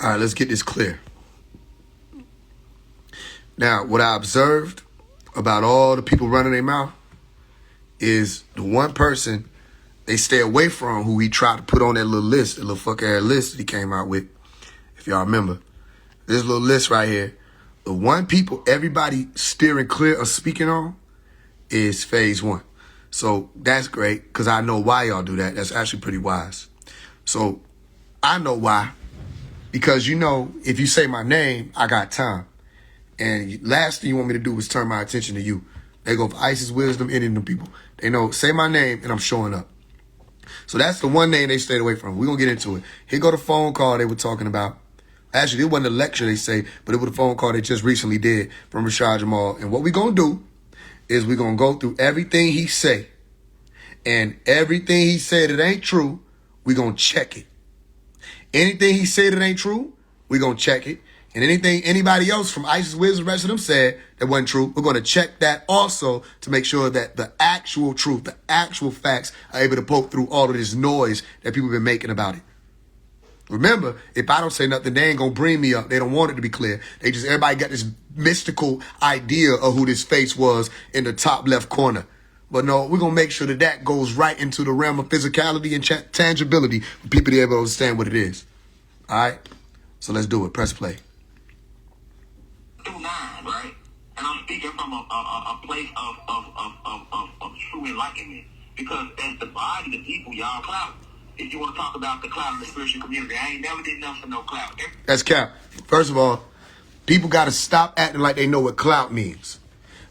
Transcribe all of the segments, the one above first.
All right, let's get this clear. Now, what I observed about all the people running their mouth is the one person they stay away from who he tried to put on that little list, that little fuck-ass list that he came out with. If y'all remember, this little list right here, the one people everybody steering clear of speaking on is phase one. So that's great because I know why y'all do that. That's actually pretty wise. So I know why. Because, you know, if you say my name, I got time. And last thing you want me to do is turn my attention to you. They go for Isis, Wisdom, any of them people. They know, say my name, and I'm showing up. So that's the one name they stayed away from. We're going to get into it. Here go the phone call they were talking about. Actually, it wasn't a lecture, they say, but it was a phone call they just recently did from Rashad Jamal. And what we're going to do is we're going to go through everything he say. And everything he said that ain't true, we're going to check it. Anything he said that ain't true, we're going to check it. And anything anybody else from Isis, Wiz, the rest of them said that wasn't true, we're going to check that also to make sure that the actual truth, the actual facts are able to poke through all of this noise that people have been making about it. Remember, if I don't say nothing, they ain't going to bring me up. They don't want it to be clear. Everybody got this mystical idea of who this face was in the top left corner. But no, we're going to make sure that that goes right into the realm of physicality and tangibility for people to be able to understand what it is. All right? So let's do it. Press play. Through nine, right? And I'm speaking from a place of true enlightenment. Because as the body, the people, y'all clout. If you want to talk about the clout in the spiritual community, I ain't never did nothing for no clout. That's cap. First of all, people got to stop acting like they know what clout means.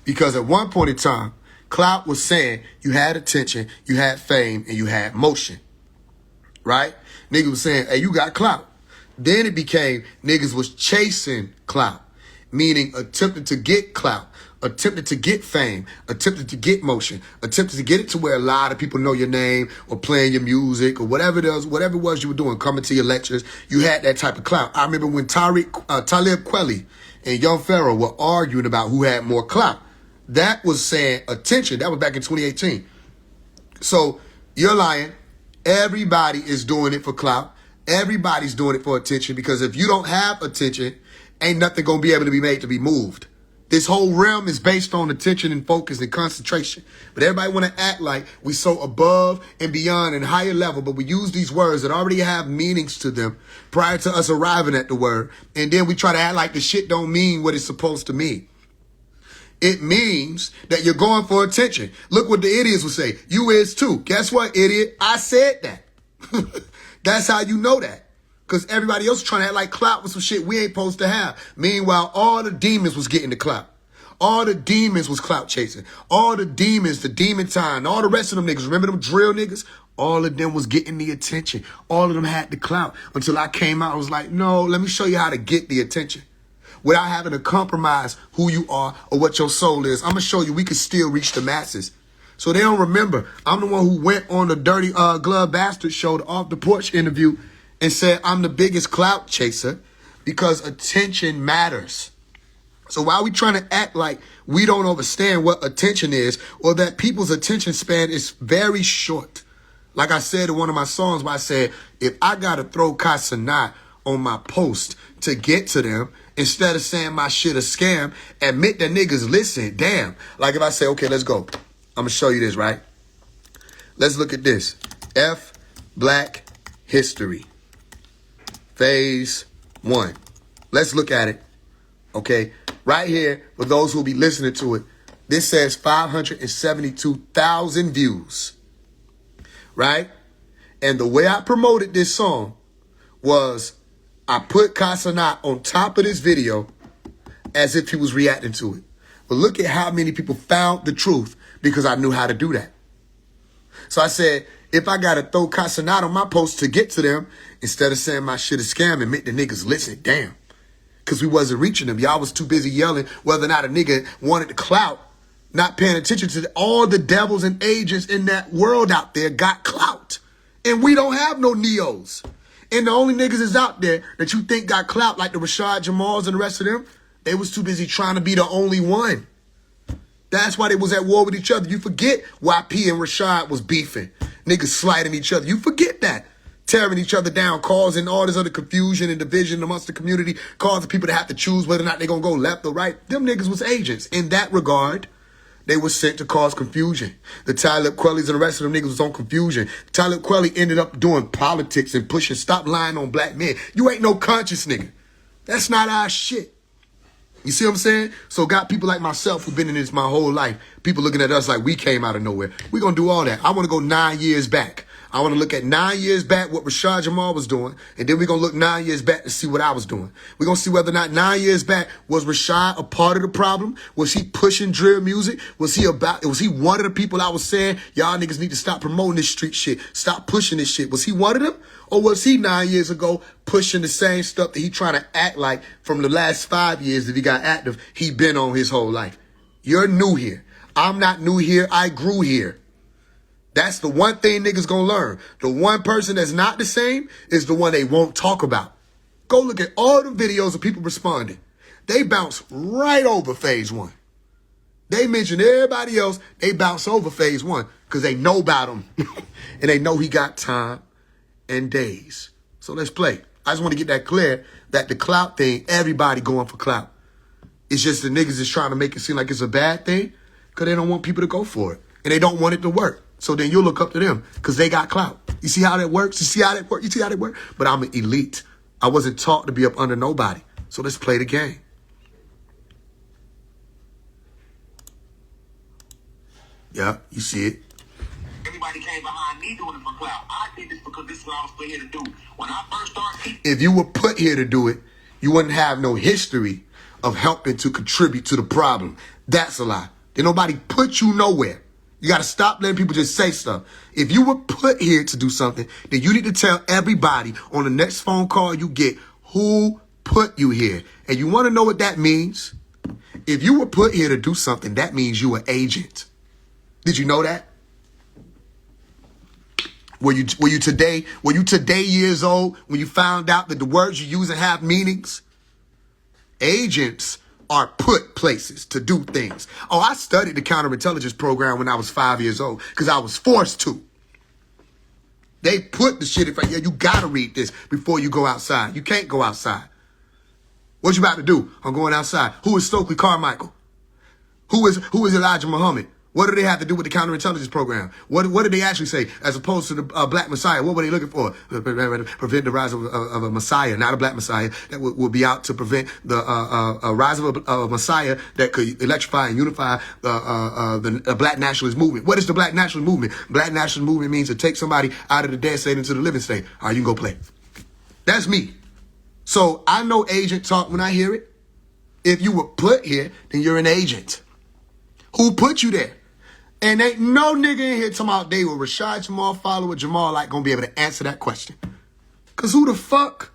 Because at one point in time, clout was saying you had attention, you had fame, and you had motion. Right? Niggas was saying, hey, you got clout. Then it became niggas was chasing clout, meaning attempting to get clout, attempted to get fame, attempted to get motion, attempted to get it to where a lot of people know your name or playing your music or whatever it was you were doing, coming to your lectures. You had that type of clout. I remember when Talib Kweli and Young Pharaoh were arguing about who had more clout. That was saying attention. That was back in 2018. So you're lying. Everybody is doing it for clout. Everybody's doing it for attention because if you don't have attention, ain't nothing going to be able to be made to be moved. This whole realm is based on attention and focus and concentration. But everybody want to act like we so above and beyond and higher level, but we use these words that already have meanings to them prior to us arriving at the word. And then we try to act like the shit don't mean what it's supposed to mean. It means that you're going for attention. Look what the idiots would say. You is too. Guess what, idiot? I said that. That's how you know that. Because everybody else was trying to act like clout was some shit we ain't supposed to have. Meanwhile, all the demons was getting the clout. All the demons was clout chasing. All the demons, the demon time, all the rest of them niggas, remember them drill niggas? All of them was getting the attention. All of them had the clout. Until I came out, I was like, no, let me show you how to get the attention. Without having to compromise who you are or what your soul is. I'm going to show you we can still reach the masses. So they don't remember. I'm the one who went on the Dirty Glove Bastard show, the Off the Porch interview, and said I'm the biggest clout chaser because attention matters. So while we trying to act like we don't understand what attention is or that people's attention span is very short. Like I said in one of my songs where I said, if I got to throw Kasanat on my post to get to them, instead of saying my shit a scam, admit that niggas listen. Damn. Like if I say, okay, let's go. I'm going to show you this, right? Let's look at this. F Black History. Phase 1. Let's look at it. Okay. Right here, for those who will be listening to it, this says 572,000 views. Right? And the way I promoted this song was I put Kasanat on top of this video as if he was reacting to it. But look at how many people found the truth because I knew how to do that. So I said, if I got to throw Kasanat on my post to get to them, instead of saying my shit is scam, admit the niggas listen. Damn. Because we wasn't reaching them. Y'all was too busy yelling whether or not a nigga wanted to clout, not paying attention to all the devils and agents in that world out there got clout. And we don't have no Neos. And the only niggas is out there that you think got clout, like the Rashad Jamals and the rest of them, they was too busy trying to be the only one. That's why they was at war with each other. You forget YP and Rashad was beefing. Niggas sliding each other. You forget that. tearing each other down, causing all this other confusion and division amongst the community, causing people to have to choose whether or not they're going to go left or right. Them niggas was agents. In that regard, they were sent to cause confusion. The Talib Kweli's and the rest of them niggas was on confusion. Talib Kweli ended up doing politics and pushing, stop lying on black men. You ain't no conscious nigga. That's not our shit. You see what I'm saying? So got people like myself who've been in this my whole life. People looking at us like we came out of nowhere. We're going to do all that. I want to go 9 years back. I want to look at 9 years back what Rashad Jamal was doing, and then we're going to look 9 years back to see what I was doing. We're going to see whether or not 9 years back, was Rashad a part of the problem? Was he pushing drill music? Was he one of the people I was saying, y'all niggas need to stop promoting this street shit, stop pushing this shit? Was he one of them? Or was he 9 years ago pushing the same stuff that he trying to act like from the last 5 years that he got active, he been on his whole life? You're new here. I'm not new here. I grew here. That's the one thing niggas gonna learn. The one person that's not the same is the one they won't talk about. Go look at all the videos of people responding. They bounce right over phase one. They mention everybody else. They bounce over phase one because they know about him. And they know he got time and days. So let's play. I just want to get that clear that the clout thing, everybody going for clout. It's just the niggas is trying to make it seem like it's a bad thing because they don't want people to go for it. And they don't want it to work. So then you'll look up to them because they got clout. You see how that works? You see how that works? You see how that works? But I'm an elite. I wasn't taught to be up under nobody. So let's play the game. Yeah, you see it. Everybody came behind me doing it for clout. I did this because this is what I was put here to do. When I first started... If you were put here to do it, you wouldn't have no history of helping to contribute to the problem. That's a lie. Then nobody put you nowhere. You got to stop letting people just say stuff. If you were put here to do something, then you need to tell everybody on the next phone call you get who put you here. And you want to know what that means? If you were put here to do something, that means you an agent. Did you know that? Were you today years old when you found out that the words you use have meanings? Agents are put places to do things. Oh, I studied the counterintelligence program when I was 5 years old because I was forced to. They put the shit in front. Yeah, you gotta read this before you go outside. You can't go outside. What you about to do? I'm going outside. Who is Stokely Carmichael? Who is Elijah Muhammad? What do they have to do with the counterintelligence program? What did they actually say? As opposed to the Black Messiah, what were they looking for? Prevent the rise of a Messiah, not a Black Messiah, that will be out to prevent the rise of a Messiah that could electrify and unify the Black nationalist movement. What is the Black nationalist movement? Black nationalist movement means to take somebody out of the dead state into the living state. All right, you can go play. That's me. So I know agent talk when I hear it. If you were put here, then you're an agent. Who put you there? And ain't no nigga in here talking about they were Rashad Jamal follower Jamal like gonna be able to answer that question. Cause who the fuck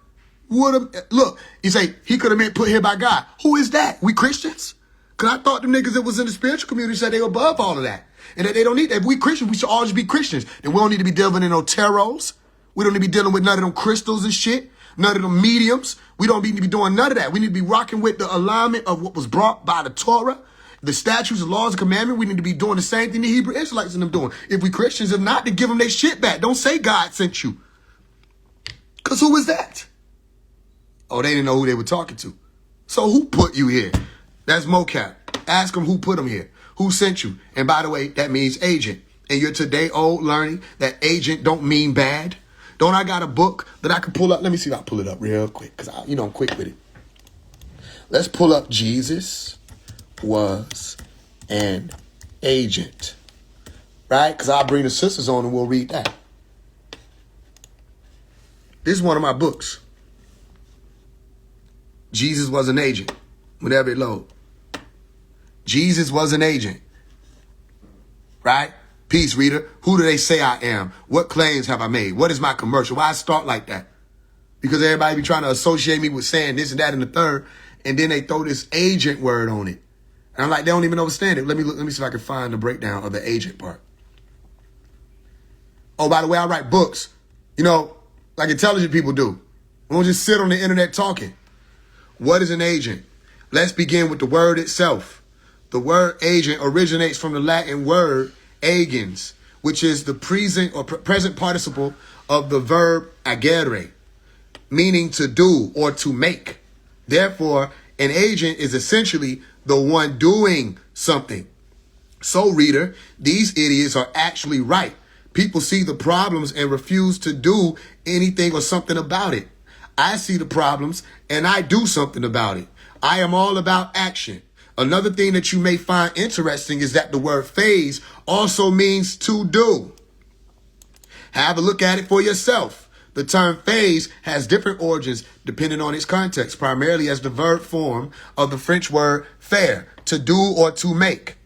would have, look, you say he could have been put here by God. Who is that? We Christians? Cause I thought the niggas that was in the spiritual community said they were above all of that. And that they don't need that. If we Christians, we should all just be Christians. And we don't need to be dealing in no tarots. We don't need to be dealing with none of them crystals and shit. None of them mediums. We don't need to be doing none of that. We need to be rocking with the alignment of what was brought by the Torah. The statutes, the laws, and commandments, we need to be doing the same thing the Hebrew Israelites and them doing. If we Christians, if not, to give them their shit back. Don't say God sent you. Because who was that? Oh, they didn't know who they were talking to. So who put you here? That's mocap. Ask them who put them here. Who sent you? And by the way, that means agent. And you're today old learning that agent don't mean bad. Don't I got a book that I can pull up? Let me see if I pull it up real quick. Because, I'm quick with it. Let's pull up Jesus was an agent, right? Because I'll bring the sisters on and we'll read that. This is one of my books. Jesus was an agent. Whenever it load. Jesus was an agent, right? Peace, reader. Who do they say I am? What claims have I made? What is my commercial? Why I start like that? Because everybody be trying to associate me with saying this and that and the third, and then they throw this agent word on it. And I'm like, they don't even understand it. Let me see if I can find the breakdown of the agent part. Oh, by the way, I write books, like intelligent people do. We don't just sit on the internet talking. What is an agent? Let's begin with the word itself. The word agent originates from the Latin word agens, which is the present or present participle of the verb agere, meaning to do or to make. Therefore, an agent is essentially the one doing something. So, reader, these idiots are actually right. People see the problems and refuse to do anything or something about it. I see the problems and I do something about it. I am all about action. Another thing that you may find interesting is that the word phase also means to do. Have a look at it for yourself. The term phase has different origins depending on its context, primarily as the verb form of the French word faire, to do or to make.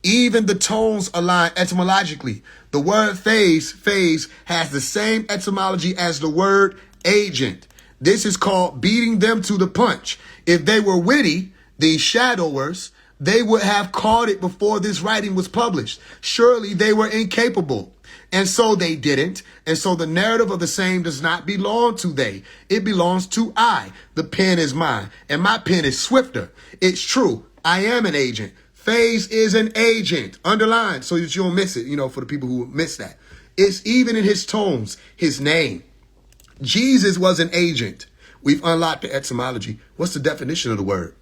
Even the tones align etymologically. The word phase has the same etymology as the word agent. This is called beating them to the punch. If they were witty, these shadowers, they would have caught it before this writing was published. Surely they were incapable. And so they didn't. And so the narrative of the same does not belong to they. It belongs to I. The pen is mine, and my pen is swifter. It's true. I am an agent. Phase is an agent. Underline so that you don't miss it, for the people who miss that. It's even in his tones, his name. Jesus was an agent. We've unlocked the etymology. What's the definition of the word?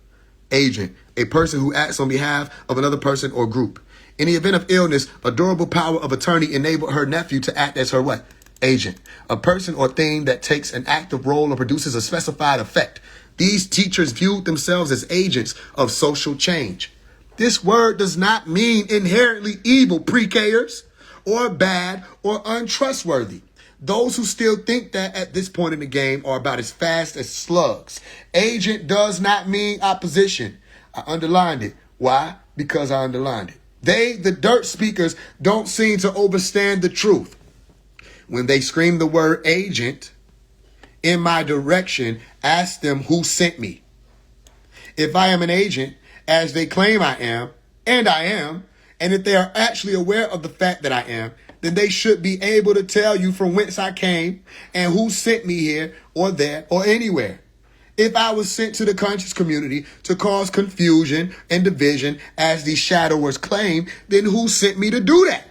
Agent, a person who acts on behalf of another person or group. In the event of illness, a durable power of attorney enabled her nephew to act as her what? Agent. A person or thing that takes an active role or produces a specified effect. These teachers viewed themselves as agents of social change. This word does not mean inherently evil pre-Kers or bad or untrustworthy. Those who still think that at this point in the game are about as fast as slugs. Agent does not mean opposition. I underlined it. Why? Because I underlined it. They, the dirt speakers, don't seem to understand the truth. When they scream the word agent in my direction, ask them who sent me. If I am an agent, as they claim I am, and if they are actually aware of the fact that I am, then they should be able to tell you from whence I came and who sent me here or there or anywhere. If I was sent to the conscious community to cause confusion and division, as these shadowers claim, then who sent me to do that?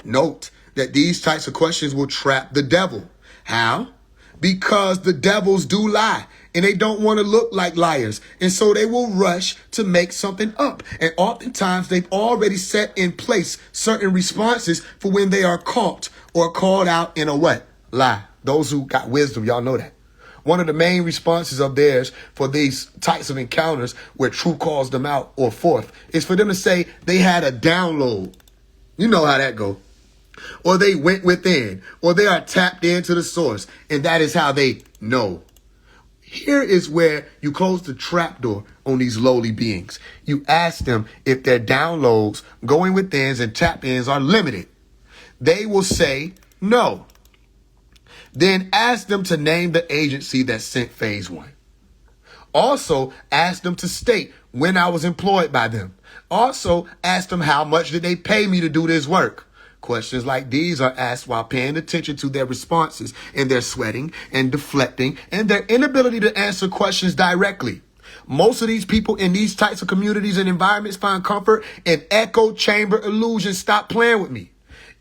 Note that these types of questions will trap the devil. How? Because the devils do lie and they don't want to look like liars. And so they will rush to make something up. And oftentimes they've already set in place certain responses for when they are caught or called out in a what? Lie. Those who got wisdom, y'all know that. One of the main responses of theirs for these types of encounters where truth calls them out or forth is for them to say they had a download. You know how that goes. Or they went within, or they are tapped into the source, and that is how they know. Here is where you close the trapdoor on these lowly beings. You ask them if their downloads, going withins, and tap-ins are limited. They will say no. Then ask them to name the agency that sent phase 1. Also, ask them to state when I was employed by them. Also, ask them how much did they pay me to do this work. Questions like these are asked while paying attention to their responses and their sweating and deflecting and their inability to answer questions directly. Most of these people in these types of communities and environments find comfort in echo chamber illusions. Stop playing with me.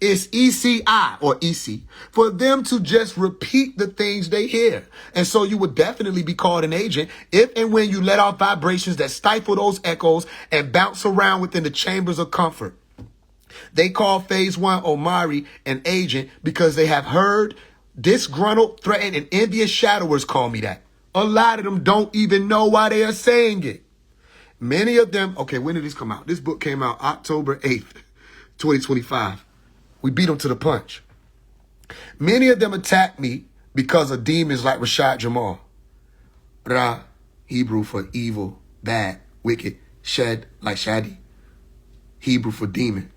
It's ECI or EC for them to just repeat the things they hear. And so you would definitely be called an agent if and when you let off vibrations that stifle those echoes and bounce around within the chambers of comfort. They call phase 1 Omari an agent because they have heard disgruntled, threatened, and envious shadowers call me that. A lot of them don't even know why they are saying it. Many of them, okay, when did this come out? This book came out October 8th, 2025. We beat them to the punch. Many of them attack me because of demons like Rashad Jamal. Ra, Hebrew for evil, bad, wicked. Shed, like Shadi, Hebrew for demon.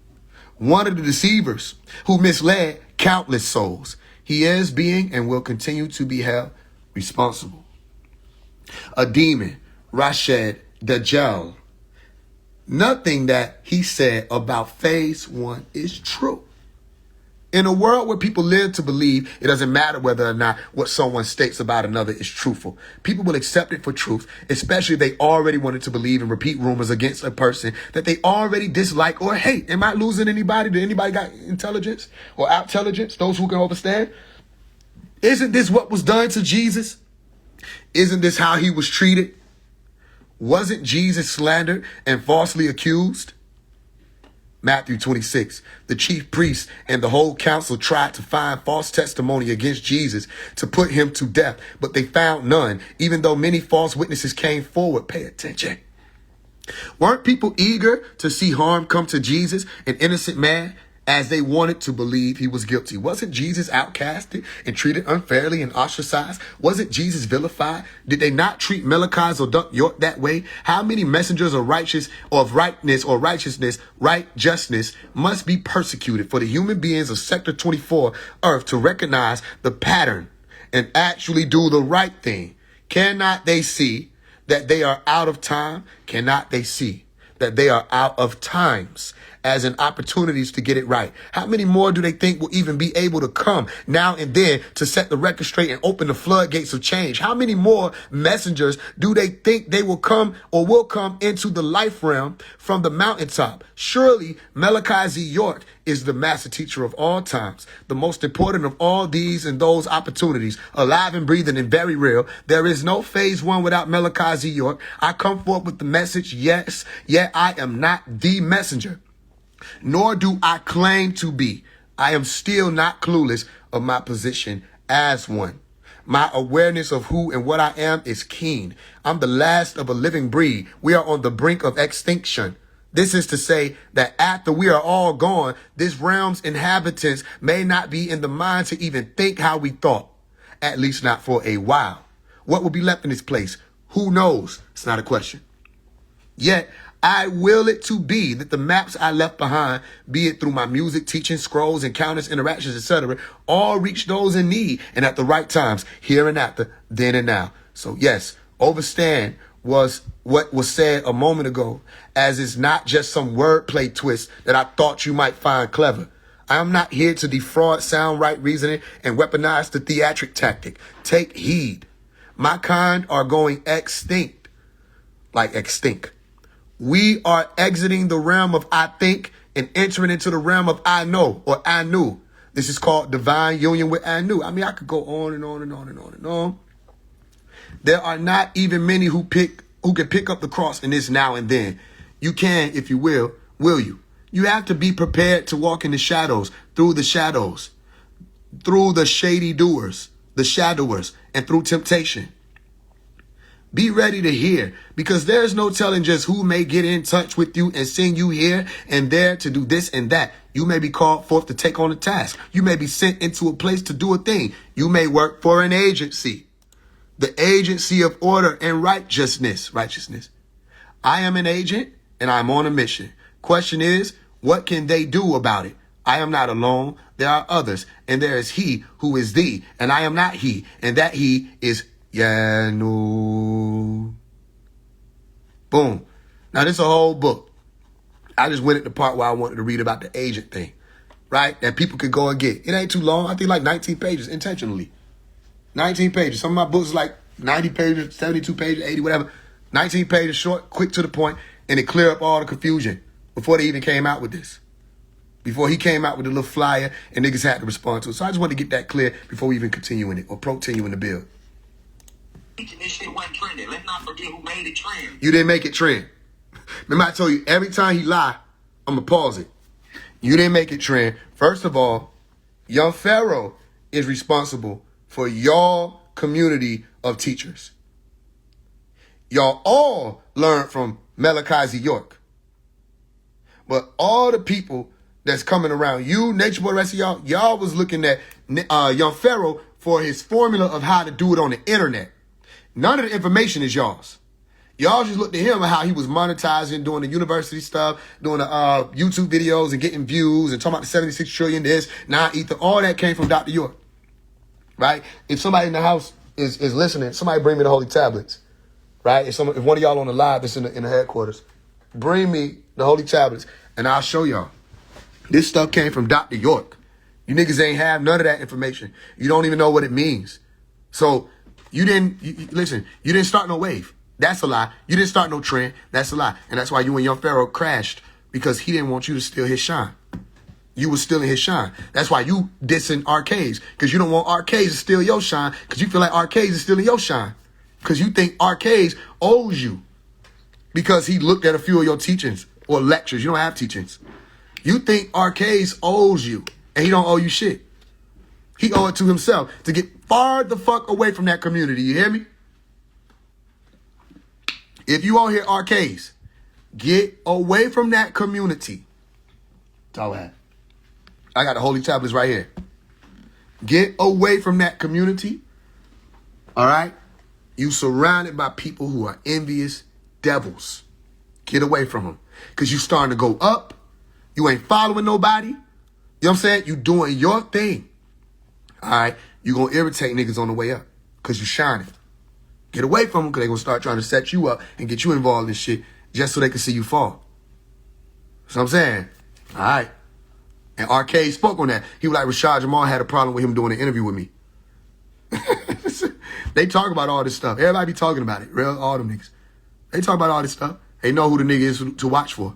One of the deceivers who misled countless souls. He is being and will continue to be held responsible. A demon, Rashad Dajjal. Nothing that he said about phase 1 is true. In a world where people live to believe, it doesn't matter whether or not what someone states about another is truthful. People will accept it for truth, especially if they already wanted to believe and repeat rumors against a person that they already dislike or hate. Am I losing anybody? Did anybody got intelligence or intelligence? Those who can understand? Isn't this what was done to Jesus? Isn't this how he was treated? Wasn't Jesus slandered and falsely accused? Matthew 26, the chief priests and the whole council tried to find false testimony against Jesus to put him to death, but they found none, even though many false witnesses came forward. Pay attention. Weren't people eager to see harm come to Jesus, an innocent man, as they wanted to believe he was guilty? Wasn't Jesus outcasted and treated unfairly and ostracized? Wasn't Jesus vilified? Did they not treat Malachi's or York that way? How many messengers of righteousness must be persecuted for the human beings of Sector 24 Earth to recognize the pattern and actually do the right thing? Cannot they see that they are out of time? Cannot they see that they are out of times as in opportunities to get it right? How many more do they think will even be able to come now and then to set the record straight and open the floodgates of change? How many more messengers do they think they will come or will come into the life realm from the mountaintop? Surely Malachi Z. York is the master teacher of all times, the most important of all these and those opportunities, alive and breathing and very real. There is no phase one without Malachi Z. York. I come forth with the message, yes, yet I am not the messenger, nor do I claim to be. I am still not clueless of my position as one. My awareness of who and what I am is keen. I'm the last of a living breed. We are on the brink of extinction. This is to say that after we are all gone, this realm's inhabitants may not be in the mind to even think how we thought, at least not for a while. What will be left in this place? Who knows? It's not a question. Yet, I will it to be that the maps I left behind, be it through my music, teaching, scrolls, encounters, interactions, etc., all reach those in need and at the right times, here and after, then and now. So yes, overstand was what was said a moment ago, as it's not just some wordplay twist that I thought you might find clever. I am not here to defraud sound right reasoning and weaponize the theatric tactic. Take heed. My kind are going extinct, like extinct. We are exiting the realm of I think and entering into the realm of I know or I knew. This is called divine union with I knew. I mean, I could go on and on and on and on and on. There are not even many who can pick up the cross in this now and then. You can, if you will you? You have to be prepared to walk in the shadows, through the shadows, through the shady doers, the shadowers, and through temptation. Be ready to hear, because there's no telling just who may get in touch with you and send you here and there to do this and that. You may be called forth to take on a task. You may be sent into a place to do a thing. You may work for an agency, the agency of order and righteousness. I am an agent and I'm on a mission. Question is, what can they do about it? I am not alone. There are others, and there is he who is thee, and I am not he, and that he is Yanu. Boom. Now, this is a whole book. I just went at the part where I wanted to read about the agent thing, right? That people could go and get. It ain't too long. I think like 19 pages intentionally. 19 pages. Some of my books like 90 pages, 72 pages, 80, whatever. 19 pages short, quick to the point, and it cleared up all the confusion before they even came out with this. Before he came out with a little flyer and niggas had to respond to it. So I just wanted to get that clear before we even continue in it or continue in the build. This shit wasn't trending. Let's not forget who made it trend. You didn't make it trend. Remember I told you, every time he lie, I'm going to pause it. You didn't make it trend. First of all, Young Pharaoh is responsible for y'all community of teachers. Y'all all learned from Malachi Z. York. But all the people that's coming around, you, Nature Boy, the rest of y'all was looking at Young Pharaoh for his formula of how to do it on the internet. None of the information is yours. Y'all just looked at him and how he was monetizing, doing the university stuff, doing the YouTube videos and getting views and talking about the 76 trillion this, non-ether. All that came from Dr. York, right? If somebody in the house is listening, somebody bring me the holy tablets, right? If one of y'all on the live that's in the headquarters, bring me the holy tablets and I'll show y'all. This stuff came from Dr. York. You niggas ain't have none of that information. You don't even know what it means. So you didn't, listen, you didn't start no wave. That's a lie. You didn't start no trend. That's a lie. And that's why you and Young Pharaoh crashed, because he didn't want you to steal his shine. You was stealing his shine. That's why you dissing Arcades, because you don't want Arcades to steal your shine, because you feel like Arcades is stealing your shine, because you think Arcades owes you because he looked at a few of your teachings or lectures. You don't have teachings. You think Arcades owes you, and he don't owe you shit. He owe it to himself to get far the fuck away from that community. You hear me? If you all hear Arcades, get away from that community. That's that. I got the holy tablets right here. Get away from that community. All right? You surrounded by people who are envious devils. Get away from them. Because you starting to go up. You ain't following nobody. You know what I'm saying? You doing your thing. All right? You going to irritate niggas on the way up because you shining. Get away from them because they going to start trying to set you up and get you involved in shit just so they can see you fall. That's what I'm saying. All right? And Arcade spoke on that. He was like, Rashad Jamal had a problem with him doing an interview with me. They talk about all this stuff. Everybody be talking about it. Real, all them niggas. They talk about all this stuff. They know who the nigga is to watch for.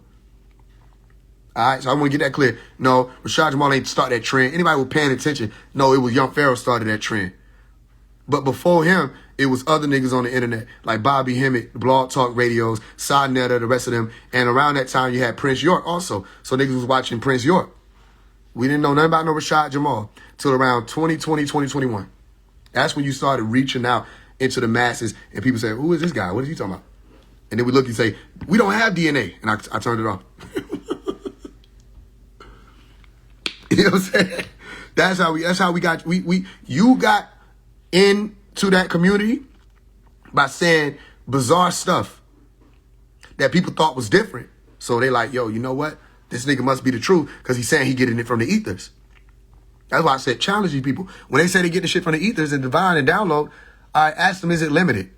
All right, so I want to get that clear. No, Rashad Jamal ain't start that trend. Anybody was paying attention, no, it was Young Pharaoh started that trend. But before him, it was other niggas on the internet, like Bobby Hemmett, Blog Talk Radios, Side Netter, the rest of them. And around that time, you had Prince York also. So niggas was watching Prince York. We didn't know nothing about no Rashad Jamal till around 2020, 2021. That's when you started reaching out into the masses, and people say, who is this guy? What is he talking about? And then we look and say, we don't have DNA. And I turned it off. You know what I'm saying? That's how we got, you got into that community by saying bizarre stuff that people thought was different. So they like, yo, you know what? This nigga must be the truth because he's saying he getting it from the ethers. That's why I said challenge these people. When they say they get the shit from the ethers and divine and download, I ask them, is it limited?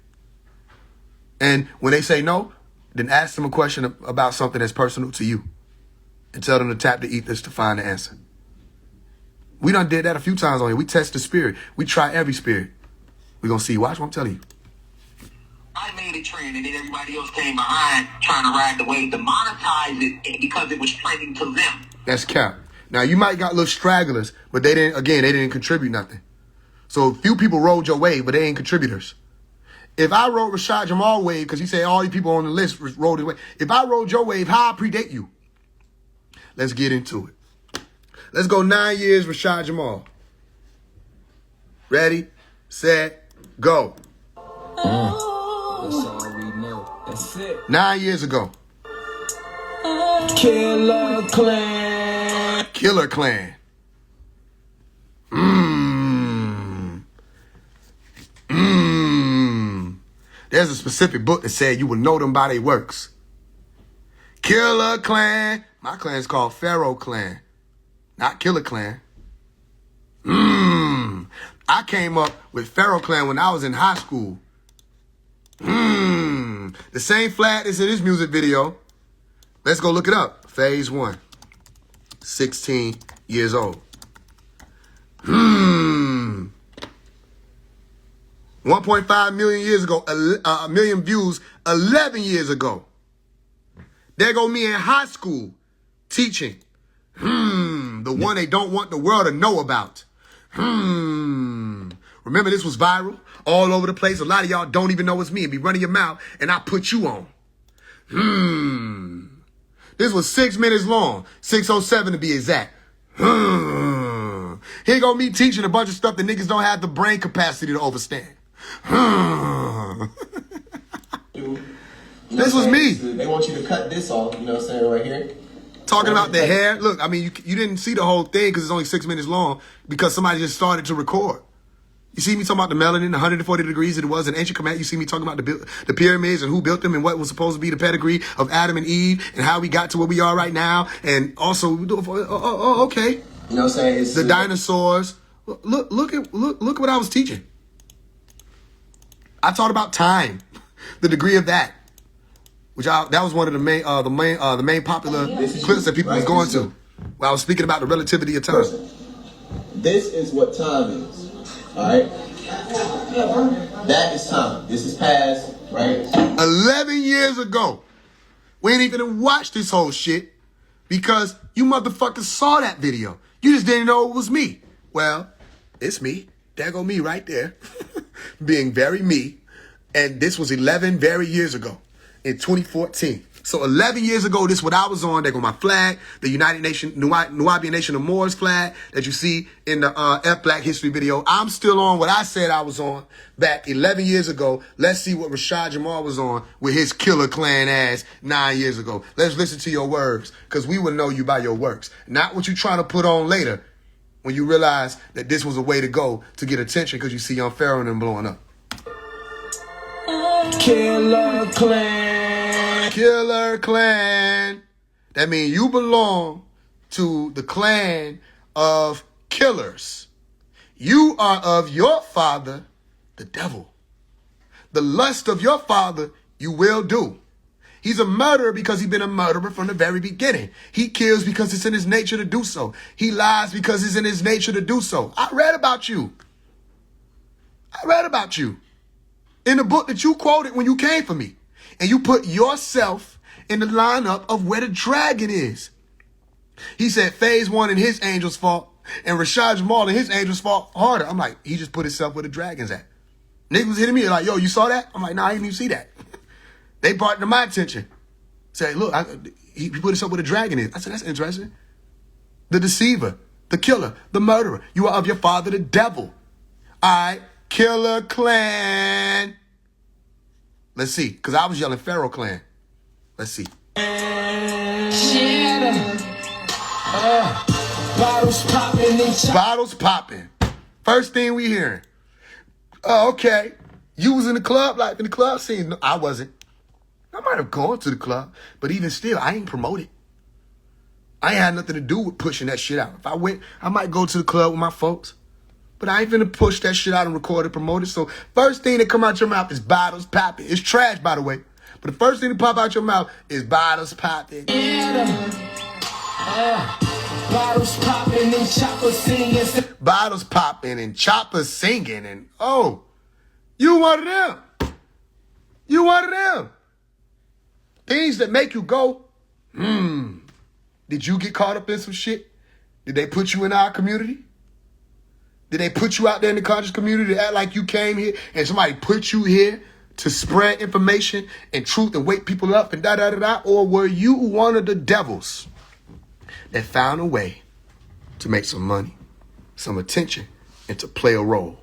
And when they say no, then ask them a question about something that's personal to you and tell them to tap the ethers to find the answer. We done did that a few times on here. We test the spirit. We try every spirit. We're going to see. Watch what I'm telling you. I made a trend and then everybody else came behind trying to ride the wave to monetize it because it was trending to them. That's cap. Now, you might got little stragglers, but they didn't contribute nothing. So few people rode your wave, but they ain't contributors. If I rode Rashad Jamal wave, because he said all these people on the list rode his wave. If I rode your wave, how I predate you? Let's get into it. Let's go 9 years, Rashad Jamal. Ready, set, go. That's all we know. That's it. 9 years ago. Killer Clan. Killer Clan. There's a specific book that said you will know them by their works. Killer Clan. My clan's called Pharaoh Clan. Not Killer Clan. I came up with Pharaoh Clan when I was in high school. The same flag that's in this music video. Let's go look it up. Phase 1. 16 years old. 1.5 million years ago. A million views 11 years ago. There go me in high school teaching. The one they don't want the world to know about. Remember, this was viral all over the place. A lot of y'all don't even know it's me and be running your mouth, and I put you on. This was 6 minutes long, 6:07 to be exact. Here go me teaching a bunch of stuff that niggas don't have the brain capacity to understand. This was me. They want you to cut this off, you know what I'm saying, right here. Talking about the hair. Look, I mean, you didn't see the whole thing because it's only 6 minutes long because somebody just started to record. You see me talking about the melanin, 140 degrees that it was in ancient Kemet. You see me talking about the pyramids and who built them and what was supposed to be the pedigree of Adam and Eve and how we got to where we are right now. And also, okay. You know what I'm saying? It's the dinosaurs. Look at what I was teaching. I taught about time, the degree of that. That was one of the main popular clips that people was going to. Where I was speaking about the relativity of time. this is what time is. Alright? That is time. This is past, right? 11 years ago. We ain't even watched this whole shit because you motherfuckers saw that video. You just didn't know it was me. Well, it's me. There go me right there. Being very me. And this was 11 very years ago in 2014. So 11 years ago, this is what I was on. There go my flag, the United Nation, Nubian Nation of Moors flag that you see in the F Black History video. I'm still on what I said I was on back 11 years ago. Let's see what Rashad Jamal was on with his Killer Clan ass 9 years ago. Let's listen to your words, because we will know you by your works. Not what you're trying to put on later when you realize that this was a way to go to get attention because you see Young Pharaoh and them blowing up. Killer Clan. Killer Clan. That means you belong to the clan of killers. You are of your father, the devil. The lust of your father you will do. He's a murderer because he's been a murderer from the very beginning. He kills because it's in his nature to do so. He lies because it's in his nature to do so. I read about you. In the book that you quoted when you came for me. And you put yourself in the lineup of where the dragon is. He said phase 1 and his angels fought, and Rashad Jamal and his angels fought harder. I'm like, he just put himself where the dragon's at. Niggas was hitting me like, yo, you saw that? I'm like, nah, I didn't even see that. They brought it to my attention. Say, look, he put himself where the dragon is. I said, that's interesting. The deceiver, the killer, the murderer. You are of your father, the devil. All right, Killer Clan. Let's see, because I was yelling Pharaoh Clan. Let's see. Bottles popping. Bottles popping. First thing we hearing. Oh, okay. You was in the club, like in the club scene. No, I wasn't. I might have gone to the club, but even still, I ain't promoted. I ain't had nothing to do with pushing that shit out. If I went, I might go to the club with my folks. But I ain't finna push that shit out and record it, promote it. So first thing that come out your mouth is bottles popping. It's trash, by the way. But the first thing that pop out your mouth is bottles popping. Bottles popping and choppers singing. Bottles popping and choppers singing. And oh, you one of them. You one of them. Things that make you go, Did you get caught up in some shit? Did they put you in our community? Did they put you out there in the conscious community to act like you came here and somebody put you here to spread information and truth and wake people up and da-da-da-da? Or were you one of the devils that found a way to make some money, some attention, and to play a role?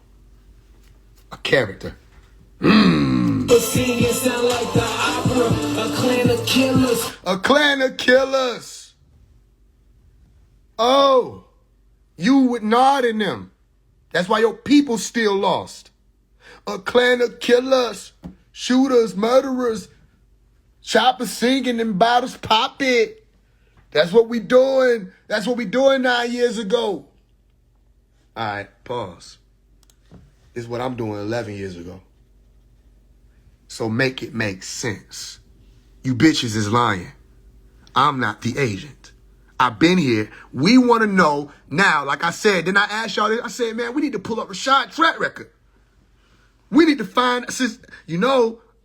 A character. Singing sound like the opera. A clan of killers. A clan of killers. Oh, you would nod in them. That's why your people still lost. A clan of killers, shooters, murderers, choppers singing and bottles popping. That's what we doing. That's what we doing 9 years ago. All right, pause. This is what I'm doing 11 years ago. So make it make sense. You bitches is lying. I'm not the agent. I've been here. We want to know now, like I said, then I asked y'all this. I said, man, we need to pull up Rashad's track record. We need to find, since,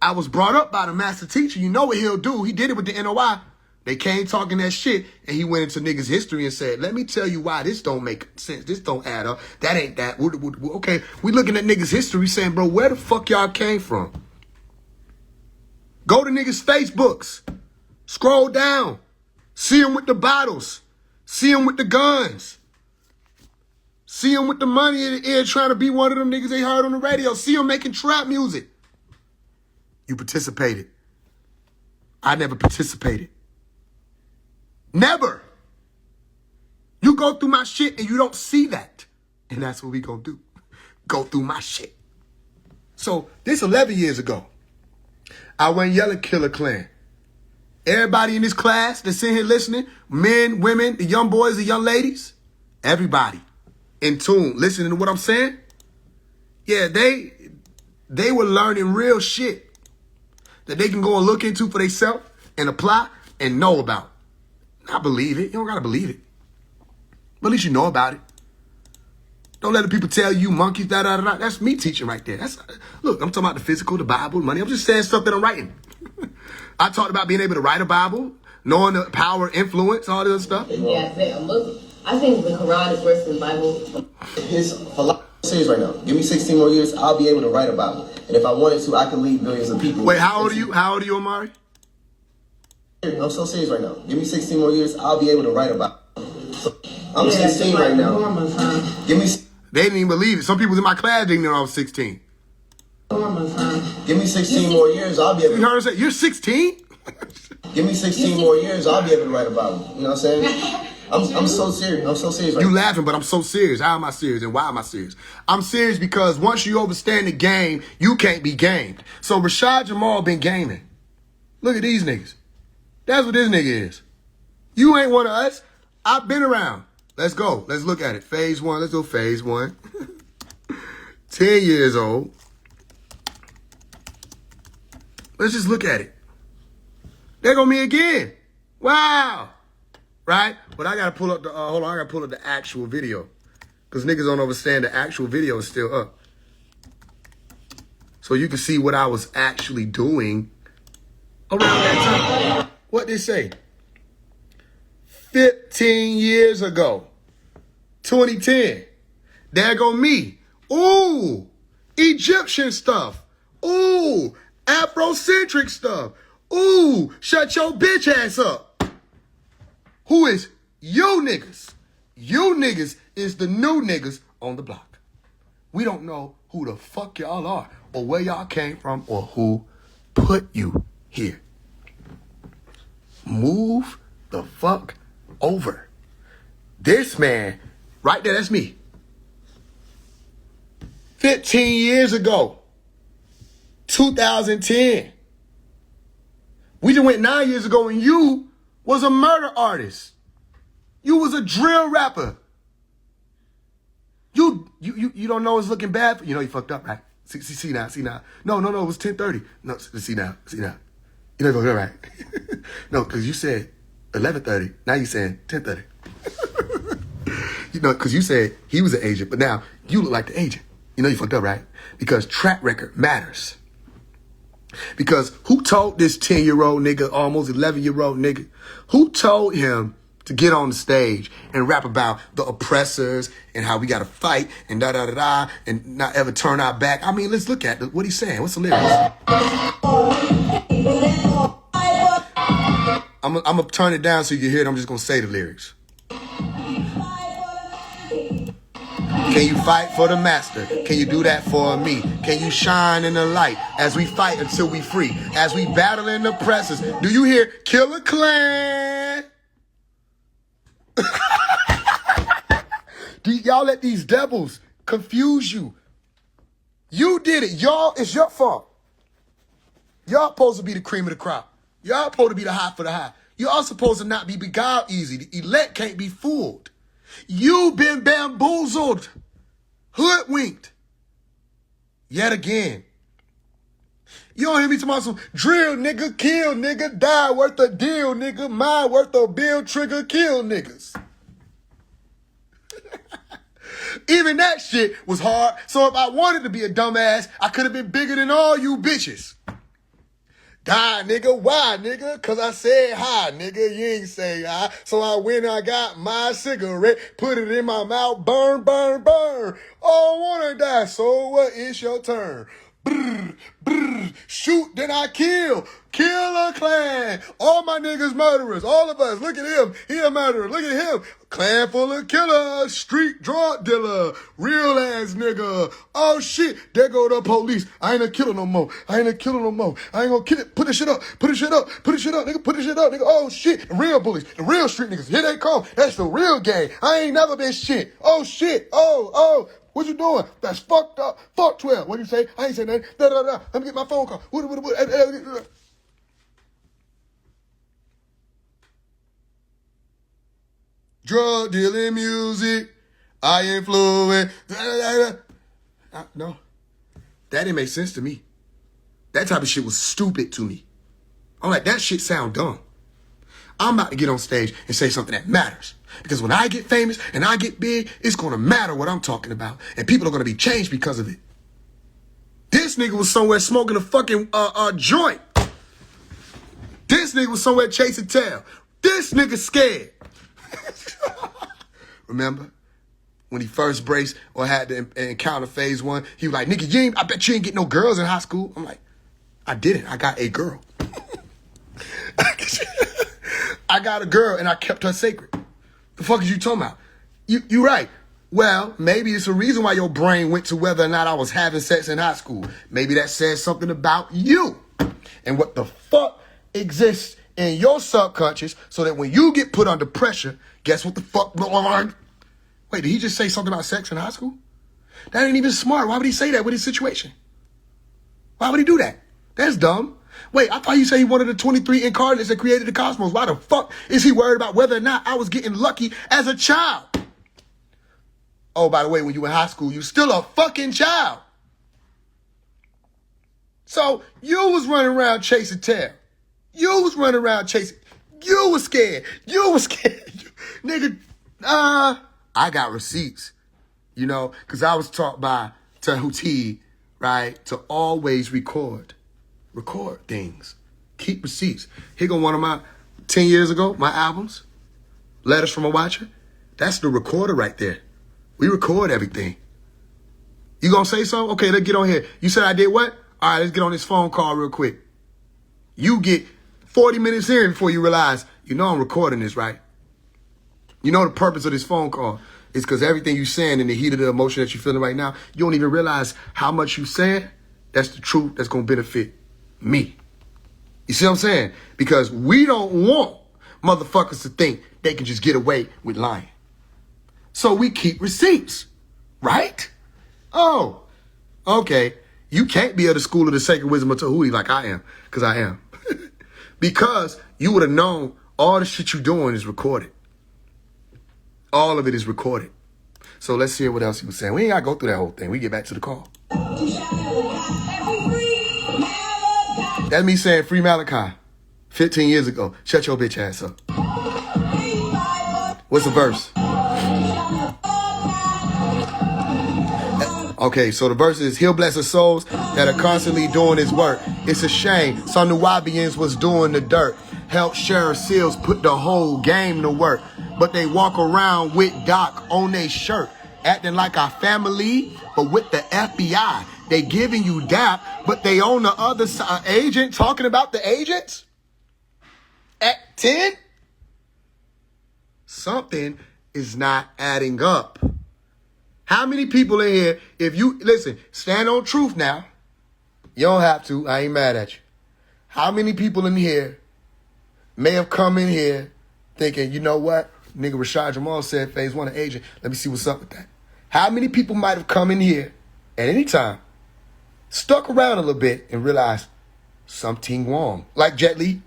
I was brought up by the master teacher. You know what he'll do. He did it with the NOI. They came talking that shit, and he went into niggas' history and said, let me tell you why this don't make sense. This don't add up. That ain't that. Okay, we looking at niggas' history saying, bro, where the fuck y'all came from? Go to niggas' Facebooks. Scroll down. See them with the bottles. See them with the guns. See them with the money in the ear trying to be one of them niggas they heard on the radio. See them making trap music. You participated. I never participated. Never. You go through my shit and you don't see that. And that's what we gonna do. Go through my shit. So this 11 years ago, I went yelling Killer Clan. Everybody in this class that's in here listening, men, women, the young boys, the young ladies, everybody in tune, listening to what I'm saying. Yeah, they were learning real shit that they can go and look into for themselves and apply and know about. I believe it. You don't got to believe it. But at least you know about it. Don't let the people tell you monkeys, da-da-da-da. That's me teaching right there. Look, I'm talking about the physical, the Bible, money. I'm just saying stuff that I'm writing. I talked about being able to write a Bible, knowing the power, influence, all this stuff. Yeah, I'm Muslim. I think the Quran is worse than the Bible. His philosophy says right now, give me 16 more years, I'll be able to write a Bible. And if I wanted to, I could lead millions of people. Wait, how old are you? How old are you, Omari? I'm so serious right now. Give me 16 more years, I'll be able to write a Bible. I'm 16 right now. Give me... They didn't even believe it. Some people in my class didn't know I was 16. Give me 16 more years, I'll be able to... You heard her say, you're 16? Give me 16 more years, I'll be able to write a Bible. You know what I'm saying? I'm so serious. I'm so serious right now. You laughing, but I'm so serious. How am I serious and why am I serious? I'm serious because once you understand the game, you can't be gamed. So Rashad Jamal been gaming. Look at these niggas. That's what this nigga is. You ain't one of us. I've been around. Let's go. Let's look at it. Phase 1. Let's do phase 1. 10 years old. Let's just look at it. There go me again. Wow. Right? But I gotta pull up the hold on, I gotta pull up the actual video. Because niggas don't understand the actual video is still up. So you can see what I was actually doing around that time. What they say? 15 years ago. 2010. There go me. Ooh, Egyptian stuff. Ooh, Afrocentric stuff. Ooh, shut your bitch ass up. Who is you niggas? You niggas is the new niggas on the block. We don't know who the fuck y'all are or where y'all came from or who put you here. Move the fuck over. This man, right there, that's me. 15 years ago, 2010. We just went 9 years ago and you was a murder artist. You was a drill rapper. You don't know it's looking bad for you. Know you fucked up, right? See now. No, it was 10:30. No, see now. You know you fucked up, right? No, because you said 11:30. Now you saying 10:30. You know, because you said he was an agent, but now you look like the agent. You know you fucked up, right? Because track record matters. Because who told this 10-year-old nigga, almost 11-year-old nigga, who told him to get on the stage and rap about the oppressors and how we got to fight and da-da-da-da and not ever turn our back? I mean, let's look at what he's saying. What's the lyrics? I'm going to turn it down so you can hear it. I'm just going to say the lyrics. Can you fight for the master? Can you do that for me? Can you shine in the light as we fight until we free? As we battle in the oppressors. Do you hear Killer Clan? Y'all let these devils confuse you. You did it. Y'all, it's your fault. Y'all supposed to be the cream of the crop. Y'all supposed to be the high for the high. Y'all supposed to not be beguiled easy. The elect can't be fooled. You've been bamboozled, hoodwinked, yet again. You don't hear me talking about some drill nigga, kill nigga, die worth a deal nigga, mine worth a bill, trigger, kill niggas. Even that shit was hard, so if I wanted to be a dumbass, I could have been bigger than all you bitches. Die, nigga. Why, nigga? Cause I said hi, nigga. You ain't say hi. So I went and I got my cigarette, put it in my mouth, burn, burn, burn. Oh, I wanna die. So what? It's your turn. Brr, brr, shoot, then I kill. Killer Clan. All my niggas murderers. All of us. Look at him. He a murderer. Look at him. Clan full of killers. Street drug dealer. Real ass nigga. Oh shit. There go the police. I ain't a killer no more. I ain't gonna kill it. Put this shit up. Put this shit up, nigga. Put this shit up, nigga. Oh shit. The real bullies. The real street niggas. Here they come. That's the real gang. I ain't never been shit. Oh shit. Oh. What you doing? That's fucked up. Fuck 12. What you say? I ain't say nothing. Let me get my phone call. Drug dealing music. I influence. No. That didn't make sense to me. That type of shit was stupid to me. I'm like, that shit sound dumb. I'm about to get on stage and say something that matters. Because when I get famous and I get big, it's going to matter what I'm talking about. And people are going to be changed because of it. This nigga was somewhere smoking a fucking joint. This nigga was somewhere chasing tail. This nigga scared. Remember? When he first braced or had to encounter phase 1, he was like, nigga, I bet you ain't get no girls in high school. I'm like, I didn't. I got a girl. I got a girl and I kept her sacred. The fuck is you talking about? You right. Well, maybe it's a reason why your brain went to whether or not I was having sex in high school. Maybe that says something about you and what the fuck exists in your subconscious so that when you get put under pressure, guess what the fuck? Wait, did he just say something about sex in high school? That ain't even smart. Why would he say that with his situation? Why would he do that? That's dumb. Wait, I thought you said he wanted the 23 incarnates that created the cosmos. Why the fuck is he worried about whether or not I was getting lucky as a child? Oh, by the way, when you were in high school, you still a fucking child. So you was running around chasing tail. You was running around chasing. You was scared. You was scared. Nigga, I got receipts, you know, because I was taught by Tahuti, right, to always record things. Keep receipts. Here go one of my, 10 years ago, my albums, Letters from a Watcher. That's the recorder right there. We record everything. You gonna say something? Okay, let's get on here. You said I did what? All right, let's get on this phone call real quick. You get 40 minutes in before you realize, you know I'm recording this, right? You know the purpose of this phone call is because everything you saying in the heat of the emotion that you're feeling right now, you don't even realize how much you saying. That's the truth that's going to benefit me. You see what I'm saying? Because we don't want motherfuckers to think they can just get away with lying. So we keep receipts, right? Oh, okay. You can't be at the school of the sacred wisdom of Tahuti like I am, because I am. Because you would have known all the shit you're doing is recorded. All of it is recorded. So let's hear what else he was saying. We ain't got to go through that whole thing. We get back to the call. That's me saying free Malachi 15 years ago. Shut your bitch ass up. What's the verse? Okay, so the verse is, he'll bless the souls that are constantly doing his work. It's a shame some Nuwabians was doing the dirt. Help Sheriff Seals put the whole game to work. But they walk around with Doc on their shirt, acting like our family, but with the FBI. They giving you DAP, but they on the other side. Agent talking about the agents? At 10? Something is not adding up. How many people in here, if you, listen, stand on truth now. You don't have to. I ain't mad at you. How many people in here may have come in here thinking, you know what? Nigga Rashad Jamal said phase 1 an agent. Let me see what's up with that. How many people might have come in here at any time, stuck around a little bit and realized something wrong? Like Jet Li.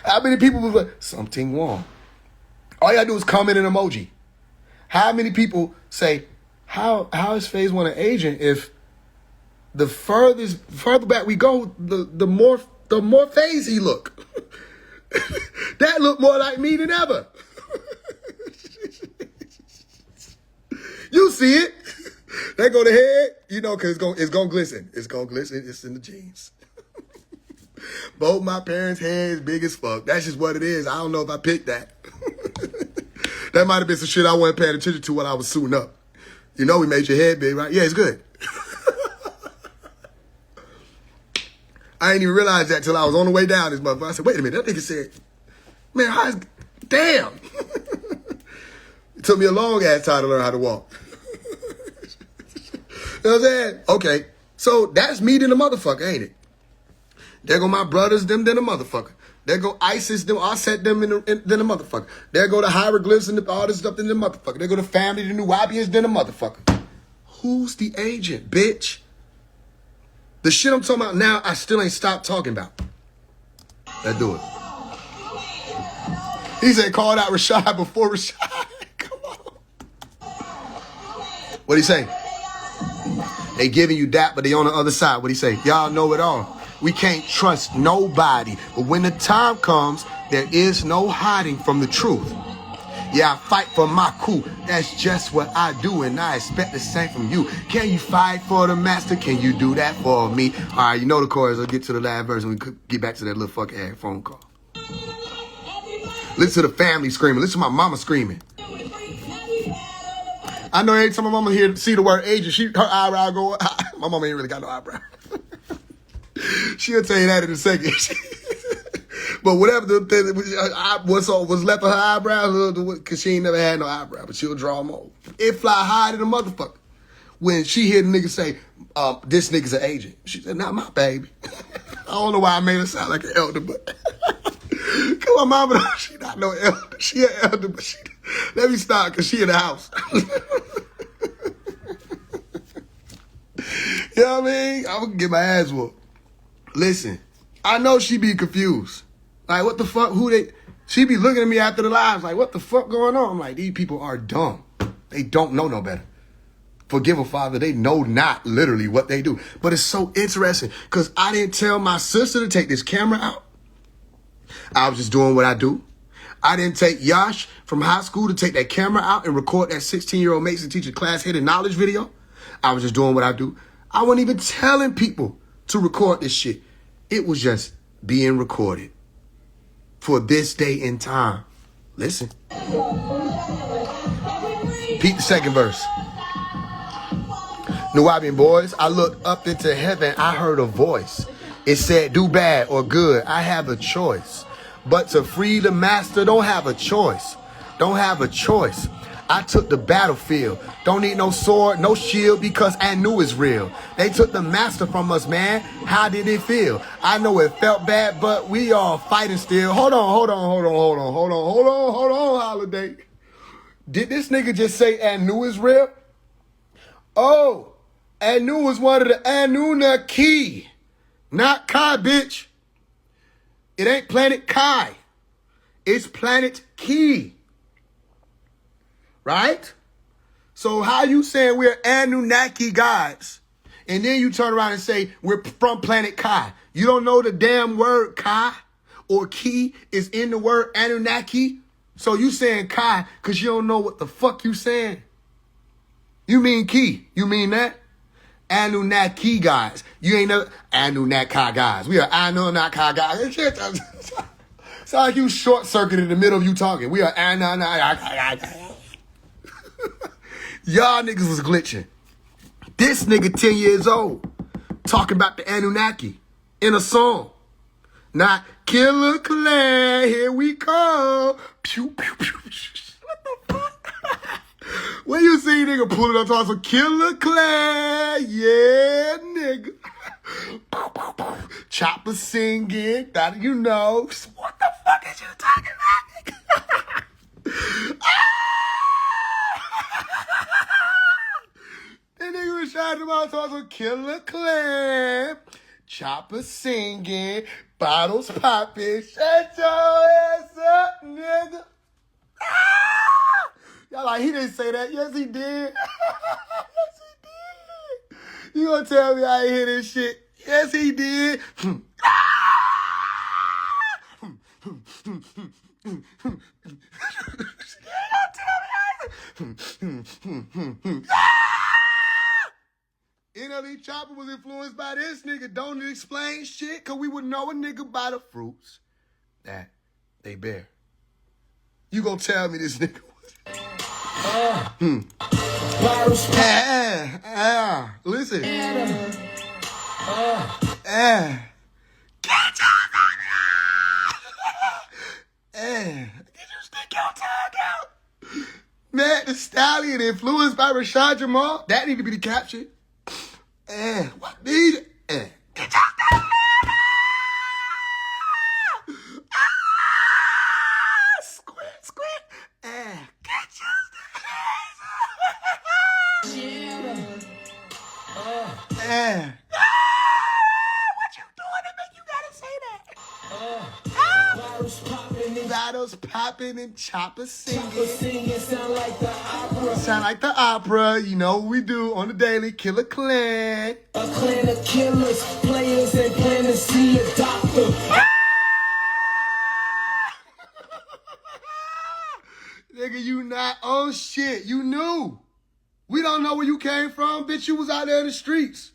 How many people was like, something wrong? All you gotta do is comment an emoji. How many people say, how is phase 1 an agent if the further back we go, the more phase he look? That look more like me than ever. You see it. That go to head, you know, because it's gonna glisten. It's gonna glisten. It's in the genes. Both my parents' heads big as fuck. That's just what it is. I don't know if I picked that. That might have been some shit I wasn't paying attention to while I was suiting up. You know we made your head big, right? Yeah, it's good. I didn't even realize that till I was on the way down this motherfucker. I said, wait a minute, that nigga said, man, damn. It took me a long ass time to learn how to walk. You know what I'm saying? Okay, so that's me than a motherfucker, ain't it? There go my brothers, them than a motherfucker. There go ISIS, them, I set them than a motherfucker. There go the hieroglyphs and all this stuff than the motherfucker. There go the family, the Nuwabians, than a motherfucker. Who's the agent, bitch? The shit I'm talking about now, I still ain't stopped talking about. Let's do it. He said, called out Rashad before Rashad. Come on. What'd he say? They giving you that, but they on the other side. What'd he say? Y'all know it all. We can't trust nobody. But when the time comes, There is no hiding from the truth. Yeah, I fight for my coup. That's just what I do, and I expect the same from you. Can you fight for the master? Can you do that for me? All right, you know the chorus. I'll get to the last verse and we could get back to that little fucking ass phone call. Listen to the family screaming. Listen to my mama screaming. I know every time my mama hear see the word agent, her eyebrow go up. My mama ain't really got no eyebrow. She'll tell you that in a second. But whatever was left of her eyebrows, because she ain't never had no eyebrow, but she'll draw them all. It fly high to the motherfucker. When she hear the nigga say, this nigga's an agent. She said, not my baby. I don't know why I made her sound like an elder, but cause my mama, she not no elder. She an elder, but she, let me stop, cause she in the house. You know what I mean? I'm gonna get my ass whooped. Listen, I know she be confused. Like, what the fuck? She be looking at me after the lives like, what the fuck going on? I'm like, these people are dumb. They don't know no better. Forgive them, Father. They know not literally what they do. But it's so interesting because I didn't tell my sister to take this camera out. I was just doing what I do. I didn't take Yash from high school to take that camera out and record that 16-year-old Mason teacher class hidden knowledge video. I was just doing what I do. I wasn't even telling people to record this shit. It was just being recorded for this day in time. Listen. Repeat the second verse. Nubian boys, I looked up into heaven. I heard a voice. It said, do bad or good. I have a choice. But to free the master, don't have a choice. Don't have a choice. I took the battlefield. Don't need no sword, no shield, because I knew it's real. They took the master from us, man. How did it feel? I know it felt bad, but we all fighting still. Hold on, Holiday. Did this nigga just say Anu is real? Oh, Anu was one of the Anunnaki. Not Kai, bitch. It ain't planet Kai. It's planet Ki. Right? So how you saying we're Anunnaki gods, and then you turn around and say we're from planet Kai? You don't know the damn word Kai or Ki is in the word Anunnaki? So you saying Kai because you don't know what the fuck you saying? You mean Ki. You mean that? Anunnaki guys. You ain't no Anunnaki guys. We are Anunnaki guys. It's like you short circuit in the middle of you talking. We are Anunnaki. Y'all niggas was glitching. This nigga 10 years old talking about the Anunnaki in a song. Not Killer Clan, here we go. Pew, pew, pew. What the fuck? When you see nigga pulling up talking some Killer Clan, yeah, nigga. Chopper singing, that you know. What the fuck is you talking about, nigga? That nigga Rashad about talking some Killer Clan, Chopper singing, bottles popping. Shut your ass up, nigga. Y'all like, he didn't say that. Yes, he did. Yes, he did. You gonna tell me I ain't hear this shit? Yes, he did. You know, NLE Chopper was influenced by this nigga. Don't it explain shit? Cause we would know a nigga by the fruits that they bear. You gonna tell me this nigga was... Listen. Get your tongue out. Did you stick your tongue out? Matt the Stallion influenced by Rashad Jamal. That need to be the caption. What need it? Get your tongue out. Squid. Get your what you doing to make you gotta say that? Bottles popping and Chopper singing. Sound like the opera. You know what we do on the daily. Killer Clan. A clan of killers, players, and plan to see a doctor. not on shit. You knew. We don't know where you came from. Bitch, you was out there in the streets.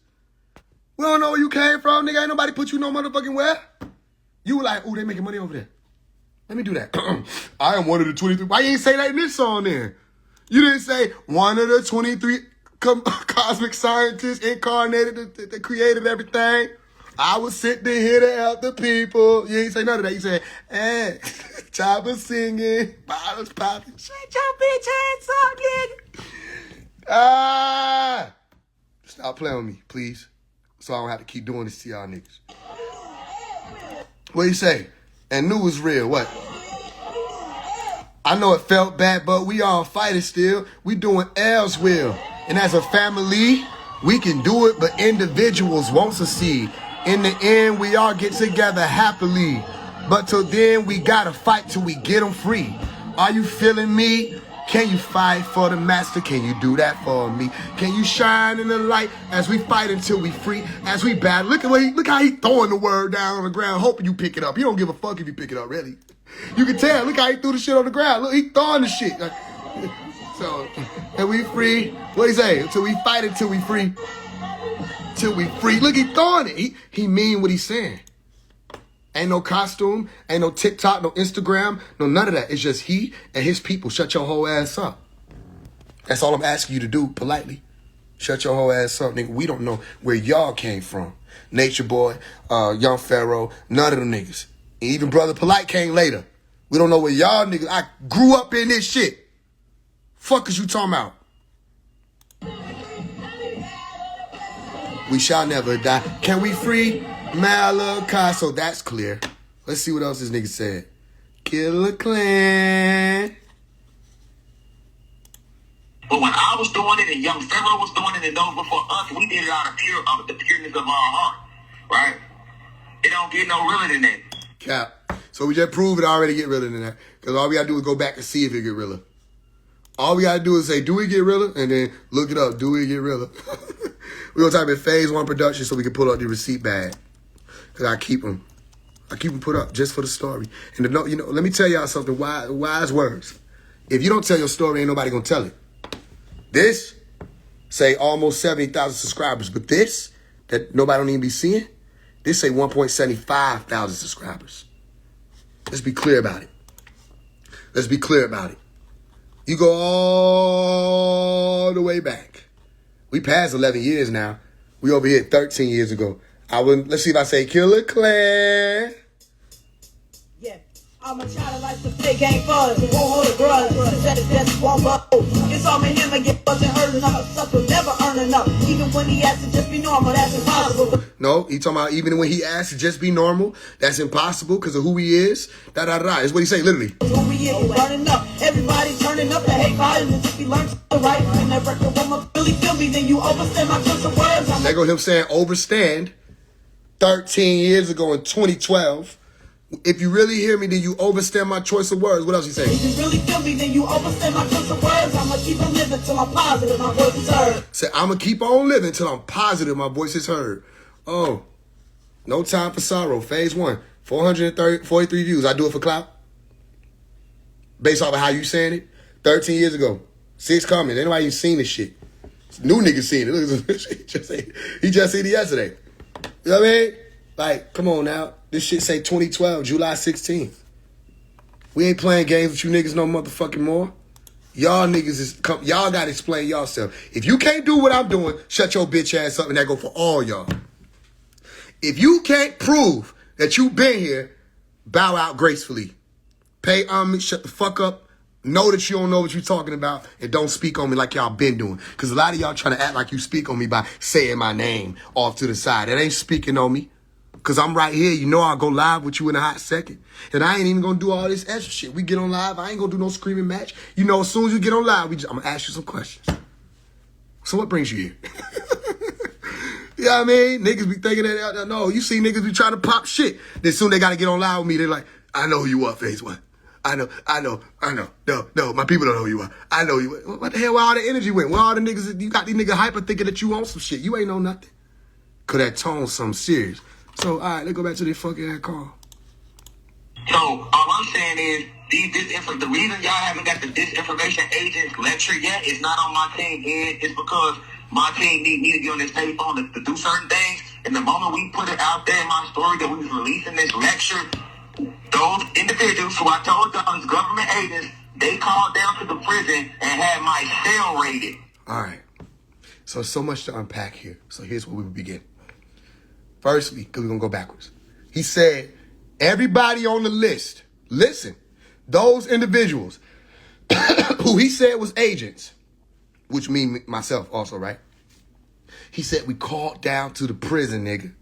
We don't know where you came from, nigga. Ain't nobody put you no motherfucking where. You were like, ooh, they making money over there. Let me do that. I am one of the 23. Why you ain't say that in this song then? You didn't say one of the 23 cosmic scientists incarnated that created everything. I was sitting here to help the people. You ain't say none of that. You said, hey, Chopper singing, bottles popping. Shut your bitch ass up, nigga. Ah. Stop playing with me, please. So I don't have to keep doing this to y'all niggas. What you say? And knew was real. What? I know it felt bad, but we all fighting still. We doing L's will. And as a family, we can do it, but individuals won't succeed. In the end, we all get together happily. But till then, we gotta fight till we get them free. Are you feeling me? Can you fight for the master? Can you do that for me? Can you shine in the light as we fight until we free? As we battle. Look how he throwing the word down on the ground, hoping you pick it up. He don't give a fuck if you pick it up, really. You can tell. Look how he threw the shit on the ground. Look, he throwing the shit. So, and we free. What he say? Until we fight until we free. Till we free. Look, he throwing it. He mean what he's saying. Ain't no costume, ain't no TikTok, no Instagram, no none of that. It's just he and his people. Shut your whole ass up. That's all I'm asking you to do, politely. Shut your whole ass up, nigga. We don't know where y'all came from. Nature Boy, Young Pharaoh, none of them niggas. And even Brother Polite came later. We don't know where y'all niggas. I grew up in this shit. Fuck is you talking about? We shall never die. Can we free Malachi? So that's clear. Let's see what else this nigga said. Kill a clan. But when I was doing it and Young Pharaoh was doing it and those before us, we did it out of the pureness of our heart. Right? It don't get no realer than that. Cap. So we just proved it already get realer than that. Because all we gotta do is go back and see if it get realer. All we gotta do is say, do it get realer? And then look it up. Do it get realer? We're gonna type in phase 1 production so we can pull out the receipt bag. Because I keep them put up just for the story. And let me tell y'all something, wise words. If you don't tell your story, ain't nobody gonna tell it. This, say almost 70,000 subscribers. But this, that nobody don't even be seeing, this say 1.75 thousand subscribers. Let's be clear about it. Let's be clear about it. You go all the way back. We passed 11 years now. We over here 13 years ago. Let's see if I say Killer Clan. Yeah, I'm a child of life to play game fun. Won't hold a grudge. Said it best, won't go. It's all in him again, wasn't hurt enough. Suffer, never earn enough. Even when he asked to just be normal, that's impossible. No, he talking about even when he asked to just be normal, that's impossible because of who he is. Is what he say, literally. Who he is, burning up. Everybody turning up the hate violence. If he learns to write and that record woman really feel me, then you overstand my choice of words. There go him saying overstand 13 years ago in 2012. If you really hear me, then you overstand my choice of words. What else he say? If you really feel me, then you overstand my choice of words. I'ma keep on living till I'm positive my voice is heard. Say, I'ma keep on living till I'm positive my voice is heard. Oh, no time for sorrow. Phase 1, 443 views. I do it for clout. Based off of how you saying it. 13 years ago. 6 comments. Ain't nobody even seen this shit. New niggas seen it. Look at this. He just seen it yesterday. You know what I mean? Like, come on now. This shit say 2012, July 16th. We ain't playing games with you niggas no motherfucking more. Y'all niggas y'all gotta explain yourself. If you can't do what I'm doing, shut your bitch ass up, and that go for all y'all. If you can't prove that you been here, bow out gracefully. Pay homage, shut the fuck up. Know that you don't know what you're talking about, and don't speak on me like y'all been doing. Because a lot of y'all trying to act like you speak on me by saying my name off to the side. That ain't speaking on me. Because I'm right here. You know I'll go live with you in a hot second. And I ain't even going to do all this extra shit. We get on live. I ain't going to do no screaming match. You know, as soon as you get on live, I'm going to ask you some questions. So what brings you here? You know what I mean? Niggas be thinking that, no, you see niggas be trying to pop shit. Then soon they got to get on live with me. They're like, I know who you are, phase 1. I know. No, my people don't know who you are. I know you. What the hell, where all the energy went? Where all the niggas, you got these niggas hyper thinking that you on some shit. You ain't know nothing. Cause that tone something serious. So, all right, let's go back to the fucking call. So, all I'm saying is, The reason y'all haven't got the disinformation agents lecture yet is not on my team, Ed. It's because my team need me to be on this telephone to do certain things. And the moment we put it out there in my story that we was releasing this lecture, those individuals who I told y'all is government agents, they called down to the prison and had my cell raided. All right. So much to unpack here. So here's where we begin. Firstly, because we're going to go backwards. He said, everybody on the list, listen, those individuals who he said was agents, which mean myself also, right? He said we called down to the prison, nigga,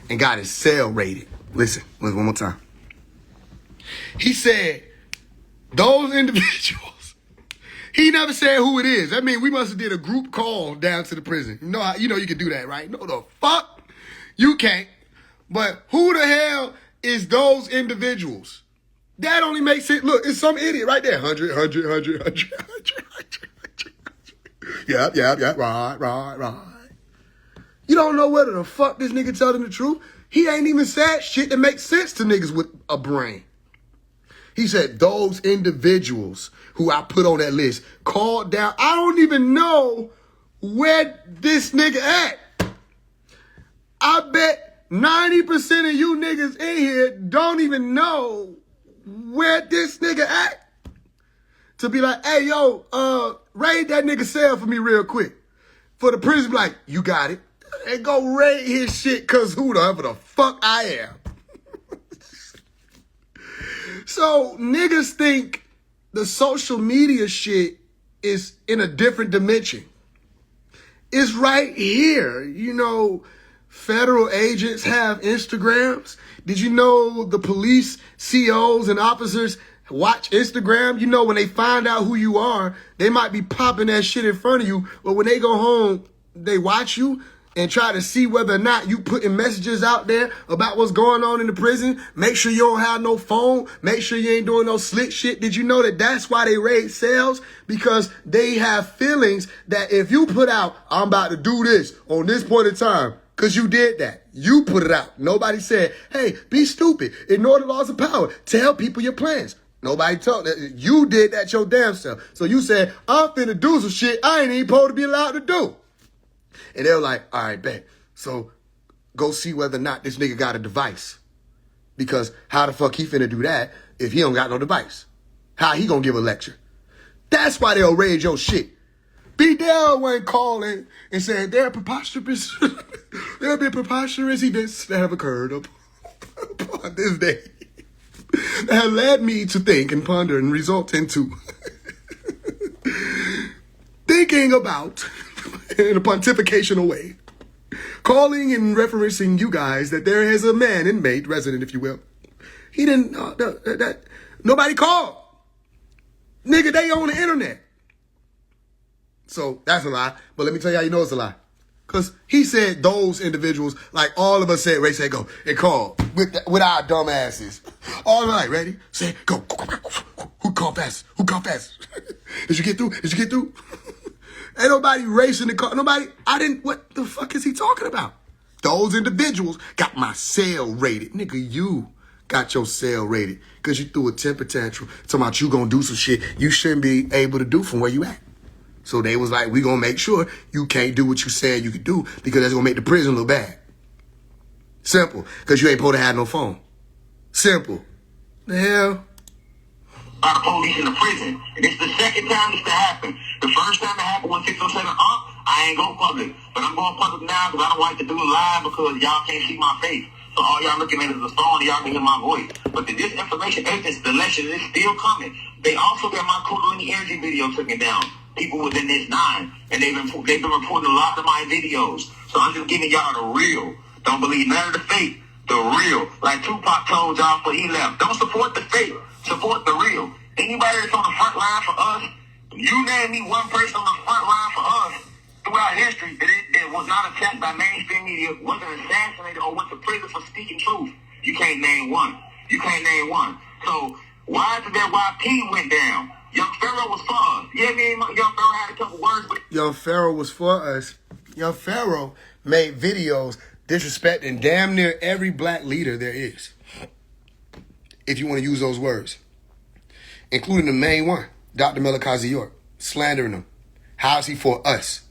and got his cell raided. Listen, one more time. He said those individuals, he never said who it is. That means we must have did a group call down to the prison. You know you can do that, right? No, the fuck you can't. But who the hell is those individuals? That only makes sense. Look, it's some idiot right there. 100. Yep, right. You don't know whether the fuck this nigga telling the truth. He ain't even said shit that makes sense to niggas with a brain. He said those individuals who I put on that list called down. I don't even know where this nigga at. I bet 90% of you niggas in here don't even know where this nigga at. To be like, hey, yo, raid that nigga cell for me real quick. For the prison, like, you got it. And go raid his shit, cause who the fuck I am. So niggas think the social media shit is in a different dimension. It's right here. You know, federal agents have Instagrams. Did you know the police COs and officers watch Instagram? You know, when they find out who you are, they might be popping that shit in front of you. But when they go home, they watch you and try to see whether or not you putting messages out there about what's going on in the prison. Make sure you don't have no phone. Make sure you ain't doing no slick shit. Did you know that that's why they raid cells? Because they have feelings that if you put out, I'm about to do this on this point in time, because you did that. You put it out. Nobody said, hey, be stupid. Ignore the laws of power. Tell people your plans. Nobody told that. You did that your damn self. So you said, I'm finna do some shit I ain't even supposed to be allowed to do. And they were like, all right, bet. So go see whether or not this nigga got a device. Because how the fuck he finna do that if he don't got no device? How he gonna give a lecture? That's why they'll raid your shit. B. Dell went calling and said they're preposterous. They're been preposterous events that have occurred upon this day that have led me to think and ponder and result into thinking about in a pontificational way, calling and referencing you guys that there is a man, inmate, resident, if you will. He didn't, nobody called. Nigga, they on the internet. So that's a lie. But let me tell you how you know it's a lie. Because he said those individuals, like all of us said, Ray said, go, and call with our dumb asses. All right, ready? Say, go. Who called fast? Who called fast? Did you get through? Ain't nobody racing the car. What the fuck is he talking about? Those individuals got my cell rated. Nigga, you got your cell rated because you threw a temper tantrum talking about you gonna do some shit you shouldn't be able to do from where you at. So they was like, we gonna make sure you can't do what you said you could do because that's gonna make the prison look bad. Simple. Because you ain't supposed to have no phone. Simple. The hell? By the police in the prison. And it's the second time this to happen. The first time it happened when 607 I ain't going public. But I'm going public now because I don't like to do it live because y'all can't see my face. So all y'all looking at is the phone and y'all can hear my voice. But the disinformation agents, the election is still coming. They also got my Kundalini energy video taken down. People within this 9. And they've been reporting a lot of my videos. So I'm just giving y'all the real. Don't believe none of the fake. The real. Like Tupac told y'all before he left. Don't support the fake. Support the real. Anybody that's on the front line for us, you name me one person on the front line for us throughout history that was not attacked by mainstream media, wasn't assassinated, or went to prison for speaking truth. You can't name one. So why did that YP went down? Young Pharaoh was for us. Yeah, man, Young Pharaoh had a couple words, but Young Pharaoh was for us. Young Pharaoh made videos disrespecting damn near every black leader there is. If you want to use those words. including the main one, Dr. Melikazi York, slandering him. How is he for us?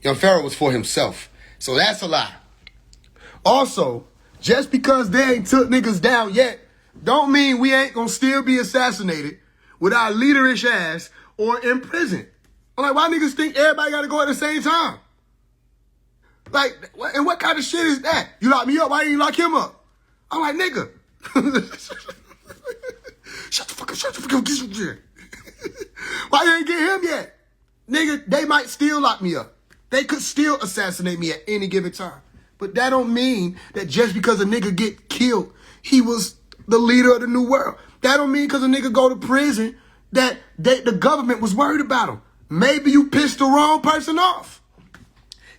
Young Pharaoh was for himself. So that's a lie. Also, just because they ain't took niggas down yet, don't mean we ain't gonna still be assassinated with our leaderish ass or in prison. I'm like, why niggas think everybody gotta go at the same time? Like, and what kind of shit is that? You lock me up, why didn't you lock him up? I'm like, nigga. Shut the fuck up, get some shit. Why you ain't get him yet? Nigga, they might still lock me up. They could still assassinate me at any given time. But that don't mean that just because a nigga get killed, he was the leader of the new world. That don't mean because a nigga go to prison that the government was worried about him. Maybe you pissed the wrong person off.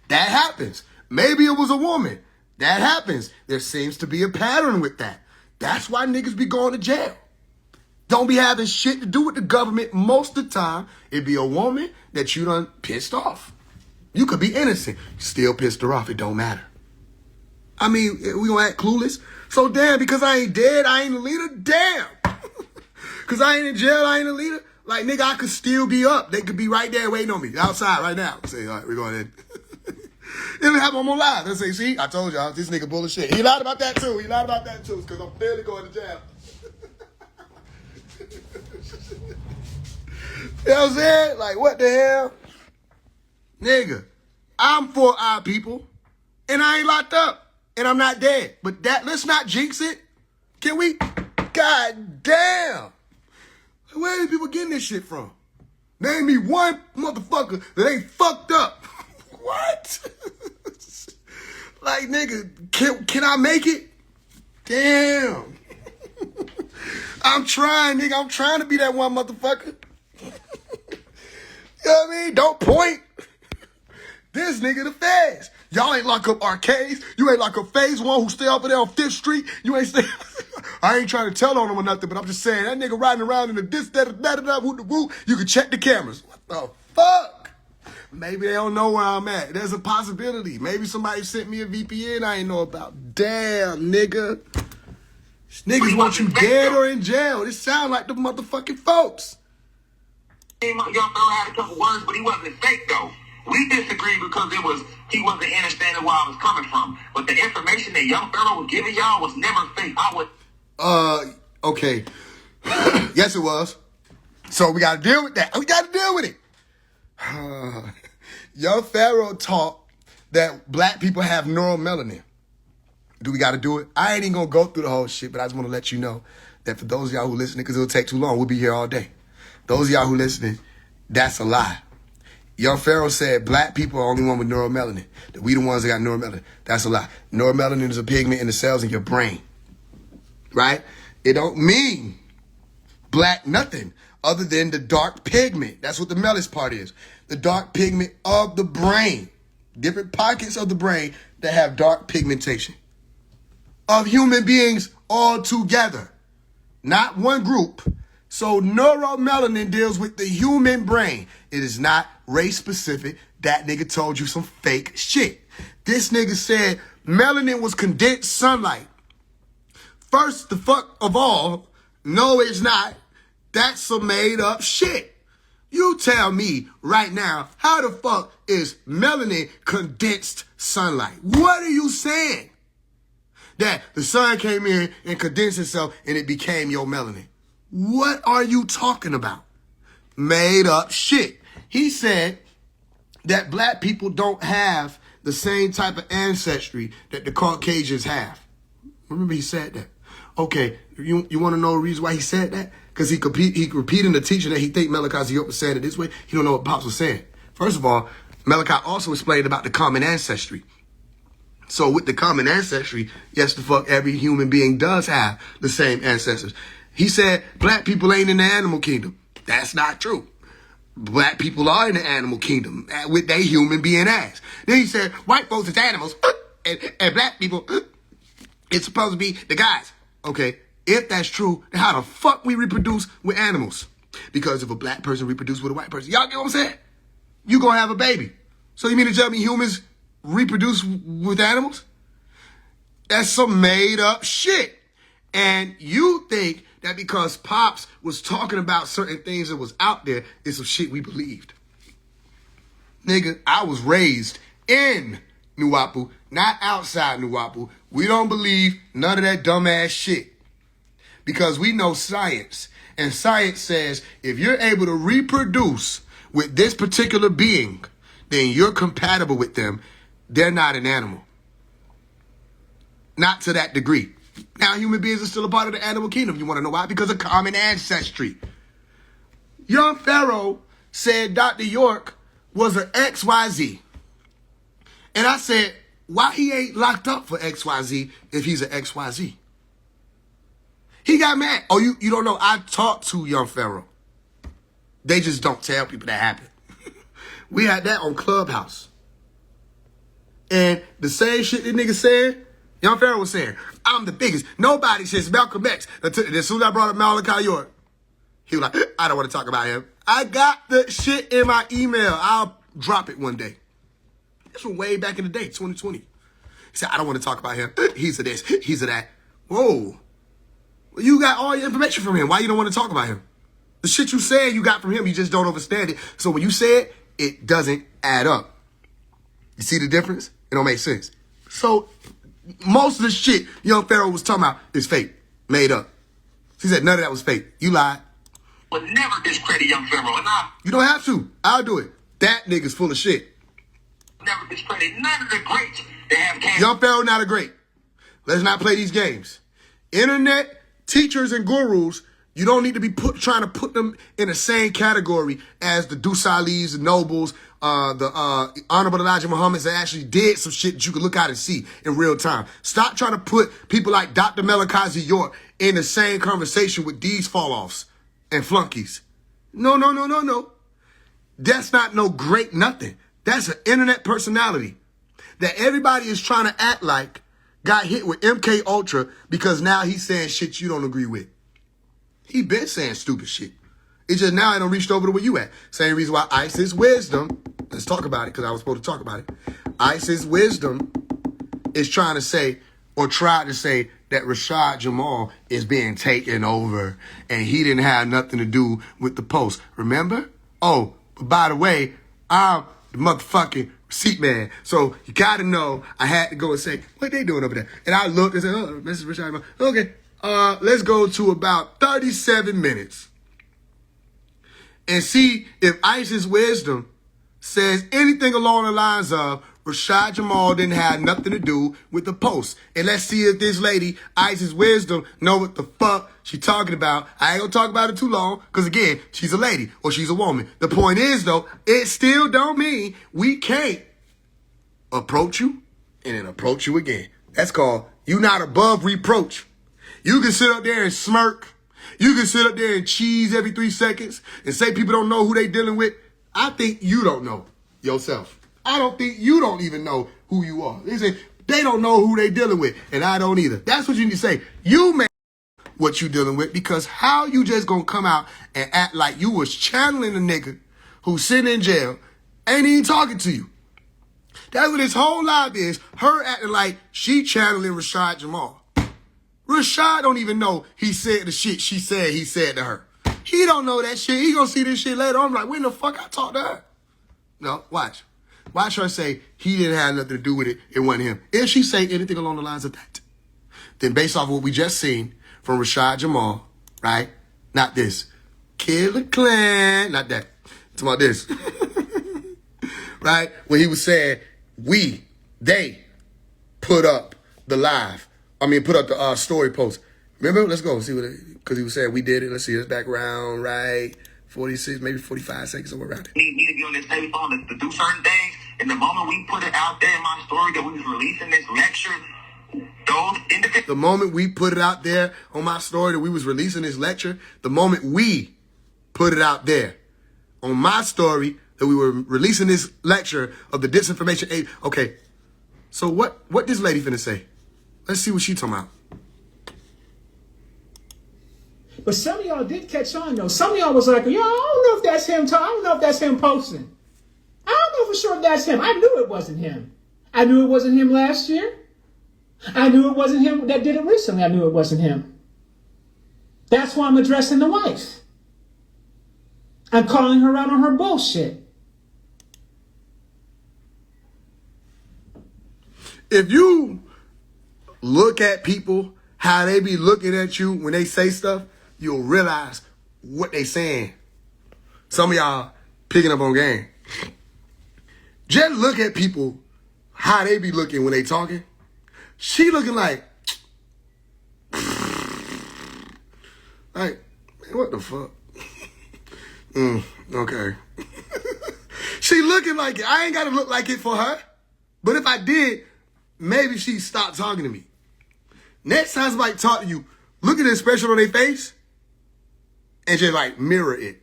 That happens. Maybe it was a woman. That happens. There seems to be a pattern with that. That's why niggas be going to jail. Don't be having shit to do with the government most of the time. It be a woman that you done pissed off. You could be innocent. Still pissed her off. It don't matter. I mean, we gonna act clueless? So damn, because I ain't dead, I ain't a leader? Damn. Because I ain't in jail, I ain't a leader? Like, nigga, I could still be up. They could be right there waiting on me, outside right now. Say, all right, we're going in. It'll happen, I'm gonna lie. They'll say, see, I told y'all, this nigga bullshit. He lied about that too. Because I'm barely going to jail. You know what I'm saying? Like, what the hell? Nigga, I'm for our people, and I ain't locked up. And I'm not dead. But let's not jinx it. Can we? God damn. Where are people getting this shit from? Name me one motherfucker that ain't fucked up. What? Like, nigga, can I make it? Damn. I'm trying, nigga. I'm trying to be that one motherfucker. You know what I mean? Don't point. This nigga the feds. Y'all ain't lock up arcades. You ain't lock up phase one who stay over there on 5th Street. You ain't stay. I ain't trying to tell on him or nothing, but I'm just saying that nigga riding around in the this, that, whoop, the whoop. You can check the cameras. What the fuck? Maybe they don't know where I'm at. There's a possibility. Maybe somebody sent me a VPN I ain't know about. Damn, nigga. Niggas want you dead or in jail. This sound like the motherfucking folks. Young Pharaoh had a couple words, but he wasn't fake though. We disagreed because he wasn't understanding where I was coming from. But the information that Young Pharaoh was giving y'all was never fake. Okay. Yes, it was. So we got to deal with that. We got to deal with it. Young Pharaoh taught that black people have neuromelanin. Do we got to do it? I ain't even going to go through the whole shit, but I just want to let you know that for those of y'all who listening, because it'll take too long, we'll be here all day. Those of y'all who listening, that's a lie. Young Pharaoh said black people are the only one with neuromelanin. That we the ones that got neuromelanin. That's a lie. Neuromelanin is a pigment in the cells in your brain. Right? It don't mean black nothing other than the dark pigment. That's what the melis part is. The dark pigment of the brain. Different pockets of the brain that have dark pigmentation. Of human beings all together. Not one group. So neuromelanin deals with the human brain. It is not race specific. That nigga told you some fake shit. This nigga said melanin was condensed sunlight. First the fuck of all, no it's not. That's some made up shit. You tell me right now, how the fuck is melanin condensed sunlight? What are you saying? That the sun came in and condensed itself and it became your melanin. What are you talking about? Made up shit. He said that black people don't have the same type of ancestry that the Caucasians have. Remember he said that. Okay, you want to know the reason why he said that? Because he repeating the teaching that he think Melikazi York was saying it this way. He don't know what Pops was saying. First of all, Malachi also explained about the common ancestry. So with the common ancestry, yes, the fuck every human being does have the same ancestors. He said black people ain't in the animal kingdom. That's not true. Black people are in the animal kingdom with their human being ass. Then he said white folks is animals and black people, it's supposed to be the guys. Okay, if that's true, then how the fuck we reproduce with animals? Because if a black person reproduce with a white person, y'all get what I'm saying? You gonna have a baby. So you mean to tell me humans reproduce with animals? That's some made up shit. And you think that because Pops was talking about certain things that was out there, is some shit we believed. Nigga, I was raised in Nuwapu, not outside Nuwapu. We don't believe none of that dumbass shit. Because we know science. And science says if you're able to reproduce with this particular being, then you're compatible with them. They're not an animal. Not to that degree. Now, human beings are still a part of the animal kingdom. You want to know why? Because of common ancestry. Young Pharaoh said Dr. York was an XYZ. And I said, why he ain't locked up for XYZ if he's an XYZ? He got mad. Oh, you don't know. I talked to Young Pharaoh. They just don't tell people that happened. We had that on Clubhouse. And the same shit that nigga said, Young Pharaoh was saying, I'm the biggest. Nobody says Malcolm X. As soon as I brought up Malachi York, he was like, I don't want to talk about him. I got the shit in my email. I'll drop it one day. This was way back in the day, 2020. He said, I don't want to talk about him. He's a this, he's a that. Whoa. You got all your information from him. Why you don't want to talk about him? The shit you said you got from him, you just don't understand it. So when you say it, it doesn't add up. You see the difference? It don't make sense. So most of the shit Young Pharaoh was talking about is fake, made up. He said none of that was fake. You lied. But never discredit Young Pharaoh. And I You don't have to. I'll do it. That nigga's full of shit. never discredit none of the greats that have cancer. Young Pharaoh not a great. Let's not play these games. Internet teachers and gurus, you don't need to be trying to put them in the same category as the Dusalis, the Nobles, the Honorable Elijah Muhammad that actually did some shit that you can look out and see in real time. Stop trying to put people like Dr. Malachi York in the same conversation with these fall-offs and flunkies. No. That's not no great nothing. That's an internet personality that everybody is trying to act like got hit with MK Ultra because now he's saying shit you don't agree with. He been saying stupid shit. It's just now I don't reached over to where you at. Same reason why Isis Wisdom, let's talk about it because I was supposed to talk about it. Isis Wisdom is trying to say or tried to say that Rashad Jamal is being taken over and he didn't have nothing to do with the post. Remember? Oh, but by the way, I'm the motherfucking receipt man. So you got to know I had to go and say, what they doing over there? And I looked and said, oh, this is Rashad Jamal. Okay, let's go to about 37 minutes and see if Isis Wisdom says anything along the lines of Rashad Jamal didn't have nothing to do with the post. And let's see if this lady, Isis Wisdom, know what the fuck she talking about. I ain't gonna talk about it too long, because again, she's a lady or she's a woman. The point is, though, it still don't mean we can't approach you and then approach you again. That's called you not above reproach. You can sit up there and smirk. You can sit up there and cheese every 3 seconds and say people don't know who they dealing with. I think you don't know yourself. I don't think you don't even know who you are. They say they don't know who they dealing with, and I don't either. That's what you need to say. You may know what you dealing with, because how you just gonna come out and act like you was channeling a nigga who's sitting in jail, ain't even talking to you. That's what his whole life is, her acting like she channeling Rashad Jamal. Rashad don't even know he said the shit she said he said to her. He don't know that shit. He gonna see this shit later on. I'm like, when the fuck I talked to her? No, watch. Watch her say he didn't have nothing to do with it. It wasn't him. If she say anything along the lines of that, then based off of what we just seen from Rashad Jamal, right? Not this. Killer Clan. Not that. It's about this. Right? When he was saying, they put up the live. Put up the story post. Remember? Let's go. See what because he was saying we did it. Let's see. Let's back around, right? 46, maybe 45 seconds, somewhere around it. Need to be on this telephone to do certain things. And the moment we put it out there in my story that we was releasing this lecture, those individuals. The moment we put it out there on my story that we was releasing this lecture, the moment we put it out there on my story that we were releasing this lecture of the disinformation age. Okay, so what this lady finna say? Let's see what she talking about. But some of y'all did catch on, though. Some of y'all was like, yo, I don't know if that's him. I don't know if that's him posting. I don't know for sure if that's him. I knew it wasn't him. I knew it wasn't him last year. I knew it wasn't him that did it recently. I knew it wasn't him. That's why I'm addressing the wife. I'm calling her out on her bullshit. If you look at people, how they be looking at you when they say stuff, you'll realize what they saying. Some of y'all picking up on game. Just look at people, how they be looking when they talking. She looking like, man, what the fuck? Okay. She looking like it. I ain't gotta look like it for her. But if I did, maybe she'd stop talking to me. Next time somebody talk to you, look at the expression on their face and just like mirror it.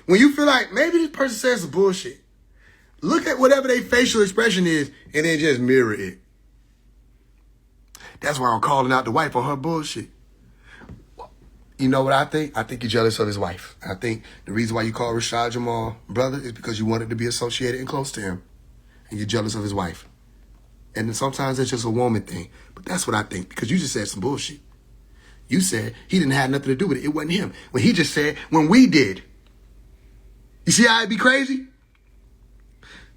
When you feel like maybe this person says some bullshit, look at whatever their facial expression is and then just mirror it. That's why I'm calling out the wife on her bullshit. You know what I think? I think you're jealous of his wife. I think the reason why you call Rashad Jamal brother is because you wanted to be associated and close to him. And you're jealous of his wife. And then sometimes it's just a woman thing. But that's what I think, because you just said some bullshit. You said he didn't have nothing to do with it. It wasn't him. When he just said, when we did. You see how it'd be crazy?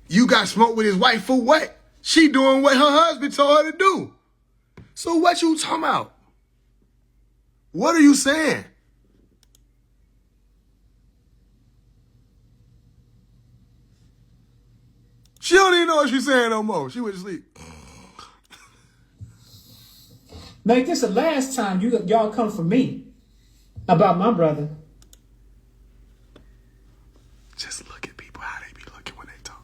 You got smoked with his wife for what? She doing what her husband told her to do. So what you talking about? What are you saying? She don't even know what she's saying no more. She went to sleep. Make this the last time y'all come for me about my brother. Just look at people, how they be looking when they talk.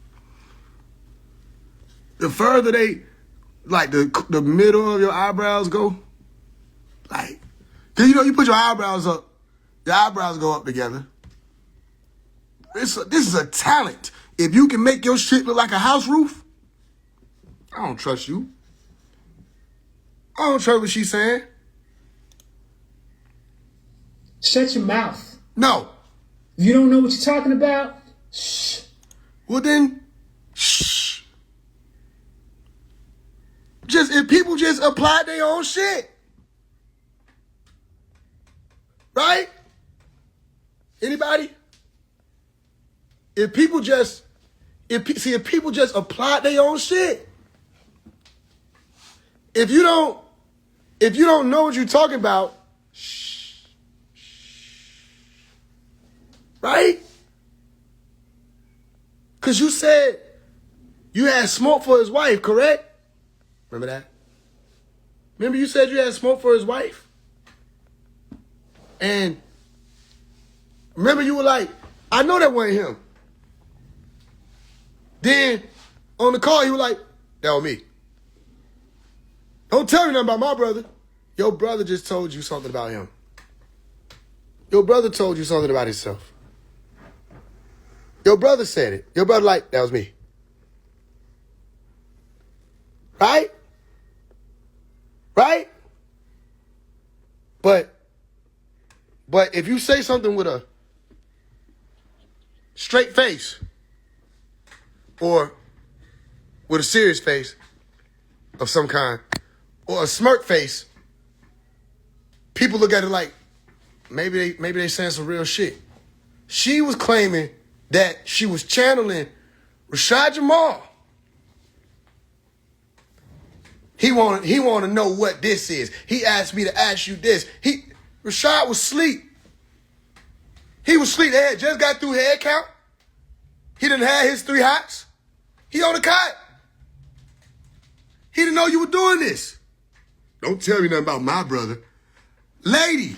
The further they, like the middle of your eyebrows go, like, cause you know you put your eyebrows up, your eyebrows go up together. This is a talent. If you can make your shit look like a house roof, I don't trust you. I don't trust what she's saying. Shut your mouth. No. If you don't know what you're talking about, shh. Well then, shh. If people just apply their own shit. Right? Anybody? If people just apply their own shit. If you don't know what you're talking about, shh. Right? Because you said you had smoke for his wife, correct? Remember that? Remember you said you had smoke for his wife? And remember you were like, I know that wasn't him. Then on the call, you were like, that was me. Don't tell me nothing about my brother. Your brother just told you something about him. Your brother told you something about himself. Your brother said it. Your brother like, that was me. Right? Right? But if you say something with a straight face or with a serious face of some kind or a smirk face, people look at it like maybe they saying some real shit. She was claiming that she was channeling Rashad Jamal. He wanted to know what this is. He asked me to ask you this. Rashad was asleep. He was asleep. They had just got through head count. He didn't have his 3 hots. He on the cot. He didn't know you were doing this. Don't tell me nothing about my brother. Lady.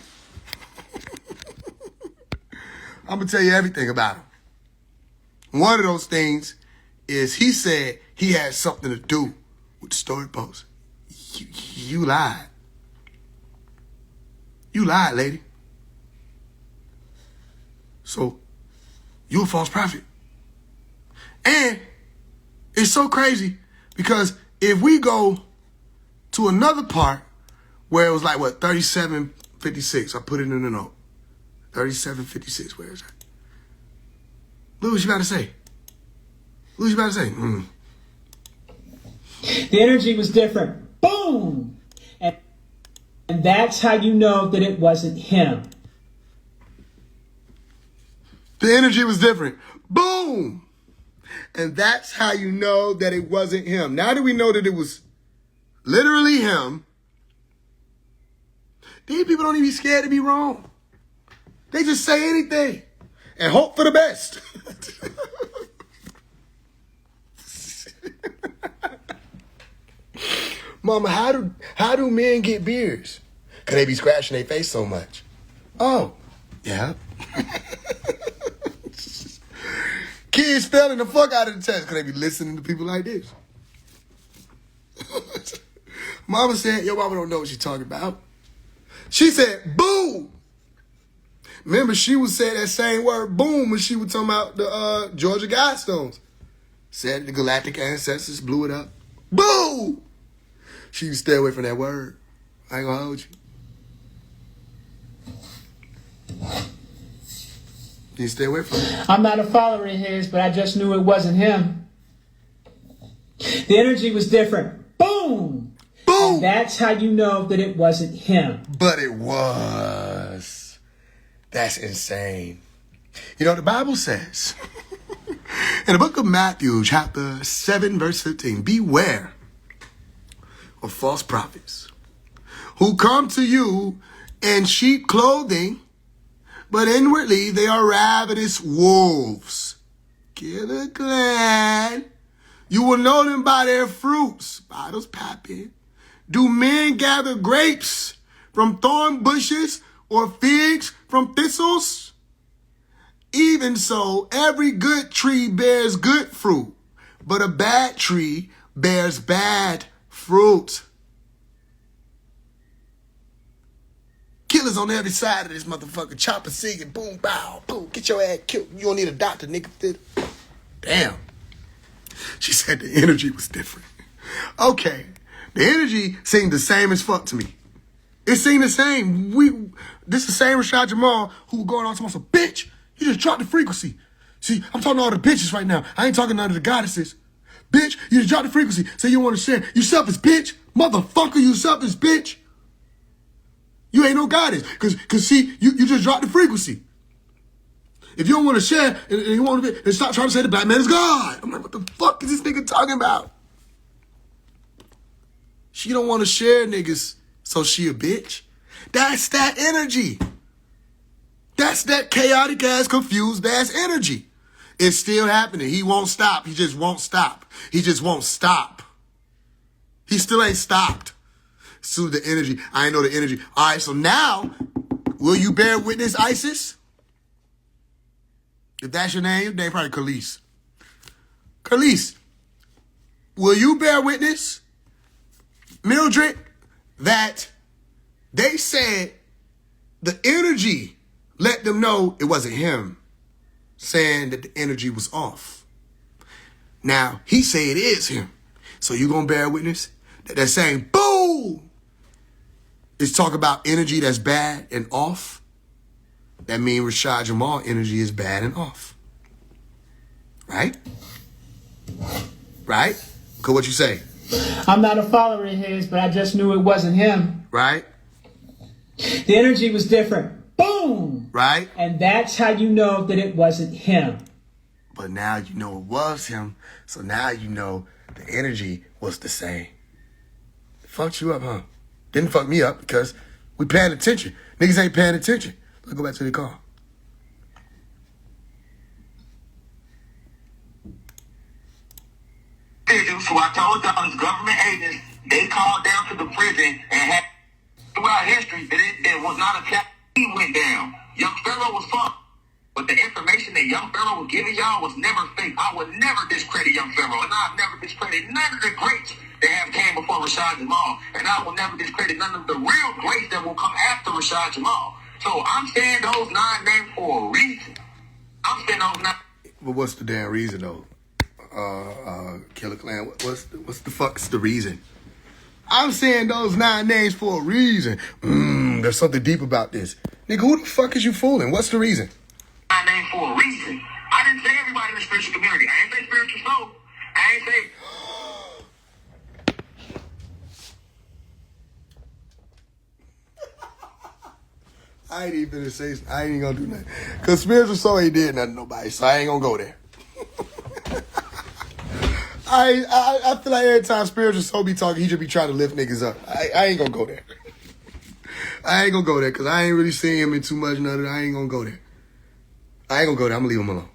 I'm going to tell you everything about him. One of those things is he said he had something to do with the story post. You lied. You lied, lady. So, you a false prophet. And it's so crazy because if we go to another part where it was like, what, 37:56. I put it in the note. 37:56. Where is that? Look what you about to say. Look what you about to say. The energy was different. Boom! And And that's how you know that it wasn't him. The energy was different. Boom! And that's how you know that it wasn't him. Now that we know that it was literally him, these people don't even be scared to be wrong. They just say anything and hope for the best. Mama, how do men get beards? Because they be scratching their face so much. Oh, yeah. Kids failing the fuck out of the test because they be listening to people like this. Mama said, your mama don't know what she's talking about. She said, boom. Remember, she was saying that same word, boom, when she was talking about the Georgia Guidestones. Said the galactic ancestors blew it up. Boom! She would stay away from that word. I ain't gonna hold you. You stay away from it. I'm not a follower of his, but I just knew it wasn't him. The energy was different. Boom! Boom! And that's how you know that it wasn't him. But it was. That's insane. You know, the Bible says, in the book of Matthew, chapter 7, verse 15, beware of false prophets who come to you in sheep clothing, but inwardly they are ravenous wolves. Killer Clan. You will know them by their fruits. Bottles popping. Do men gather grapes from thorn bushes or figs from thistles? Even so, every good tree bears good fruit, but a bad tree bears bad fruit. Killers on every side of this motherfucker. Chopper singing, boom, bow, boom. Get your ass killed. You don't need a doctor, nigga. Damn. She said the energy was different. Okay. The energy seemed the same as fuck to me. It seemed the same. This is the same Rashad Jamal who was going on to us, bitch, you just dropped the frequency. See, I'm talking to all the bitches right now. I ain't talking to none of the goddesses. Bitch, you just dropped the frequency. Say you want to share. You selfish bitch. Motherfucker, you selfish bitch. You ain't no goddess. Cause see, you just dropped the frequency. If you don't want to share and you want to be, then stop trying to say the black man is God. I'm like, what the fuck is this nigga talking about? She don't want to share niggas, so she a bitch. That's that energy. That's that chaotic ass, confused ass energy. It's still happening. He won't stop. He just won't stop. He just won't stop. He still ain't stopped. So the energy. I ain't know the energy. All right, so now, will you bear witness, ISIS? If that's your name probably Khalees. Khalees, will you bear witness, Mildred, that they said the energy let them know it wasn't him, saying that the energy was off. Now, he say it is him. So you gonna bear witness that they're saying, boo! It's talk about energy that's bad and off. That means Rashad Jamal energy is bad and off. Right? Right? Cause what you say? I'm not a follower of his, but I just knew it wasn't him. Right? The energy was different. Boom! Right? And that's how you know that it wasn't him. But now you know it was him. So now you know the energy was the same. It fucked you up, huh? Didn't fuck me up because we paying attention. Niggas ain't paying attention. Let's go back to the car. So I told y'all this government agents, they called down to the prison and had throughout history that it was not a cap. He went down. Young Pharaoh was fucked. But the information that Young Pharaoh was giving y'all was never fake. I would never discredit Young Pharaoh. And I've never discredited none of the greats that have came before Rashad Jamal. And I will never discredit none of the real greats that will come after Rashad Jamal. So I'm saying those 9 names for a reason. I'm saying those 9. But what's the damn reason though? Killer Clan, what's the fuck's the reason? I'm saying those 9 names for a reason. There's something deep about this. Nigga, who the fuck is you fooling? What's the reason? 9 names for a reason. I didn't say everybody in the spiritual community. I ain't say spiritual soul. I ain't say... I ain't even gonna say. I ain't gonna do nothing. Cause spiritual soul ain't did nothing to nobody, so I ain't gonna go there. I feel like every time spiritual soul be talking, he just be trying to lift niggas up. I ain't gonna go there. I ain't gonna go there because I ain't really seen him in too much nothing. I ain't gonna go there. I ain't gonna go there. I'm gonna leave him alone.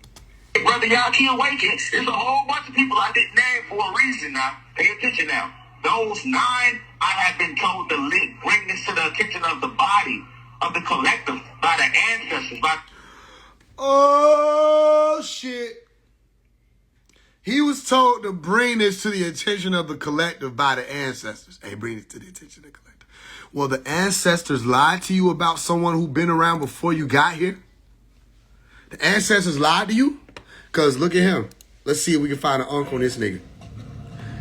Brother, y'all can't wake it. There's a whole bunch of people I didn't name for a reason now. Pay attention now. Those 9, I have been told to bring this to the attention of the body, of the collective, by the ancestors, by... Oh, shit. He was told to bring this to the attention of the collective by the ancestors. Hey, bring it to the attention of the collective. Well, the ancestors lied to you about someone who been around before you got here? The ancestors lied to you? Because look at him. Let's see if we can find an uncle on this nigga.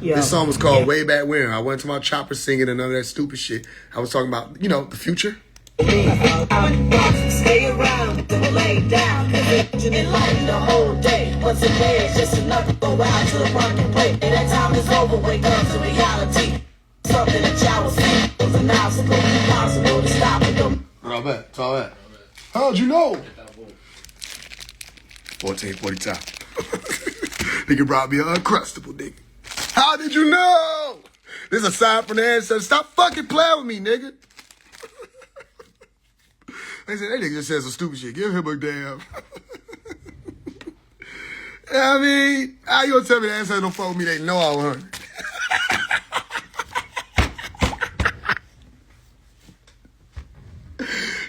Yeah. This song was called Way Back When. I wasn't talking about Chopper singing and none of that stupid shit. I was talking about, you know, the future. Stay around, lay down, enlighten the whole day. Once a day, it's just enough to go out to the pumpkin plate. And that time is over, wake up to reality. Something that y'all will see was impossible to stop it. All that. How'd you know? 1440 time. Nigga brought me an Uncrustable, nigga. How did you know? This a sign from the ancestors. Stop fucking playing with me, nigga. They said, that nigga just said some stupid shit. Give him a damn. I mean, how you gonna tell me the ancestors don't fuck with me? They know I was hungry.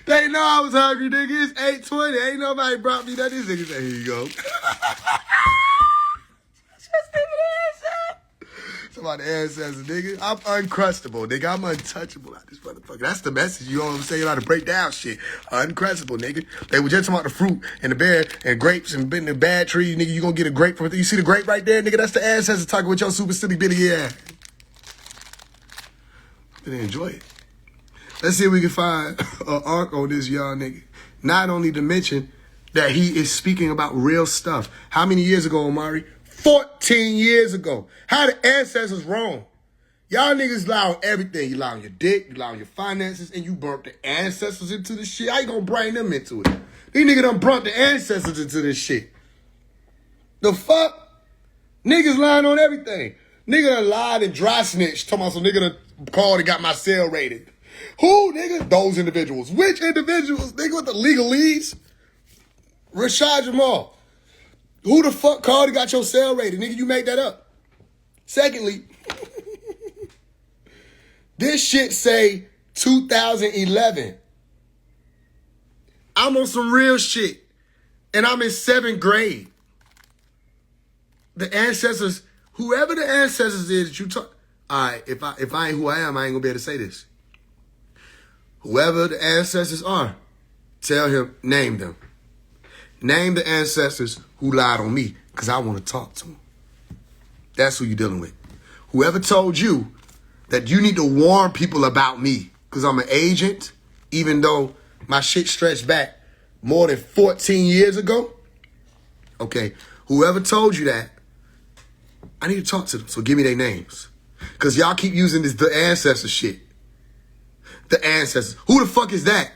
They know I was hungry, nigga. It's 8:20. Ain't nobody brought me that. This nigga said, here you go. About the ancestors, nigga. I'm uncrustable, nigga. I'm untouchable out this motherfucker. That's the message. You know what I'm saying? You know how to break down shit. Uncrustable, nigga. They were just talking about the fruit and the bear and grapes and the bad trees, nigga. You gonna get a grape from it. You see the grape right there, nigga? That's the ancestors talking with your super silly bitty ass. Didn't enjoy it. Let's see if we can find an arc on this young nigga. Not only to mention that he is speaking about real stuff. How many years ago, Omari? 14 years ago. How the ancestors wrong? Y'all niggas lie on everything. You lie on your dick, you lie on your finances, and you burnt the ancestors into this shit. How you gonna bring them into it? These niggas done brought the ancestors into this shit. The fuck? Niggas lying on everything. Nigga done lied and dry snitched. Talking about some nigga done called and got my cell rated. Who, nigga? Those individuals. Which individuals? Nigga with the legalese? Rashad Jamal. Who the fuck called and got your cell rated? Nigga, you made that up. Secondly, this shit say 2011. I'm on some real shit. And I'm in 7th grade. The ancestors, whoever the ancestors is that you talk. Alright, if I ain't who I am, I ain't gonna be able to say this. Whoever the ancestors are, tell him, name them. Name the ancestors who lied on me, because I want to talk to them. That's who you're dealing with. Whoever told you that you need to warn people about me, because I'm an agent, even though my shit stretched back more than 14 years ago. Okay, whoever told you that, I need to talk to them, so give me their names. Because y'all keep using this the ancestor shit. The ancestors. Who the fuck is that?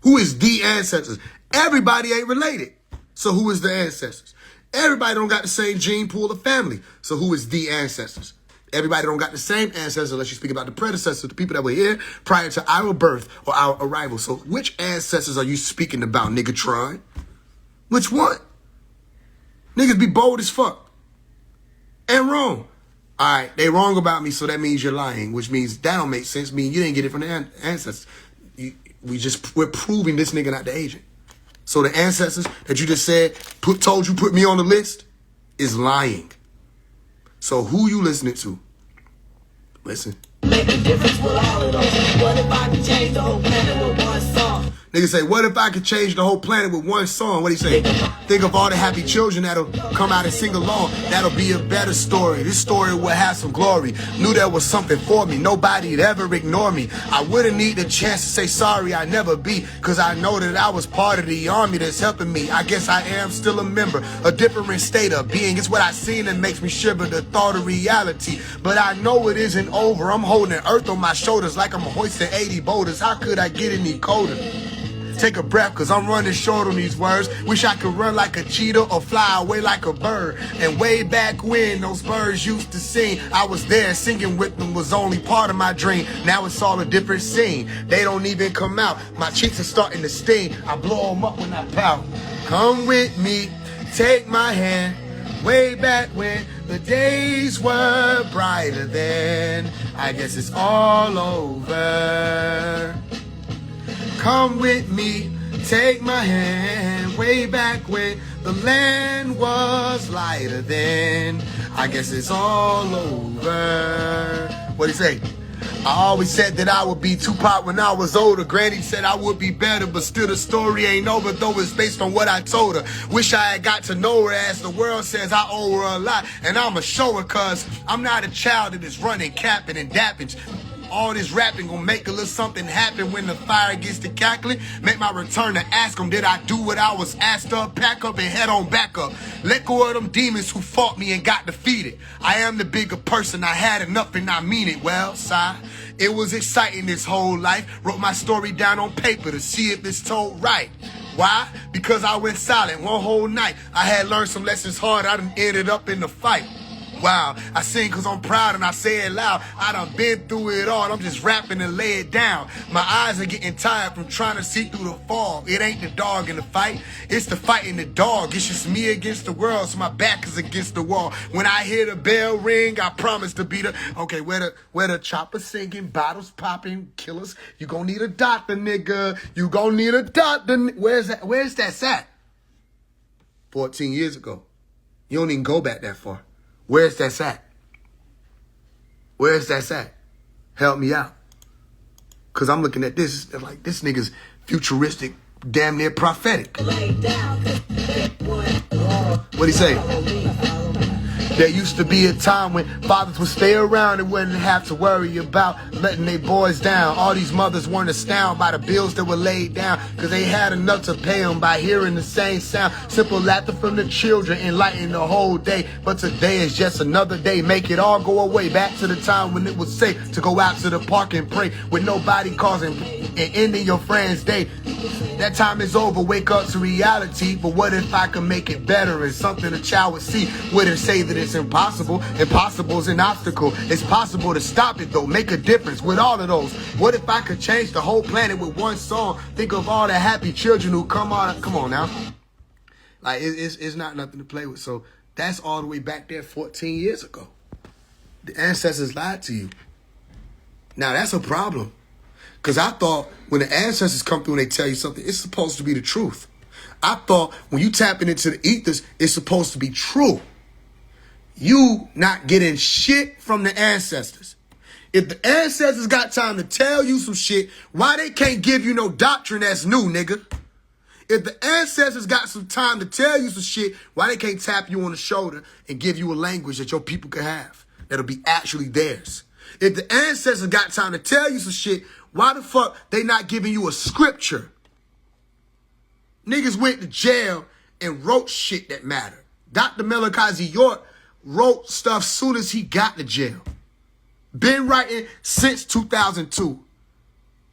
Who is the ancestors? Everybody ain't related. So who is the ancestors? Everybody don't got the same gene pool of family. So who is the ancestors? Everybody don't got the same ancestors unless you speak about the predecessors, the people that were here prior to our birth or our arrival. So which ancestors are you speaking about, nigga Tron? Which one? Niggas be bold as fuck. And wrong. All right, they wrong about me, so that means you're lying, which means that don't make sense. Mean you didn't get it from the ancestors. We're proving this nigga not the agent. So the ancestors that you just said told you put me on the list is lying. So who you listening to? Listen. Make a difference with all of those. What if I could change the whole planet with one song? Nigga say, what if I could change the whole planet with one song? What do you say? Think of all the happy children that'll come out and sing along. That'll be a better story. This story will have some glory. Knew there was something for me. Nobody'd ever ignore me. I wouldn't need the chance to say sorry, I never be. Cause I know that I was part of the army that's helping me. I guess I am still a member. A different state of being. It's what I seen that makes me shiver. The thought of reality. But I know it isn't over. I'm holding earth on my shoulders like I'm hoisting 80 boulders. How could I get any colder? Take a breath, cause I'm running short on these words. Wish I could run like a cheetah or fly away like a bird. And way back when those birds used to sing, I was there singing with them, was only part of my dream. Now it's all a different scene. They don't even come out. My cheeks are starting to sting. I blow them up when I pout. Come with me, take my hand. Way back when the days were brighter then. I guess it's all over. Come with me, take my hand. Way back when the land was lighter then. I guess it's all over. What'd he say? I always said that I would be Tupac when I was older. Granny said I would be better, but still the story ain't over, though it's based on what I told her. Wish I had got to know her, as the world says I owe her a lot. And I'ma show her, cause I'm not a child that is running, capping, and dapping. All this rapping gonna make a little something happen when the fire gets to cackling. Make my return to ask them, did I do what I was asked of? Pack up and head on back up. Let go of them demons who fought me and got defeated. I am the bigger person, I had enough and I mean it. Well, sigh, it was exciting this whole life. Wrote my story down on paper to see if it's told right. Why? Because I went silent one whole night. I had learned some lessons hard, I done ended up in the fight. Wow, I sing cause I'm proud and I say it loud. I done been through it all, I'm just rapping and lay it down. My eyes are getting tired from trying to see through the fog. It ain't the dog in the fight, it's the fight in the dog. It's just me against the world, so my back is against the wall. When I hear the bell ring, I promise to be the... Okay, where the chopper singing, bottles popping, killers. You gon' need a doctor, nigga. You gon' need a doctor. Where's that at? 14 years ago. You don't even go back that far. Where's that at? Where's that at? Help me out. Cause I'm looking at this, like this nigga's futuristic, damn near prophetic. What'd he say? There used to be a time when fathers would stay around and wouldn't have to worry about letting their boys down. All these mothers weren't astounded by the bills that were laid down, cause they had enough to pay them by hearing the same sound. Simple laughter from the children enlighten the whole day. But today is just another day. Make it all go away. Back to the time when it was safe to go out to the park and pray with nobody causing and ending your friend's day. That time is over, wake up to reality. But what if I could make it better and something a child would see? Wouldn't say that it's impossible. Impossible is an obstacle. It's possible to stop it though, make a difference with all of those. What if I could change the whole planet with one song? Think of all the happy children who come on now. Like it's not nothing to play with. So that's all the way back there 14 years ago. The ancestors lied to you. Now that's a problem. Because I thought when the ancestors come through and they tell you something, it's supposed to be the truth. I thought when you tapping into the ethers, it's supposed to be true. You not getting shit from the ancestors. If the ancestors got time to tell you some shit, why they can't give you no doctrine that's new, nigga? If the ancestors got some time to tell you some shit, why they can't tap you on the shoulder and give you a language that your people can have, that'll be actually theirs? If the ancestors got time to tell you some shit, why the fuck they not giving you a scripture? Niggas went to jail and wrote shit that mattered. Dr. Malachi York wrote stuff soon as he got to jail. Been writing since 2002.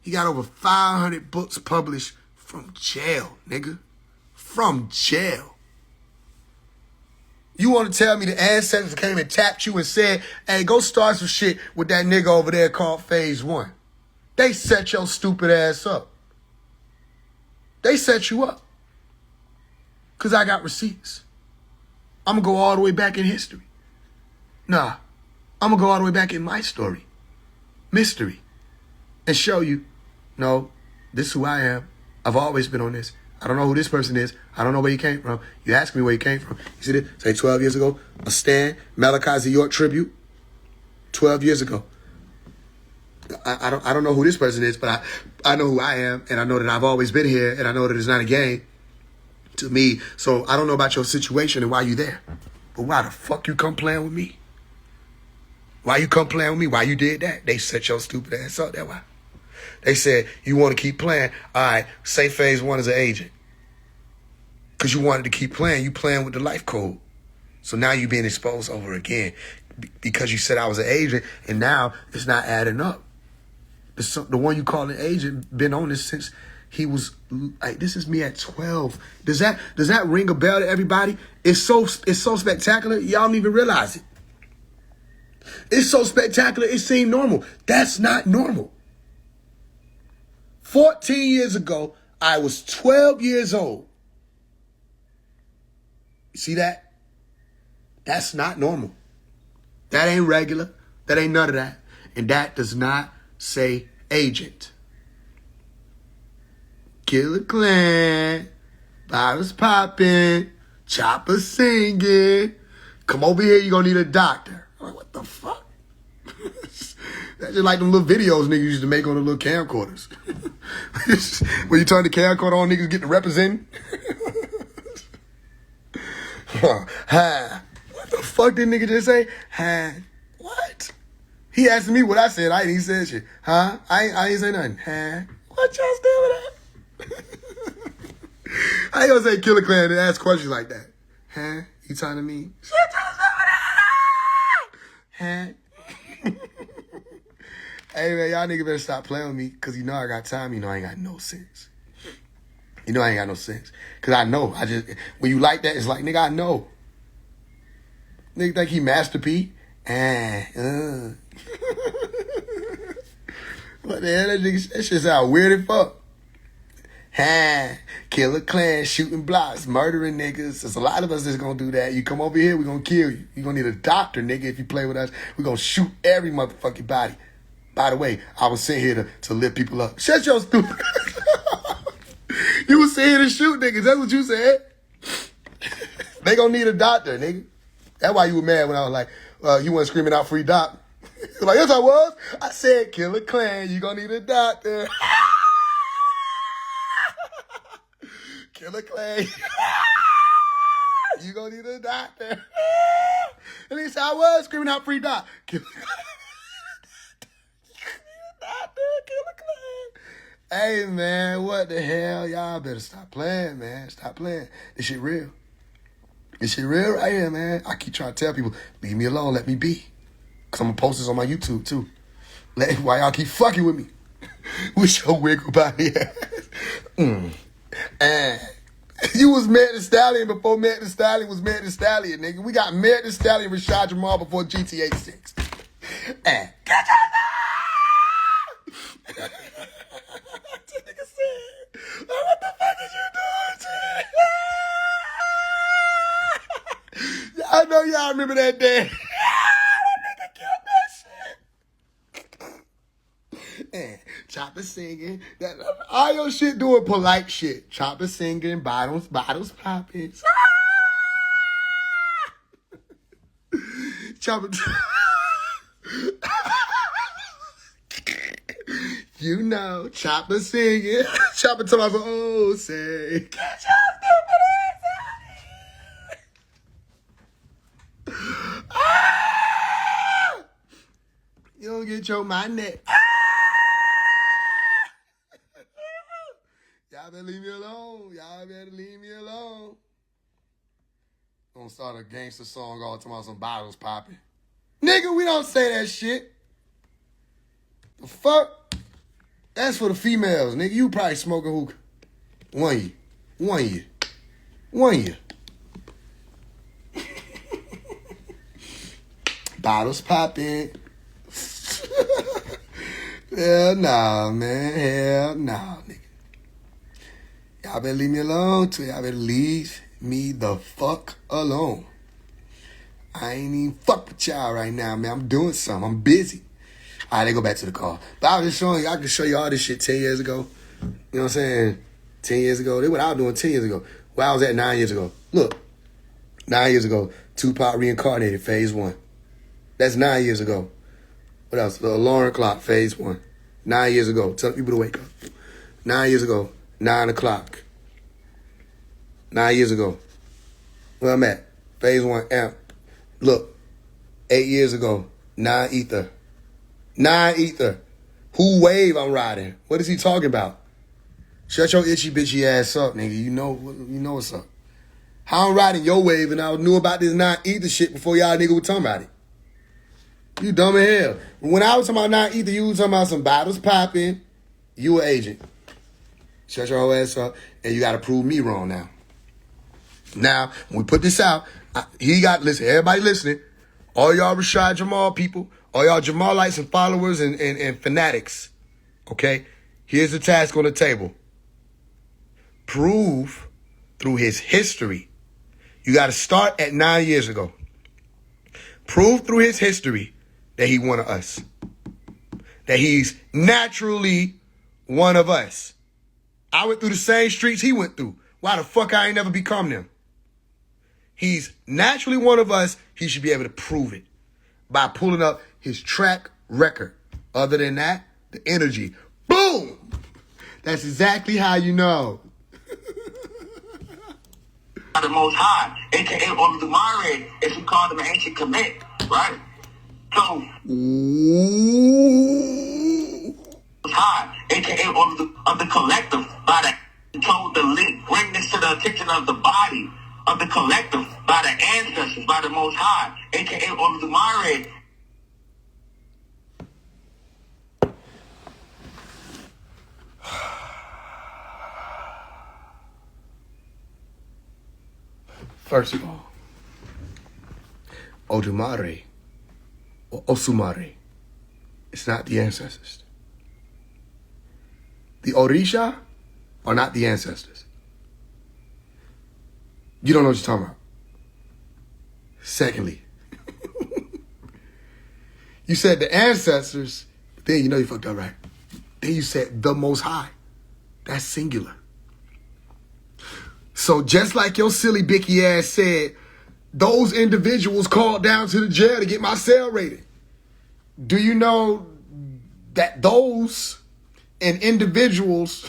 He got over 500 books published from jail, nigga. From jail. You want to tell me the ancestors came and tapped you and said, hey, go start some shit with that nigga over there called Phase 1. They set your stupid ass up. They set you up. Because I got receipts. I'm going to go all the way back in history. Nah, I'm going to go all the way back in my story. Mystery. And show you, no, this is who I am. I've always been on this. I don't know who this person is. I don't know where you came from. You ask me where you came from. You see this? Say 12 years ago, a Stan Malachi York tribute. 12 years ago. I don't know who this person is, but I know who I am, and I know that I've always been here, and I know that it's not a game to me. So I don't know about your situation and why you there. But why the fuck you come playing with me? Why you come playing with me? Why you did that? They set your stupid ass up. That why. They said, you want to keep playing? All right, say Phase 1 is an agent. Because you wanted to keep playing. You playing with the life code. So now you being exposed over again. Because you said I was an agent, and now it's not adding up. The one you call an agent been on this since He was like, this is me at 12. Does that ring a bell to everybody? It's so spectacular, y'all don't even realize it. It's so spectacular, it seemed normal. That's not normal. 14 years ago, I was 12 years old. You see that? That's not normal. That ain't regular. That ain't none of that. And that does not say agent. Killer Clan, bottles popping, chopper singing. Come over here, you're gonna need a doctor. I'm like, what the fuck? That's just like them little videos niggas used to make on the little camcorders. When you turn the camcorder on, niggas get to representing. Hi. What the fuck did nigga just say? Hi. What? He asked me what I said. I ain't even said shit. Huh? I ain't say nothing. Hi. What y'all still with that? I ain't gonna say Killer Clan and ask questions like that. Huh? You talking to me? Shut your Huh? Hey man, y'all niggas better stop playing with me, cause you know I got time, you know I ain't got no sense. You know I ain't got no sense. Cause I know. When you like that, it's like, nigga, I know. Nigga think he Master P? What the hell? That shit sound weird as fuck. Killer Clan, shooting blocks, murdering niggas. There's a lot of us that's gonna do that. You come over here, we gonna kill you. You gonna need a doctor, nigga, if you play with us. We gonna shoot every motherfucking body. By the way, I was sent here to lift people up. Shut your stupid. You was sent here to shoot niggas. That's what you said. They gonna need a doctor, nigga. That's why you were mad when I was like, you weren't screaming out free doc. You're like, yes, I was. I said, Killer Clan, you gonna need a doctor. Killer Clan, you gonna need a doctor. And he said, I was screaming out free doc. Killer Clan. Hey, man, what the hell? Y'all better stop playing, man. Stop playing. This shit real. This shit real right here, man. I keep trying to tell people, leave me alone, let me be. Because I'm going to post this on my YouTube, too. Why y'all keep fucking with me? With your wiggle body ass. And you was Meg Thee Stallion before Meg Thee Stallion was Meg Thee Stallion, nigga. We got Meg Thee Stallion, Rashad Jamal before GTA 6. And get your nigga said, what the fuck is you doing? I know y'all remember that day. That nigga killed that shit. And Chopper singing. All your shit doing polite shit. Chopper singing, bottles popping. Chopper. You know, Chopper singing. Chopper talking about, oh, say, get your stupid ass out of here. Ah! You don't get your money. Ah! Y'all better leave me alone. Y'all better leave me alone. Gonna start a gangster song all talking about some bottles popping. Nigga, we don't say that shit. The fuck? That's for the females, nigga. You probably smoking hookah. 1 year. 1 year. Bottles popping. Hell nah, man. Hell nah, nigga. Y'all better leave me alone, too. Y'all better leave me the fuck alone. I ain't even fuck with y'all right now, man. I'm doing something. I'm busy. All right, they go back to the car. But I was just showing you, I can show you all this shit 10 years ago. You know what I'm saying? 10 years ago. This what I was doing 10 years ago. Where I was at 9 years ago. Look, 9 years ago, Tupac reincarnated, phase 1. That's 9 years ago. What else? The alarm clock, phase 1. 9 years ago. Tell people to wake up. 9 years ago, 9 o'clock. 9 years ago. Where I'm at? Phase 1 amp. Look, 8 years ago, 9 ether. 9 ether. Who wave I'm riding? What is he talking about? Shut your itchy bitchy ass up, nigga. You know what's up. How I'm riding your wave and I knew about this 9 ether shit before y'all nigga were talking about it. You dumb as hell. When I was talking about 9 ether, you was talking about some bottles popping. You an agent. Shut your whole ass up, and you got to prove me wrong now. Now, when we put this out, listen, everybody listening, all y'all Rashad Jamal people, all y'all Jamalites and followers and fanatics, okay? Here's the task on the table. Prove through his history. You got to start at 9 years ago. Prove through his history that he one of us. That he's naturally one of us. I went through the same streets he went through. Why the fuck I ain't never become them? He's naturally one of us. He should be able to prove it by pulling up his track record. Other than that, the energy. Boom! That's exactly how you know. The Most High, aka Oludumare, as we call them in ancient Kemet, right? So, Most High, aka of the collective, by the told the link, bring this to the attention of the body of the collective, by the ancestors, by the Most High, aka Oludumare. First of all, Odumare or Osumare, it's not the ancestors. The Orisha are not the ancestors. You don't know what you're talking about. Secondly, you said the ancestors, but then you know you fucked up, right? Then you said the Most High. That's singular. So just like your silly bicky ass said, those individuals called down to the jail to get my cell rated. Do you know that those and individuals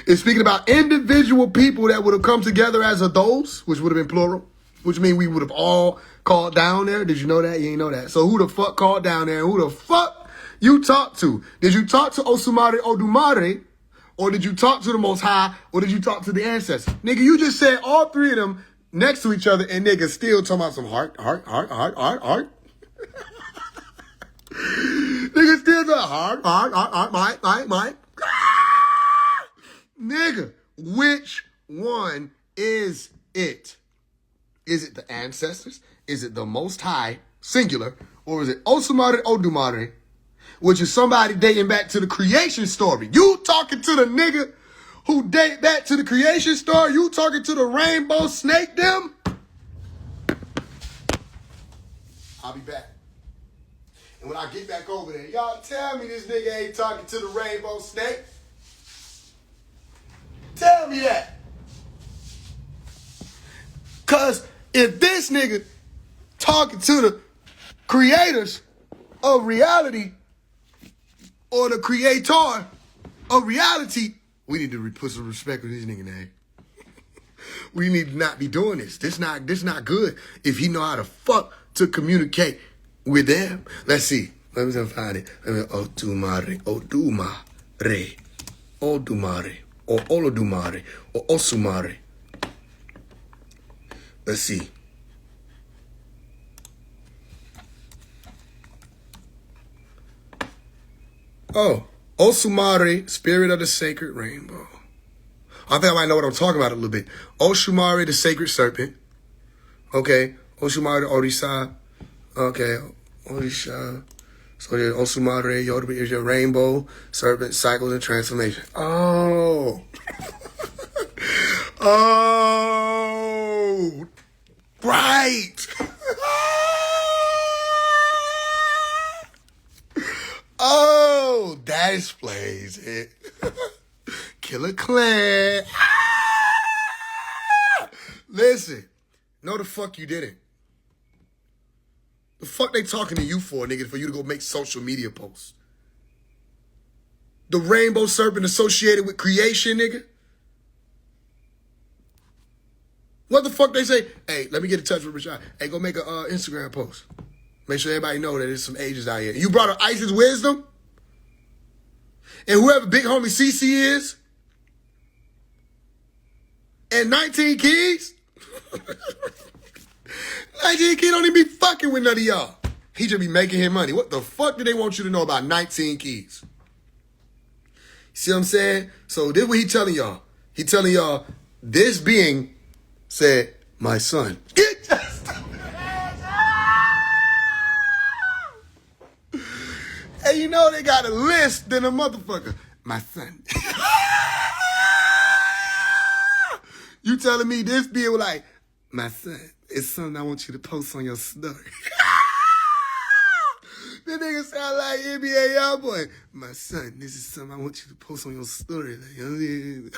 is speaking about individual people that would have come together as a those, which would have been plural, which means we would have all called down there. Did you know that? You ain't know that. So who the fuck called down there and who the fuck you talked to? Did you talk to Osumare Odumare? Or did you talk to the Most High? Or did you talk to the ancestors? Nigga, you just said all three of them next to each other and niggas still talking about some heart. Niggas still talking heart, Mike. Nigga, which one is it? Is it the ancestors? Is it the Most High, singular? Or is it Osumare Odumare? Which is somebody dating back to the creation story. You talking to the nigga who date back to the creation story? You talking to the rainbow snake them? I'll be back. And when I get back over there, y'all tell me this nigga ain't talking to the rainbow snake. Tell me that. Cause if this nigga talking to the creators of reality, or the creator of reality, we need to put some respect on this nigga name. We need to not be doing this. This not good. If he know how to fuck to communicate with them. Let's see. Let me find it. Odumare, or Olodumare, or Osumare. Let's see. Oh, Osumare, spirit of the sacred rainbow. I think I might know what I'm talking about a little bit. Osumare, the sacred serpent. Okay. Osumare, the Orisa. Okay. Orisha. So there's Osumare, Yoruba is your rainbow, serpent, cycles, and transformation. Oh. Oh. Right. Oh, that explains it. Killer Clan. Listen, no the fuck you didn't. The fuck they talking to you for, nigga, for you to go make social media posts? The rainbow serpent associated with creation, nigga? What the fuck they say? Hey, let me get in touch with Rashad. Hey, go make an Instagram post. Make sure everybody know that there's some ages out here. You brought up Isis Wisdom? And whoever Big Homie CC is? And 19 Keys? 19 Keys don't even be fucking with none of y'all. He just be making him money. What the fuck do they want you to know about 19 Keys? See what I'm saying? So this is what he telling y'all. He telling y'all, this being said, my son. Get your stupid ass out! And you know they got a list than a motherfucker. My son. You telling me this being like, my son, it's something I want you to post on your story. This nigga sound like NBA Youngboy. My son, this is something I want you to post on your story. Like, you know what I mean?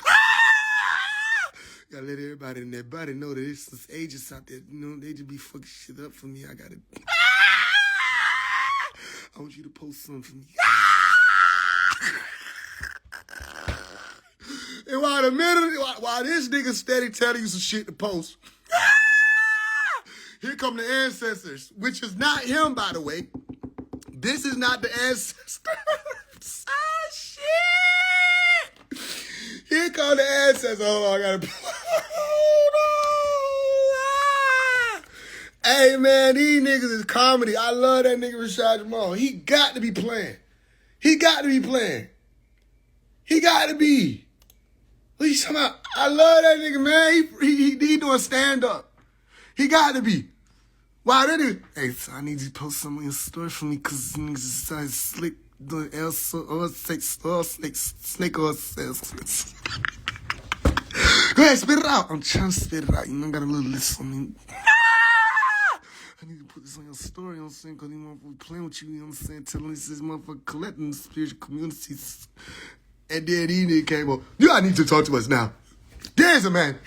Gotta let everybody in their body know that it's this agents out there, you know, they just be fucking shit up for me. I gotta. I want you to post something for me. And while this nigga steady telling you some shit to post, here come the ancestors, which is not him, by the way. This is not the ancestors. Oh, shit. Here come the ancestors. Hold on, I gotta... Hey, man, these niggas is comedy. I love that nigga Rashad Jamal. He got to be playing. He got to be playing. He got to be. What you talking about? I love that nigga, man. He doing stand-up. He got to be. Wow, that nigga. Hey, so I need you to post something in your story for me because niggas is slick doing snake oil sales. Go ahead, spit it out. I'm trying to spit it out. You know, I got a little list on me. I need to put this on your story, you know what I'm saying? Because these motherfuckers playing with you, you know what I'm saying? Telling this motherfucker collecting the spiritual communities. And then he nigga came up. You gotta need to talk to us now. There's a man.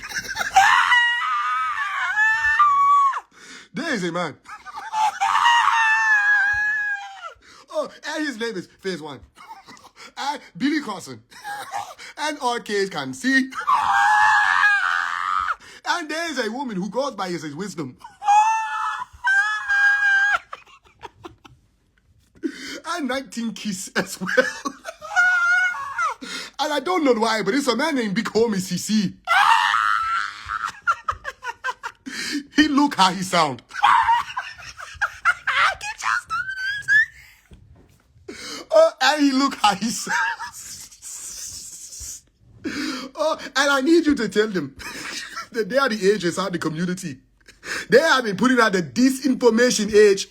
There's a man. Oh, and his name is Phase One. And Billy Carson. And all kids can see. And there's a woman who goes by his wisdom. And 19 kiss as well. And I don't know why, but it's a man named Big Homie CC. He look how he sound. Oh, and he look how he sounds. Oh, and I need you to tell them that they are the agents of the community. They have been putting out the disinformation age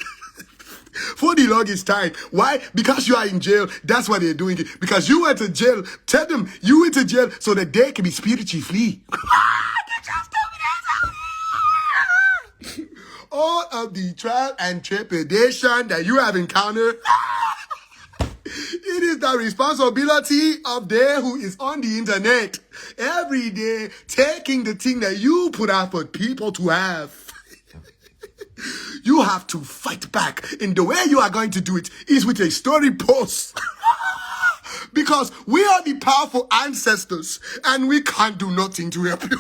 for the longest time. Why? Because you are in jail. That's why they're doing it. Because you went to jail. Tell them you went to jail so that they can be spiritually free. All of the trial and trepidation that you have encountered, it is the responsibility of they who is on the internet every day taking the thing that you put out for people to have. You have to fight back. And the way you are going to do it is with a story post. Because we are the powerful ancestors and we can't do nothing to help you.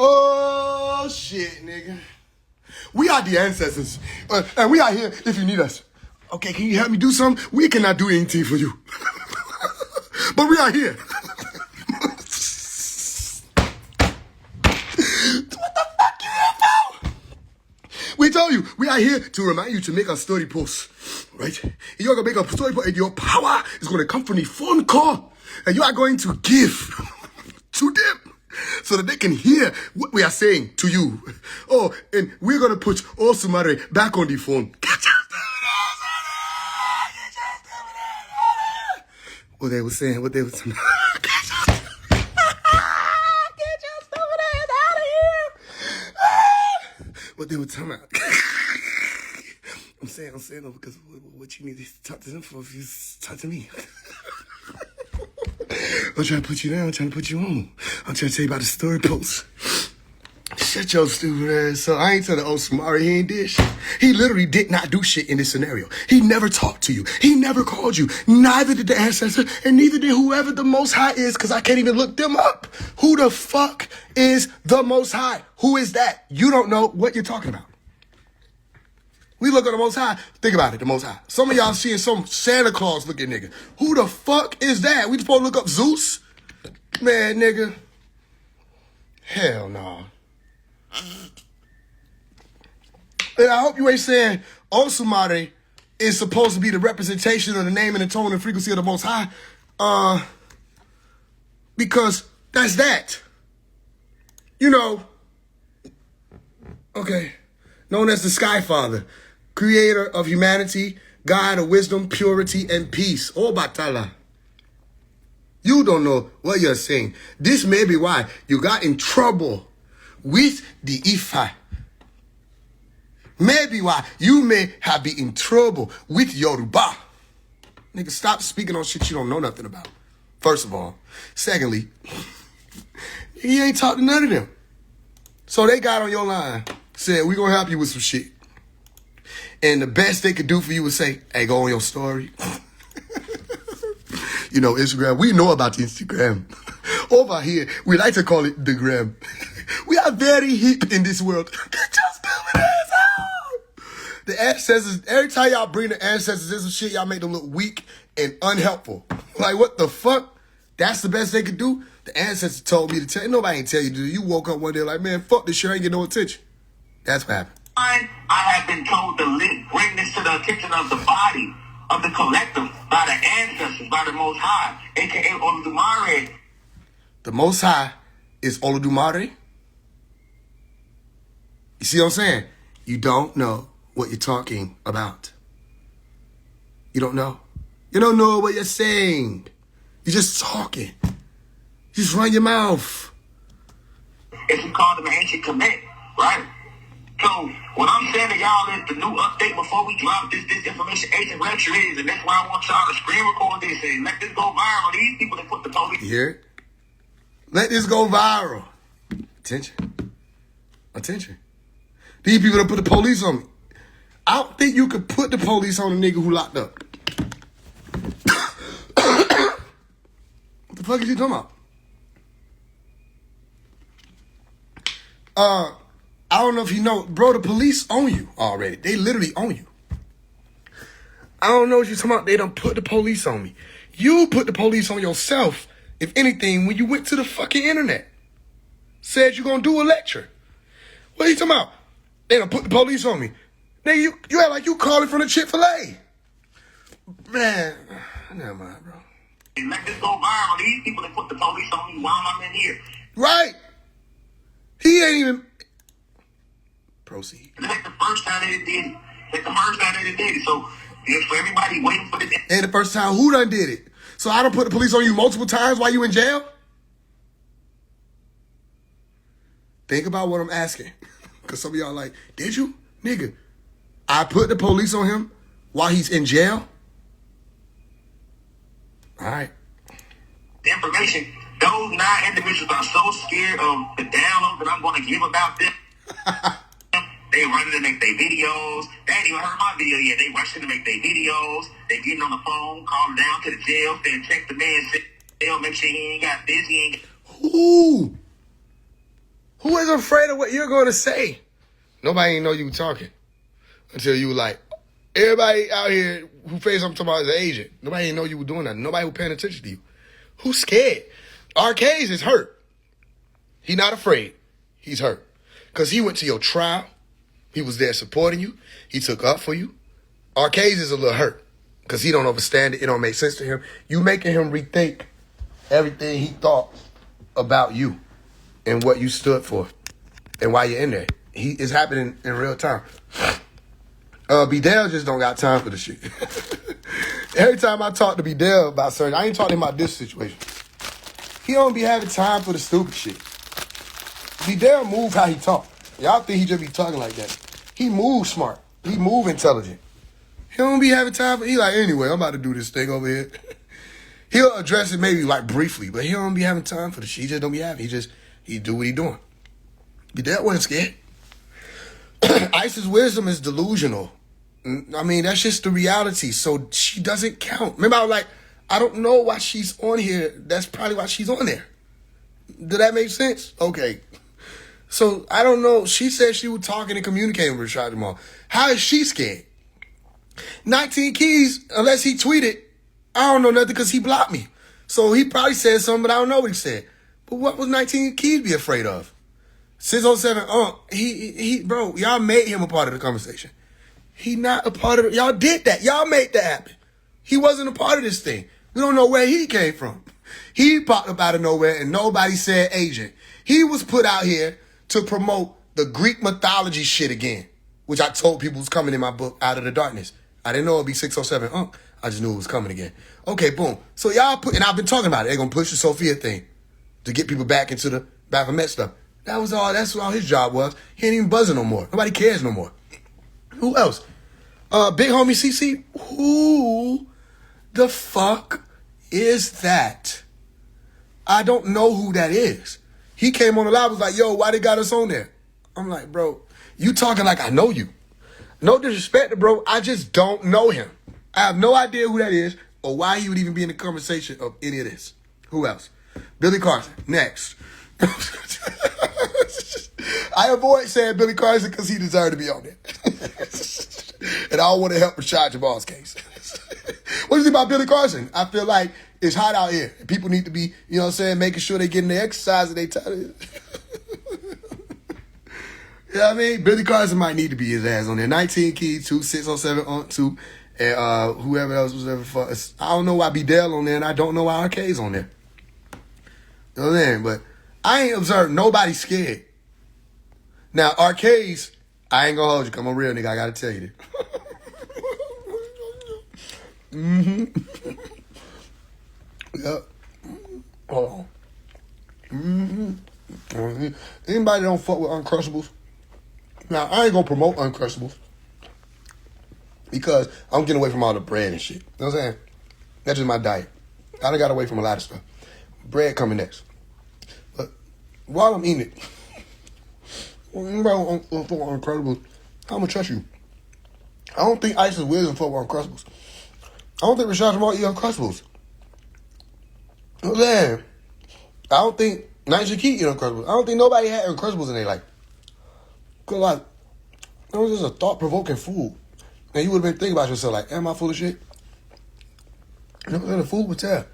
Oh, shit, nigga. We are the ancestors. And we are here if you need us. Okay, can you help me do something? We cannot do anything for you. But we are here. What the fuck you here for? We told you, we are here to remind you to make a story post. Right? You're going to make a story post and your power is going to come from the phone call. And you are going to give to them. So that they can hear what we are saying to you. Oh, and we're going to put Osumare back on the phone. What they were saying, what they were saying. Get your stupid ass out of here. What they were talking about. I'm saying though, because what you need is to talk to them for if you talk to me. I'm trying to put you down. I'm trying to put you on. I'm trying to tell you about the story post. Shut your stupid ass. So I ain't telling Osamari he ain't did shit. He literally did not do shit in this scenario. He never talked to you. He never called you. Neither did the ancestor, and neither did whoever the Most High is, because I can't even look them up. Who the fuck is the Most High? Who is that? You don't know what you're talking about. We look at the Most High. Think about it, the Most High. Some of y'all seeing some Santa Claus looking nigga. Who the fuck is that? We supposed to look up Zeus? Man, nigga. Hell no. And I hope you ain't saying Osumare is supposed to be the representation of the name and the tone and frequency of the Most High. Because that's that. You know, okay, known as the Sky Father, creator of humanity, God of wisdom, purity, and peace. Oh, Batala. You don't know what you're saying. This may be why you got in trouble with the Ifa. Maybe why you may have been in trouble with Yoruba. Nigga, stop speaking on shit you don't know nothing about. First of all. Secondly, he ain't talked to none of them. So they got on your line, said, we gonna help you with some shit. And the best they could do for you was say, hey, go on your story. You know, Instagram, we know about the Instagram. Over here, we like to call it the gram. We are very hip in this world. Get your stupid ass out. The ancestors, every time y'all bring the ancestors in some shit, y'all make them look weak and unhelpful. Like, what the fuck? That's the best they could do? The ancestors told me to tell you. Nobody ain't tell you to do. You woke up one day like, man, fuck this shit. I ain't get no attention. That's what happened. I have been told to bring this to the attention of the body, of the collective, by the ancestors, by the Most High, a.k.a. Oludumare. The Most High is Oludumare? You see what I'm saying? You don't know what you're talking about. You don't know. You don't know what you're saying. You're just talking. You just run your mouth. It's called the ancient commit, right? So what I'm saying to y'all is the new update before we drop this information ancient lecture is, and that's why I want y'all to screen record this and let this go viral. These people that put the police. You hear it? Let this go viral. Attention. Attention. These people that put the police on me. I don't think you could put the police on a nigga who locked up. What the fuck is you talking about? I don't know if you know, bro, the police own you already. They literally own you. I don't know what you're talking about. They done put the police on me. You put the police on yourself, if anything, when you went to the fucking internet. Said you're gonna do a lecture. What are you talking about? They done put the police on me. Nigga, you act like you calling from the Chick-fil-A. Man, never mind, bro. And let this go viral. These people that put the police on me while I'm in here. Right. He ain't even... Proceed. And that's the first time they did it. That's the first time they did it. So, it's for everybody waiting for this. And the first time who done did it? So I done put the police on you multiple times while you in jail? Think about what I'm asking. Because some of y'all like, did you? Nigga, I put the police on him while he's in jail? All right. The information, those 9 individuals are so scared of the download that I'm going to give about them. They running to make their videos. They ain't even heard my video yet. They rushing to make their videos. They getting on the phone, calling down to the jail, saying check the man's cell, make sure he ain't got this, he ain't got... Who is afraid of what you're going to say? Nobody ain't know you were talking until you were like, everybody out here who face I'm talking about is an agent. Nobody ain't know you were doing that. Nobody was paying attention to you. Who's scared? Arcades is hurt. He not afraid. He's hurt. Because he went to your trial. He was there supporting you. He took up for you. Arcades is a little hurt because he don't understand it. It don't make sense to him. You making him rethink everything he thought about you and what you stood for and why you're in there. It's happening in real time. B-Dale just don't got time for the shit. Every time I talk to B-Dale about certain, I ain't talking about this situation. He don't be having time for the stupid shit. B-Dale move how he talk. Y'all think he just be talking like that. He move smart. He move intelligent. He don't be having time for, he like, anyway, I'm about to do this thing over here. He'll address it maybe like briefly, but he don't be having time for the shit. He just don't be having. He do what he doing. But that wasn't scared. Ice's wisdom is delusional. I mean, that's just the reality. So she doesn't count. Remember, I was like, I don't know why she's on here. That's probably why she's on there. Did that make sense? Okay. So I don't know. She said she was talking and communicating with Rashad Jamal. How is she scared? 19 Keys, unless he tweeted, I don't know nothing because he blocked me. So he probably said something, but I don't know what he said. But what was 19 Keys be afraid of? 607, bro, y'all made him a part of the conversation. He not a part of it. Y'all did that. Y'all made that happen. He wasn't a part of this thing. We don't know where he came from. He popped up out of nowhere and nobody said agent. He was put out here to promote the Greek mythology shit again, which I told people was coming in my book, Out of the Darkness. I didn't know it'd be 607 I just knew it was coming again. Okay, boom. So y'all and I've been talking about it. They're going to push the Sophia thing to get people back into the Baphomet stuff. That's all his job was. He ain't even buzzing no more. Nobody cares no more. Who else? Big homie CC. Who the fuck is that? I don't know who that is. He came on the live, was like, yo, why they got us on there? I'm like, bro, you talking like I know you. No disrespect, bro. I just don't know him. I have no idea who that is or why he would even be in the conversation of any of this. Who else? Billy Carson. Next. I avoid saying Billy Carson because he deserved to be on there. And I don't want to help Rashad Jamal's case. What is it about Billy Carson? I feel like it's hot out here. People need to be, you know what I'm saying, making sure they're getting their exercise and they tired. You know what I mean? Billy Carson might need to be his ass on there. 19 Keys, 2607 on 2, and whoever else was ever for us. I don't know why B. Dell on there, and I don't know why Arcade's on there. You know what I'm saying? But I ain't observed nobody scared. Now, Arcades, I ain't gonna hold you, 'cause I'm a real nigga, I gotta tell you this. Yep. Hold on. Anybody don't fuck with Uncrustables? Now, I ain't gonna promote Uncrustables because I'm getting away from all the bread and shit. You know what I'm saying? That's just my diet. I done got away from a lot of stuff. Bread coming next. But while I'm eating it, anybody don't fuck with Uncrustables, I'm gonna trust you. I don't think Ice is wisdom fuck with Uncrustables. I don't think Rashad Jamal eat Uncrustables. You know what I'm saying? I don't think Nigel Key eat Uncrustables. I don't think nobody had Uncrustables in their life. Cause like, it was just a thought-provoking food. And you would have been thinking about yourself like, am I full of shit? You know what I'm saying? The food would tell.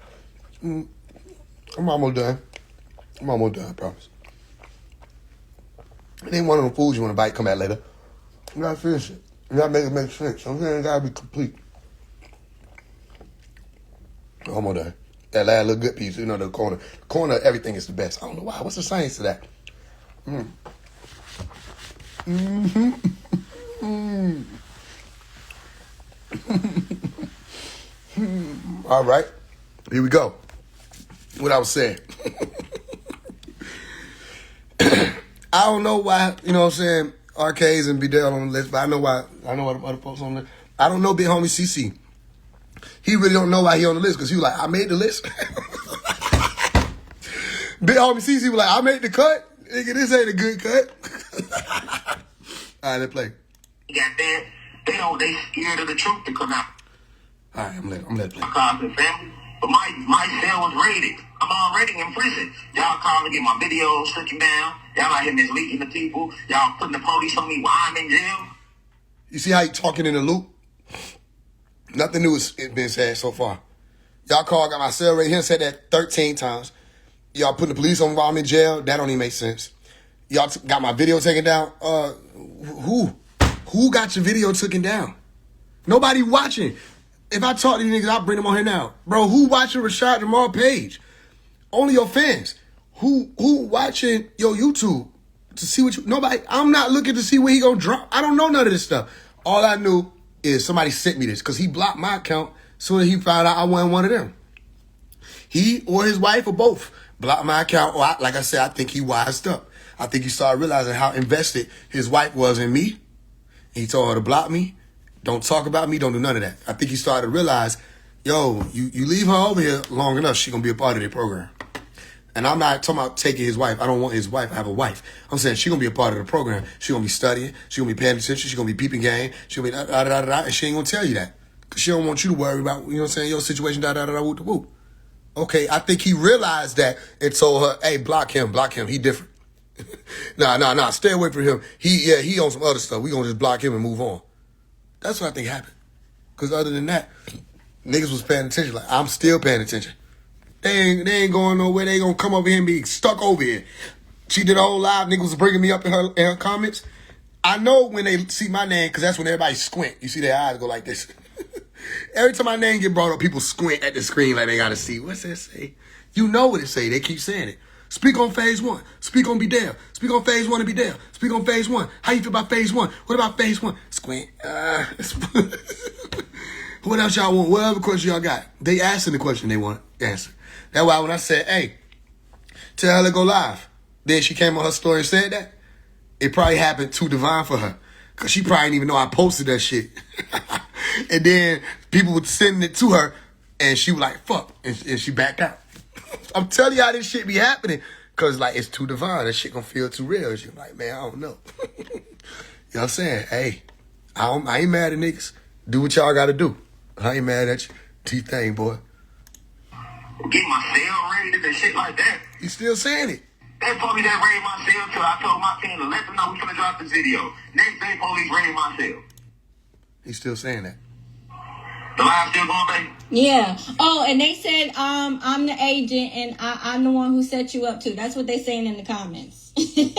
I'm almost done. I promise. It ain't one of them foods you want to bite, come back later. You gotta finish it. You gotta make it make sense. I'm saying it gotta be complete. Almost done. That last little good piece, you know, the corner. The corner of everything is the best. I don't know why. What's the science to that? All right. Here we go. What I was saying. I don't know why, you know what I'm saying, Arcades and Bidell on the list, but I know why other folks on the list. I don't know Big Homie CC. He really don't know why he on the list because he was like, I made the list. Big Homie CC was like, I made the cut. Nigga, this ain't a good cut. All right, let's play. Got that? They scared of the truth to come out. All right, I'm gonna let it play. Family. But my cell was raided. I'm already in prison. Y'all calling to get my videos taken down. Y'all out here misleading the people. Y'all putting the police on me while I'm in jail. You see how he talking in the loop? Nothing new has been said so far. Y'all got my cell right here, said that 13 times. Y'all putting the police on while I'm in jail. That don't even make sense. Y'all got my video taken down. Who got your video taken down? Nobody watching. If I talk to these niggas, I'll bring them on here now. Bro, who watching Rashad Jamal page? Only your fans. Who watching your YouTube to see what you... Nobody. I'm not looking to see where he gonna drop. I don't know none of this stuff. All I knew is somebody sent me this because he blocked my account so that he found out I wasn't one of them. He or his wife or both blocked my account. Or like I said, I think he wised up. I think he started realizing how invested his wife was in me. He told her to block me. Don't talk about me. Don't do none of that. I think he started to realize yo, you leave her over here long enough, she gonna be a part of the program. And I'm not talking about taking his wife. I don't want his wife. I have a wife. I'm saying she gonna be a part of the program. She gonna be studying. She gonna be paying attention. She gonna be peeping game. She gonna be da-da-da-da-da. And she ain't gonna tell you that. Because she don't want you to worry about, you know what I'm saying, your situation, da-da-da-da, whoop-whoop. Okay, I think he realized that and told her, hey, block him. He different. Nah, stay away from him. He on some other stuff. We gonna just block him and move on. That's what I think happened. Because other than that, niggas was paying attention. Like, I'm still paying attention. They ain't going nowhere. They gonna come over here and be stuck over here. She did a whole live. Niggas was bringing me up in her comments. I know when they see my name, because that's when everybody squint. You see their eyes go like this. Every time my name get brought up, people squint at the screen like they gotta see. What's that say? You know what it say. They keep saying it. Speak on phase 1. Speak on be there. Speak on phase 1 and be there. Speak on phase 1. How you feel about phase 1? What about phase 1? Squint. What else y'all want? What other question y'all got? They asking the question they want to answer. That's why when I said, hey, tell her to go live, then she came on her story and said that, it probably happened too divine for her. Because she probably didn't even know I posted that shit. And then people would send it to her, and she was like, fuck, and she backed out. I'm telling you how this shit be happening. Because, like, it's too divine. That shit gonna feel too real. She's like, man, I don't know. You know what I'm saying? Hey, I ain't mad at niggas. Do what y'all gotta do. I ain't mad at you. T-thing, boy. Get my cell raided and shit like that. You still saying it? They police that raided my cell till I told my team to let them know we finna drop this video. Next day, police raided my cell. He's still saying that. The live still going, baby? Yeah. Oh, and they said I'm the agent and I'm the one who set you up too. That's what they saying in the comments. Okay,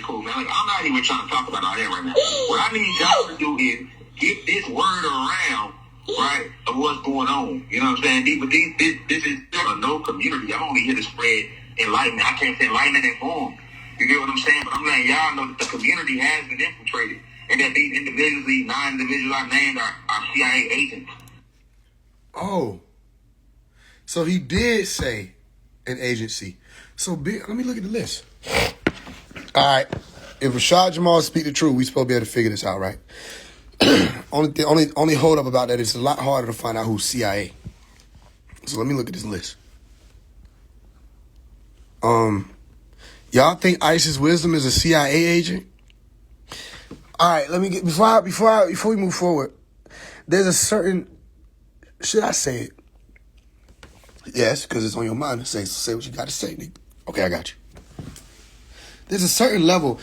cool, man. I'm not even trying to talk about all that right now. What I need y'all to do is get this word around, right, of what's going on. You know what I'm saying? But this is still a no community. I'm only here to spread enlightenment. I can't say enlightenment and inform. You get what I'm saying? But I'm letting y'all know that the community has been infiltrated. And that these individuals, these 9 individuals I named are CIA agents. Oh. So he did say an agency. So let me look at the list. All right. If Rashad Jamal speak the truth, we supposed to be able to figure this out, right? only hold up about that is it's a lot harder to find out who's CIA. So let me look at this list. Y'all think Isis Wisdom is a CIA agent? All right, let me get before we move forward. There's a certain, should I say it? Yes, because it's on your mind to say what you got to say, nigga. Okay, I got you. There's a certain level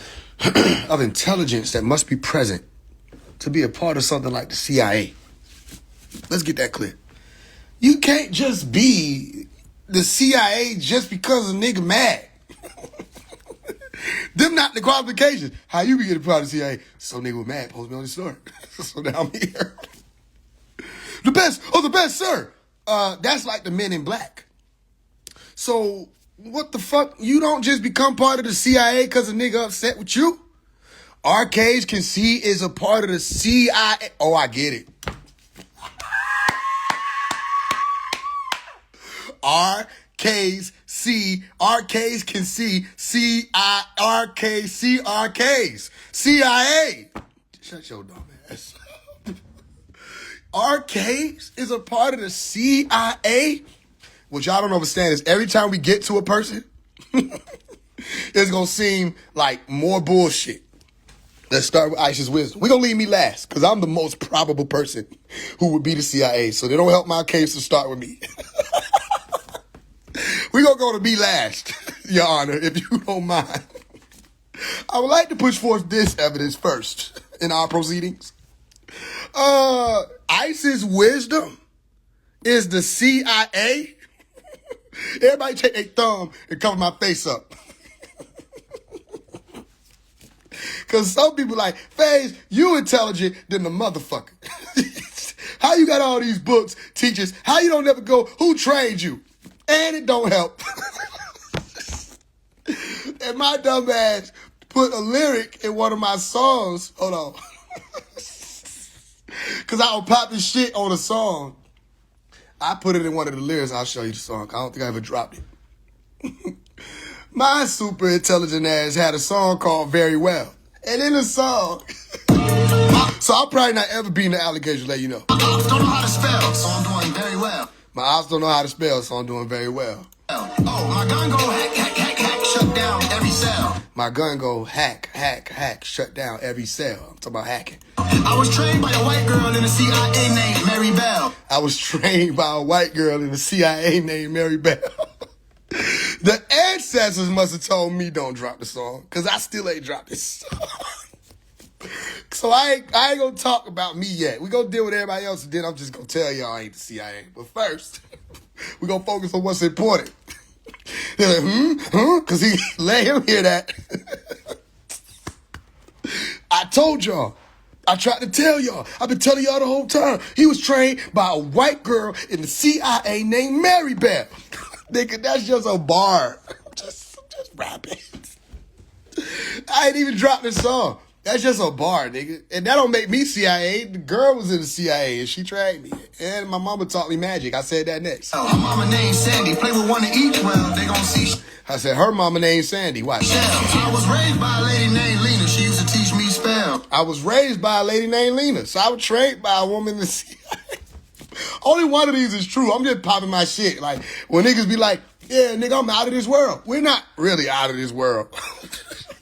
of intelligence that must be present to be a part of something like the CIA. Let's get that clear. You can't just be the CIA just because a nigga mad. Them not the qualifications. How you be getting part of the CIA? So nigga was mad, post me on the story. So now I'm here. The best, sir. That's like the Men in Black. So what the fuck? You don't just become part of the CIA because a nigga upset with you? Arcades Can See is a part of the CIA. Oh, I get it. Arcades Can See, arcades, CIA. Shut your dumb ass. Arcades is a part of the CIA. What y'all don't understand is every time we get to a person, it's gonna seem like more bullshit. Let's start with Isis Wisdom. We're gonna leave me last, because I'm the most probable person who would be the CIA. So they don't help my case to start with me. We're going to go to me last, Your Honor, if you don't mind. I would like to push forth this evidence first in our proceedings. Isis Wisdom is the CIA. Everybody take a thumb and cover my face up. Because some people like, FaZe, you intelligent than the motherfucker. How you got all these books, teachers? How you don't never go, who trained you? And it don't help. And my dumb ass put a lyric in one of my songs. Hold on. Because I was popping shit on a song. I put it in one of the lyrics. I'll show you the song. I don't think I ever dropped it. My super intelligent ass had a song called Very Well. And in the song... So I'll probably not ever be in the allegation, let you know. Don't know how to spell. My ops don't know how to spell, so I'm doing very well. Oh, my gun go hack, shut down every cell. My gun go hack, shut down every cell. I'm talking about hacking. I was trained by a white girl in the CIA named Mary Bell. I was trained by a white girl in the CIA named Mary Bell. The ancestors must have told me don't drop the song, because I still ain't dropped this song. So I ain't gonna talk about me yet. We gonna deal with everybody else, and then I'm just gonna tell y'all I ain't the CIA. But first, we gonna focus on what's important. They're like, because he let him hear that. I told y'all. I tried to tell y'all. I've been telling y'all the whole time. He was trained by a white girl in the CIA named Mary Bell. Nigga, that's just a bar. Just rapping. I ain't even dropped this song. That's just a bar, nigga. And that don't make me CIA. The girl was in the CIA and she trained me. And my mama taught me magic. I said that next. Oh, her mama named Sandy. Play with one of each. Well, they gon' see. I said her mama named Sandy. Watch. I was raised by a lady named Lena. She used to teach me spell. I was raised by a lady named Lena. So I was trained by a woman in the CIA. Only one of these is true. I'm just popping my shit. Like, when niggas be like, yeah, nigga, I'm out of this world. We're not really out of this world.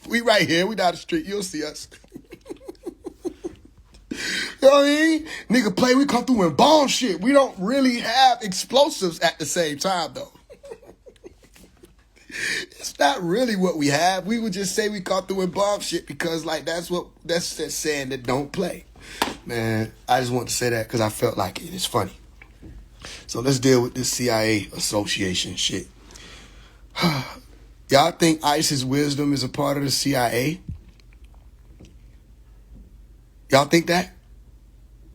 We right here. We down the street. You'll see us. You know what I mean? Nigga play, we come through and bomb shit. We don't really have explosives at the same time, though. It's not really what we have. We would just say we come through and bomb shit because, like, that's that saying that don't play. Man, I just want to say that because I felt like it. It's funny. So let's deal with this CIA association shit. Y'all think ISIS Wisdom is a part of the CIA? Y'all think that?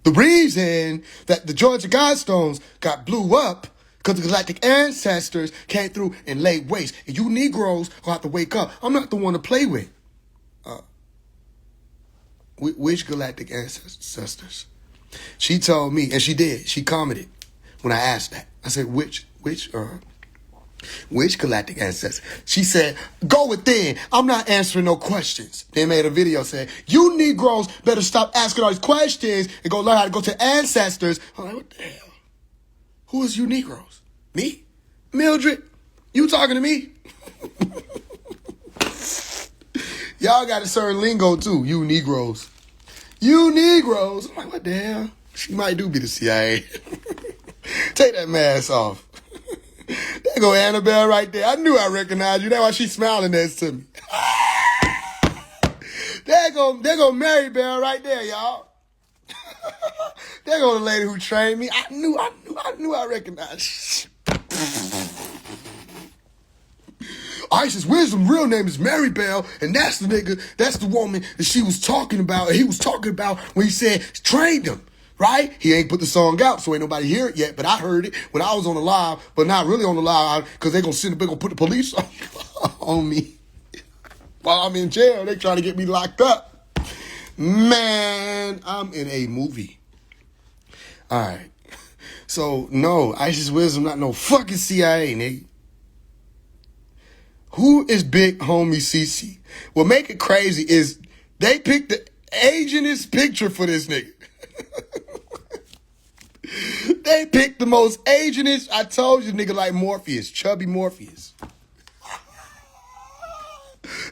The reason that the Georgia Guidestones got blew up because the galactic ancestors came through and laid waste. And you Negroes will have to wake up. I'm not the one to play with. Which galactic ancestors? She told me, and she did. She commented when I asked that. I said, which galactic ancestor? She said, go within. I'm not answering no questions. They made a video saying, you Negroes better stop asking all these questions and go learn how to go to ancestors. I'm like, what the hell? Who is you Negroes? Me? Mildred? You talking to me? Y'all got a certain lingo too, you Negroes. You Negroes. I'm like, what the hell? She might do be the CIA. Take that mask off. There go Annabelle right there. I knew I recognized you. That's why she's smiling next to me. There go Mary Bell right there, y'all. There go the lady who trained me. I knew I recognized you. Isis Wisdom real name is Mary Bell, and that's the nigga, that's the woman that she was talking about, and he was talking about when he said trained him. Right? He ain't put the song out, so ain't nobody hear it yet. But I heard it when I was on the live, but not really on the live, because they're gonna put the police on me. While I'm in jail, they trying to get me locked up. Man, I'm in a movie. All right. So, no, Isis Wisdom not no fucking CIA, nigga. Who is Big Homie CC? What make it crazy is they picked the Asianest picture for this nigga. They picked the most Asianist. I told you, nigga, like Morpheus, chubby Morpheus.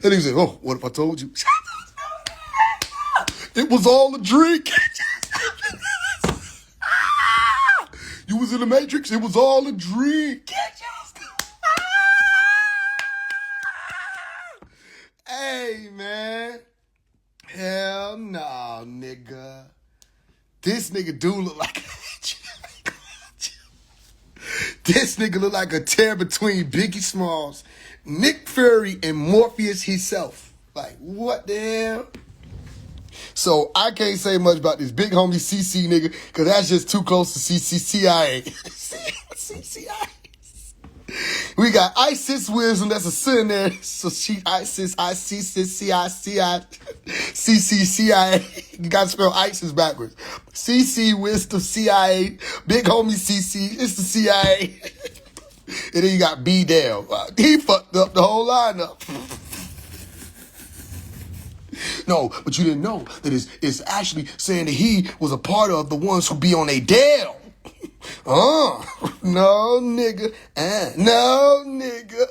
And he said, oh, what if I told you? It was all a drink. You was in the Matrix. It was all a drink. Hey, man. Hell no, nigga. This nigga do look like this nigga look like a tear between Biggie Smalls, Nick Fury, and Morpheus himself. Like, what the hell? So I can't say much about this Big Homie CC nigga, because that's just too close to CIA. CCI. We got Isis Wisdom, that's a sin there. So she Isis, CIA. You gotta spell Isis backwards. CC Wisdom, CIA. Big Homie CC, it's the CIA. And then you got B Dale. He fucked up the whole lineup. No, but you didn't know that it's actually saying that he was a part of the ones who be on a Dale. No, nigga. No, nigga.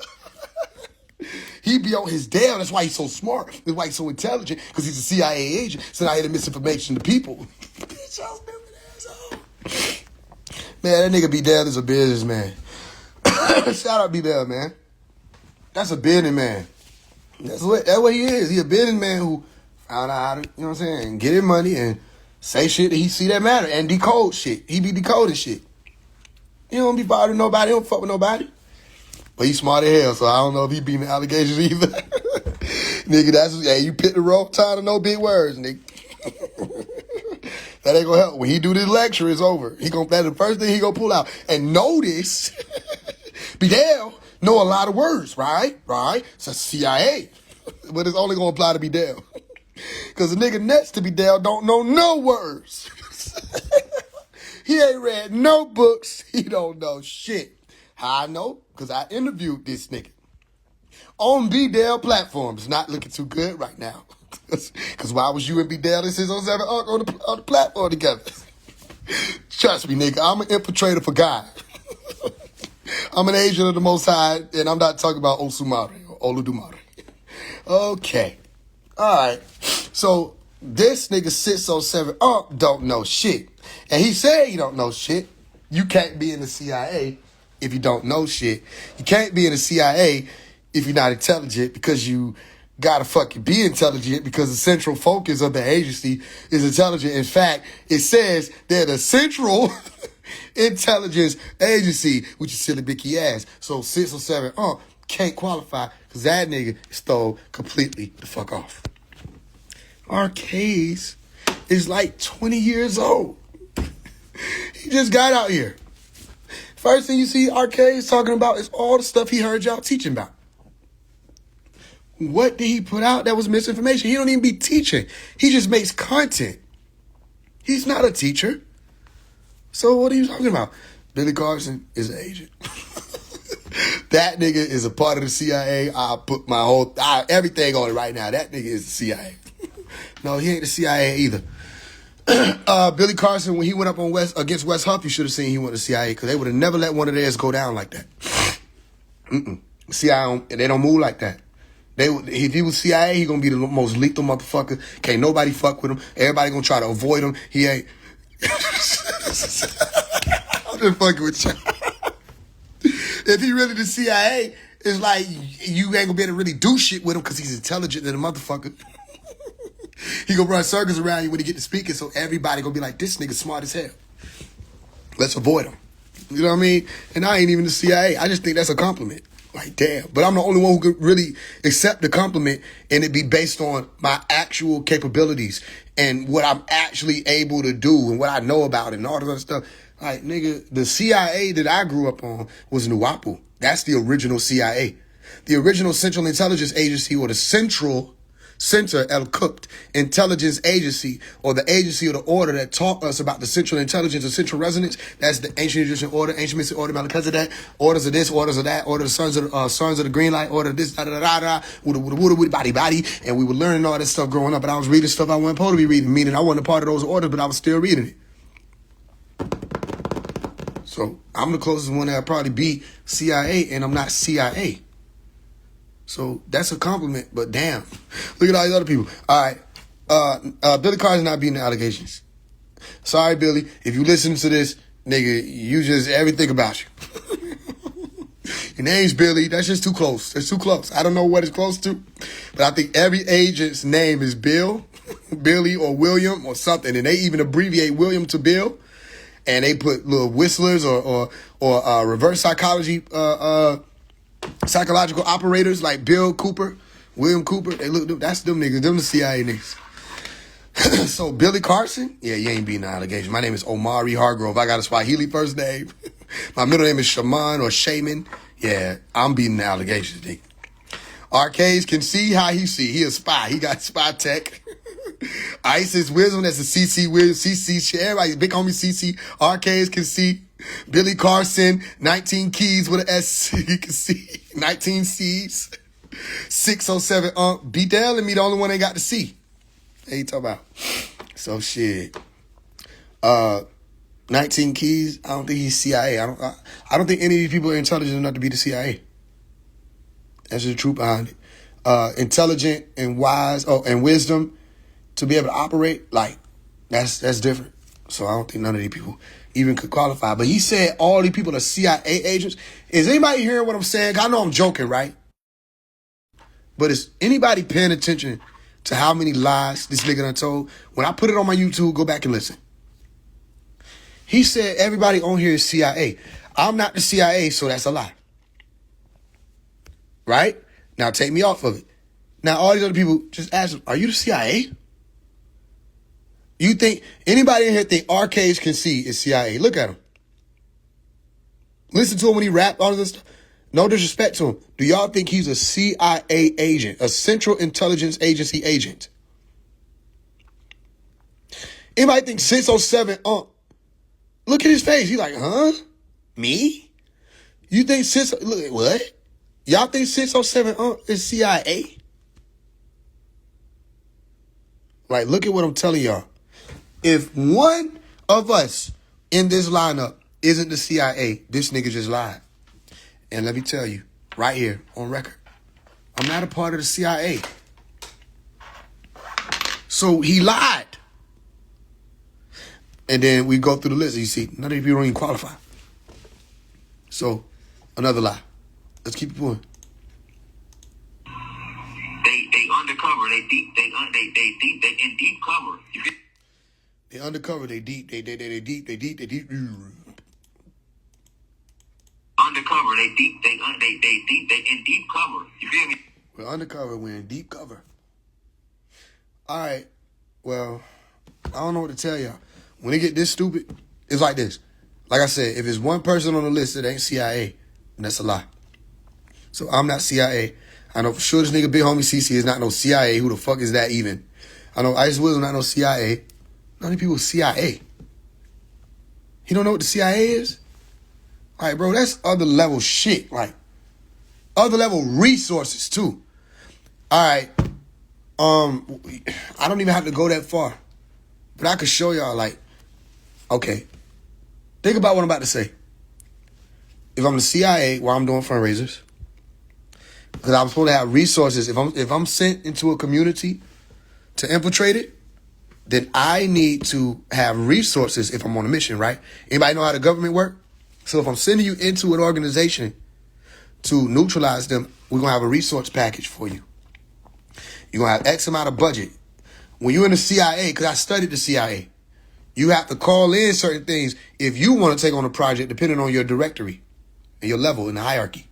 He be on his damn. That's why he's so smart. That's why he's so intelligent. Because he's a CIA agent. So now he had misinformation to people. Bitch, I was stupid asshole. Man, that nigga B. Dell is a businessman. Shout out B. Dell, man. That's a businessman. That's what he is. He a businessman who found out how to, you know what I'm saying, get his money and say shit that he see that matter and decode shit. He be decoding shit. He don't be bothering nobody. He don't fuck with nobody. But he's smart as hell, so I don't know if he beating the allegations either. Nigga, you picked the wrong time to know big words, nigga. That ain't gonna help. When he do this lecture, it's over. That's the first thing he gonna pull out. And notice, Bedell know a lot of words, right? It's a CIA. But it's only gonna apply to Bedell. Because the nigga next to Bedell don't know no words. He ain't read no books. He don't know shit. How I know? Because I interviewed this nigga on B-Dell platforms. Not looking too good right now. Because why was you and B-Dell and 607 on the platform together? Trust me, nigga. I'm an infiltrator for God. I'm an agent of the Most High, and I'm not talking about Osumare or Oludumare. Okay. All right. So this nigga 607 don't know shit. And he said he don't know shit. You can't be in the CIA if you don't know shit. You can't be in the CIA if you're not intelligent, because you gotta fucking be intelligent, because the central focus of the agency is intelligent. In fact, it says they're the Central Intelligence Agency, which is silly bicky ass. So 607 can't qualify because that nigga stole completely the fuck off. Arcades is like 20 years old. He just got out here. First thing you see Arcades talking about is all the stuff he heard y'all teaching about. What did he put out that was misinformation? He don't even be teaching. He just makes content. He's not a teacher. So what are you talking about? Billy Carson is an agent. That nigga is a part of the CIA. I'll put my everything on it right now. That nigga is the CIA. No, he ain't the CIA either. Billy Carson, when he went up on against West Huff, you should have seen he went to CIA, because they would have never let one of theirs go down like that. CIA, they don't move like that. If he was CIA, he gonna be the most lethal motherfucker. Can't nobody fuck with him. Everybody gonna try to avoid him. He ain't. I'm just fucking with you. If he really the CIA, it's like you ain't gonna be able to really do shit with him because he's intelligent than a motherfucker. He gonna run circles around you when he get to speaking, so everybody gonna be like, this nigga smart as hell. Let's avoid him. You know what I mean? And I ain't even the CIA. I just think that's a compliment. Like, damn. But I'm the only one who could really accept the compliment, and it be based on my actual capabilities and what I'm actually able to do and what I know about it and all this other stuff. Like, nigga, the CIA that I grew up on was NUAPU. That's the original CIA. The original Central Intelligence Agency, or the Center El Cooked Intelligence Agency, or the agency or the order that taught us about the Central Intelligence or Central Resonance. That's the Ancient Egyptian Order, Ancient Mystic Order, Melchizedek, orders of this, orders of that, order of the Sons of the Green Light, order of this, woody, body, and we were learning all this stuff growing up, but I was reading stuff I wasn't supposed to be reading, meaning I wasn't a part of those orders, but I was still reading it. So I'm the closest one that'll probably be CIA, and I'm not CIA. So that's a compliment, but damn. Look at all these other people. All right. Billy Carter's not beating the allegations. Sorry, Billy. If you listen to this, nigga, you just everything about you. Your name's Billy. That's just too close. That's too close. I don't know what it's close to, but I think every agent's name is Bill, Billy, or William, or something. And they even abbreviate William to Bill. And they put little whistlers or reverse psychological operators like Bill Cooper, William Cooper. That's them niggas. Them the CIA niggas. So Billy Carson, yeah, you ain't beating the allegation. My name is Omari Hargrove. I got a Swahili first name. My middle name is Shaman or Shaman. Yeah, I'm beating the allegations, nigga. Arcades can see how he see. He a spy. He got spy tech. Isis Wisdom, that's a CC Wisdom. CC, everybody, big homie CC. Arcades can see. Billy Carson, 19 keys with an S. You can see 19 C's. 607 B-Dell and me the only one ain't got the C. Hey, you talking about? So shit. 19 Keys, I don't think he's CIA. I don't think any of these people are intelligent enough to be the CIA. That's the truth behind it. Intelligent and wise, and wisdom to be able to operate, like, that's different. So I don't think none of these people even could qualify. But he said all these people are CIA agents. Is anybody hearing what I'm saying? I know I'm joking, right? But is anybody paying attention to how many lies this nigga done told? When I put it on my YouTube, go back and listen. He said everybody on here is CIA. I'm not the CIA, so that's a lie. Right? Now take me off of it. Now all these other people just ask them, are you the CIA? You think anybody in here think Arcades can see is CIA? Look at him. Listen to him when he rap, all of this stuff. No disrespect to him. Do y'all think he's a CIA agent, a Central Intelligence Agency agent? Anybody think 607 look at his face. He's like, huh? Me? You think look, what? Y'all think 607 is CIA? Like, look at what I'm telling y'all. If one of us in this lineup isn't the CIA, this nigga just lied. And let me tell you, right here on record, I'm not a part of the CIA. So he lied. And then we go through the list. You see, none of you don't even qualify. So, another lie. Let's keep it going. They undercover. They deep. They in deep cover. You feel? They undercover. They deep. They deep. Undercover. They deep. They deep. They in deep cover. You feel me? We're undercover. We're in deep cover. All right. Well, I don't know what to tell y'all. When it get this stupid, it's like this. Like I said, if it's one person on the list that ain't CIA, then that's a lie. So I'm not CIA. I know for sure this nigga Big Homie CC is not no CIA. Who the fuck is that even? I know Ice Wilson not no CIA. None of these people CIA. He don't know what the CIA is? Like, bro, that's other level shit. Like, other level resources too. All right. I don't even have to go that far. But I could show y'all, like, okay. Think about what I'm about to say. If I'm the CIA, while I'm doing fundraisers, because I'm supposed to have resources. If I'm sent into a community to infiltrate it, then I need to have resources if I'm on a mission, right? Anybody know how the government work? So if I'm sending you into an organization to neutralize them, we're going to have a resource package for you. You're going to have X amount of budget. When you're in the CIA, because I studied the CIA, you have to call in certain things if you want to take on a project, depending on your directory and your level in the hierarchy.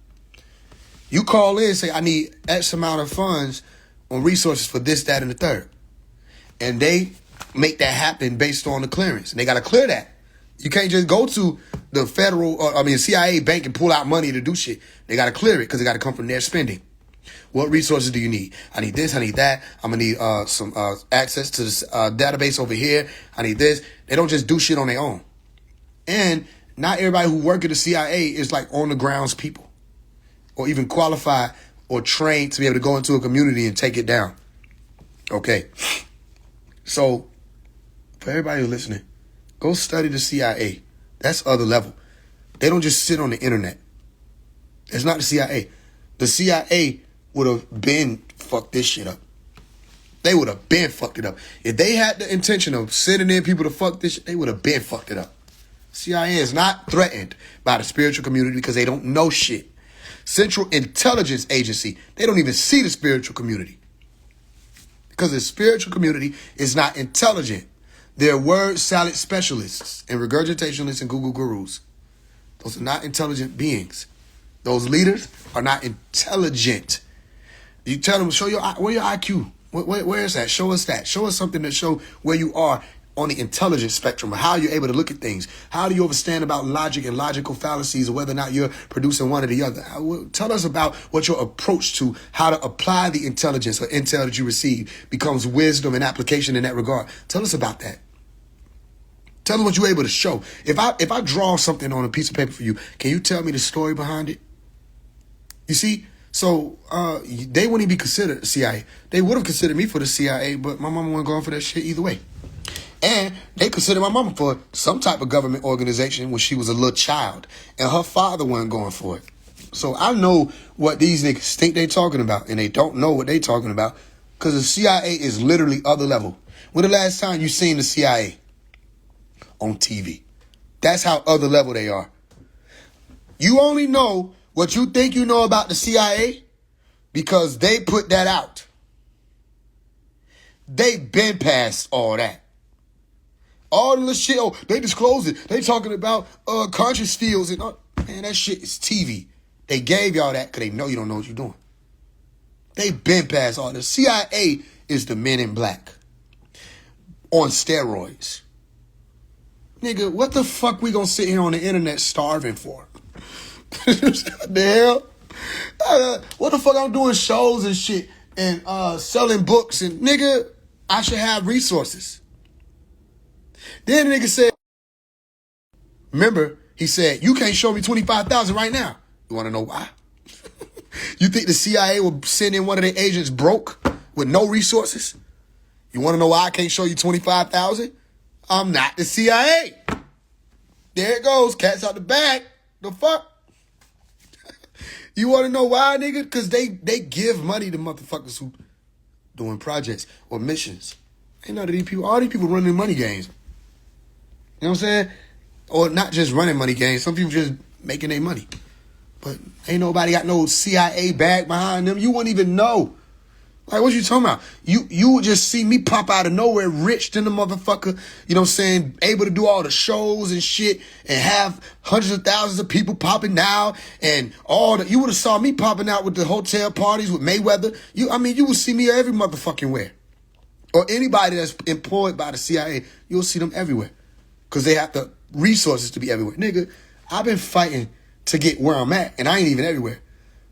You call in and say, I need X amount of funds on resources for this, that, and the third. And they make that happen based on the clearance. And they got to clear that. You can't just go to the CIA bank and pull out money to do shit. They got to clear it because it got to come from their spending. What resources do you need? I need this, I need that. I'm going to need some access to this database over here. I need this. They don't just do shit on their own. And not everybody who work at the CIA is like on the grounds people or even qualified or trained to be able to go into a community and take it down. Okay. So for everybody who's listening, go study the CIA. That's other level. They don't just sit on the internet. It's not the CIA. The CIA would have been fucked this shit up. They would have been fucked it up. If they had the intention of sending in people to fuck this shit, they would have been fucked it up. CIA is not threatened by the spiritual community because they don't know shit. Central Intelligence Agency, they don't even see the spiritual community. Because the spiritual community is not intelligent. They're word salad specialists and regurgitationists and Google gurus. Those are not intelligent beings. Those leaders are not intelligent. You tell them, show where your IQ. Where is that? Show us that. Show us something that show where you are on the intelligence spectrum, or how you're able to look at things. How do you understand about logic and logical fallacies, or whether or not you're producing one or the other? Tell us about what your approach to how to apply the intelligence or intel that you receive becomes wisdom and application in that regard. Tell us about that. Tell us what you're able to show. If I draw something on a piece of paper for you, can you tell me the story behind it? You see? So they wouldn't be considered CIA. They would have considered me for the CIA, but my mama wasn't going for that shit either way. And They considered my mama for some type of government organization when she was a little child, and her father wasn't going for it. So I know what these niggas think they talking about, and they don't know what they talking about, because the CIA is literally other level. When the last time you seen the CIA on TV? That's how other level they are. You only know what you think you know about the CIA because they put that out. They been past all that. All the little shit, oh, they disclosed it. They talking about conscious fields and man, that shit is TV. They gave y'all that because they know you don't know what you're doing. They been past all this. CIA is the Men in Black on steroids. Nigga, what the fuck we gonna sit here on the internet starving for? What the hell? What the fuck I'm doing shows and shit and selling books and nigga, I should have resources. Then the nigga said, remember, he said, you can't show me 25,000 right now. You want to know why? You think the CIA will send in one of their agents broke with no resources? You want to know why I can't show you 25,000? I'm not the CIA. There it goes. Cat's out the bag. The fuck? You want to know why, nigga? Because they give money to motherfuckers who doing projects or missions. Ain't none of these people. All these people running money games. You know what I'm saying? Or not just running money games. Some people just making their money. But ain't nobody got no CIA bag behind them. You wouldn't even know. Like, what you talking about? You would just see me pop out of nowhere rich than the motherfucker, you know what I'm saying, able to do all the shows and shit and have hundreds of thousands of people popping out and all that. You would have saw me popping out with the hotel parties with Mayweather. You would see me every motherfucking where. Or anybody that's employed by the CIA, you'll see them everywhere. Because they have the resources to be everywhere. Nigga, I've been fighting to get where I'm at, and I ain't even everywhere,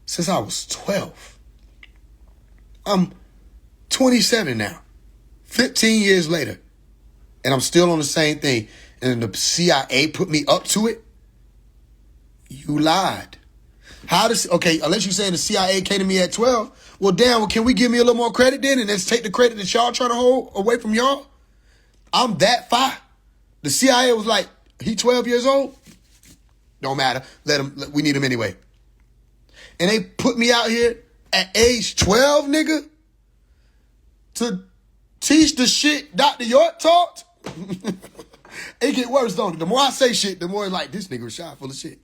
since I was 12. I'm 27 now, 15 years later, and I'm still on the same thing. And the CIA put me up to it? You lied. Okay, unless you're saying the CIA came to me at 12, well, damn, well, can we give me a little more credit then and let's take the credit that y'all trying to hold away from y'all? I'm that far. The CIA was like, he 12 years old? Don't matter. We need him anyway. And they put me out here at age 12, nigga, to teach the shit Dr. York taught. It get worse, don't it? The more I say shit, the more it's like, this nigga Rashad full of shit.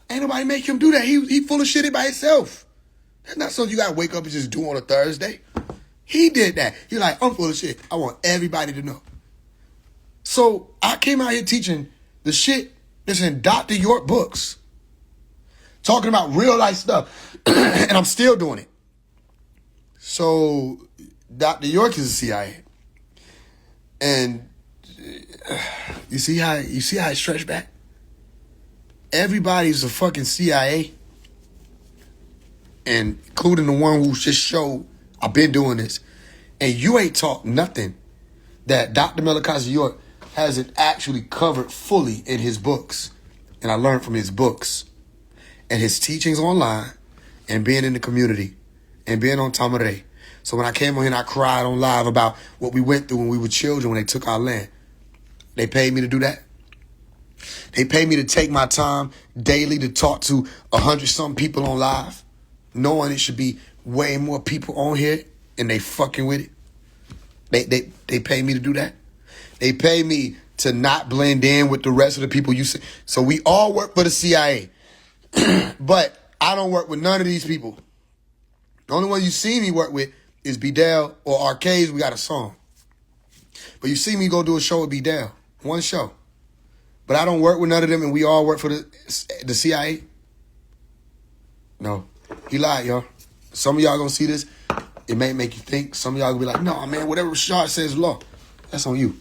Ain't nobody make him do that. He full of shit by himself. That's not something you gotta wake up and just do on a Thursday. He did that. He's like, I'm full of shit. I want everybody to know. So I came out here teaching the shit that's in Dr. York books. Talking about real life stuff. And I'm still doing it. So Dr. York is the CIA. And you see how it stretched back? Everybody's a fucking CIA. And including the one who just showed I've been doing this. And you ain't taught nothing that Dr. Melikazi York hasn't actually covered fully in his books. And I learned from his books and his teachings online and being in the community and being on Tamare. So when I came on here and I cried on live about what we went through when we were children when they took our land, they paid me to do that. They paid me to take my time daily to talk to 100-something people on live, knowing it should be way more people on here and they fucking with it. They pay me to do that. They pay me to not blend in with the rest of the people you see. So we all work for the CIA. But I don't work with none of these people. The only one you see me work with is B-Dell or Arcades. We got a song. But you see me go do a show with B-Dell. One show. But I don't work with none of them and we all work for the CIA. No. He lied, y'all. Some of y'all gonna see this. It may make you think. Some of y'all gonna be like, no, man, whatever Rashad says is law. That's on you.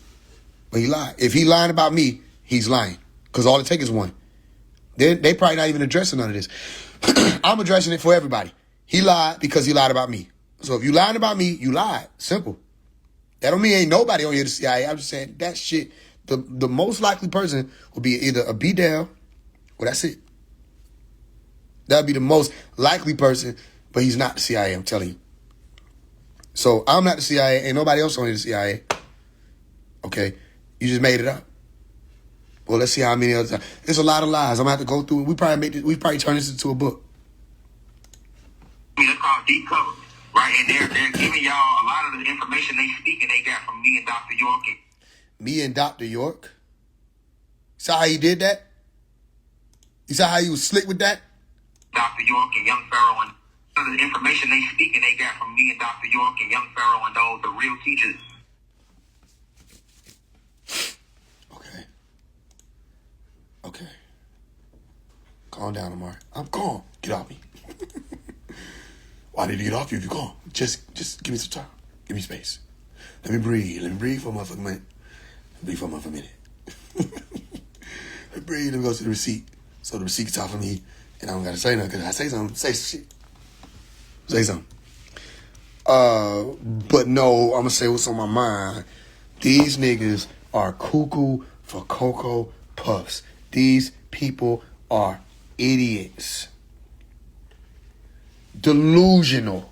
But he lied. If he lying about me, he's lying. Because all it takes is one. They probably not even addressing none of this. I'm addressing it for everybody. He lied because he lied about me. So if you lying about me, you lied. Simple. That don't mean ain't nobody on here the CIA. I'm just saying that shit, the most likely person will be either a B-Dell or that's it. That'd be the most likely person, but he's not the CIA, I'm telling you. So I'm not the CIA. Ain't nobody else on here the CIA. Okay? You just made it up. Well, let's see how many other times. There's a lot of lies. I'm gonna have to go through. We probably turn this into a book. That's called deep cover, right? And they're giving y'all a lot of the information they speak and they got from me and Dr. York. Me and Dr. York? You saw how he did that? You saw how he was slick with that? Dr. York and Young Pharaoh, and some of the information they speak and they got from me and Dr. York and Young Pharaoh and those, the real teachers. Okay. Calm down, Amari. I'm calm. Get off me. Why did you get off you if you're calm? Just give me some time. Give me space. Let me breathe. Let me breathe for a motherfucking minute. Let me breathe for a motherfucking minute. Let me breathe. Let me go to the receipt. So the receipt can talk for me. And I don't got to say nothing. Because I say something, say some shit. Say something. But no, I'm going to say what's on my mind. These niggas are cuckoo for Cocoa Puffs. These people are idiots. Delusional.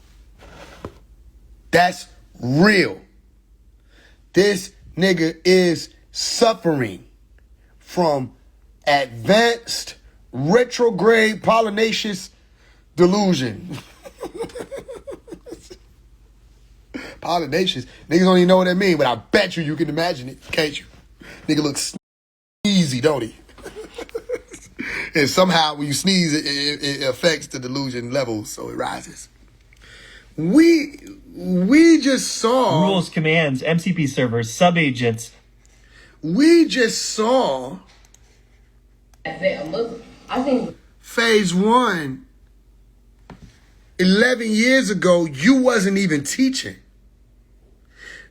That's real. This nigga is suffering from advanced retrograde pollinaceous delusion. Pollinaceous. Niggas don't even know what that means, but I bet you can imagine it, can't you? Nigga looks easy, don't he? And somehow when you sneeze, it affects the delusion levels, so it rises. We just saw rules, commands, MCP servers, subagents. We just saw I think phase 1. 11 years ago, you wasn't even teaching.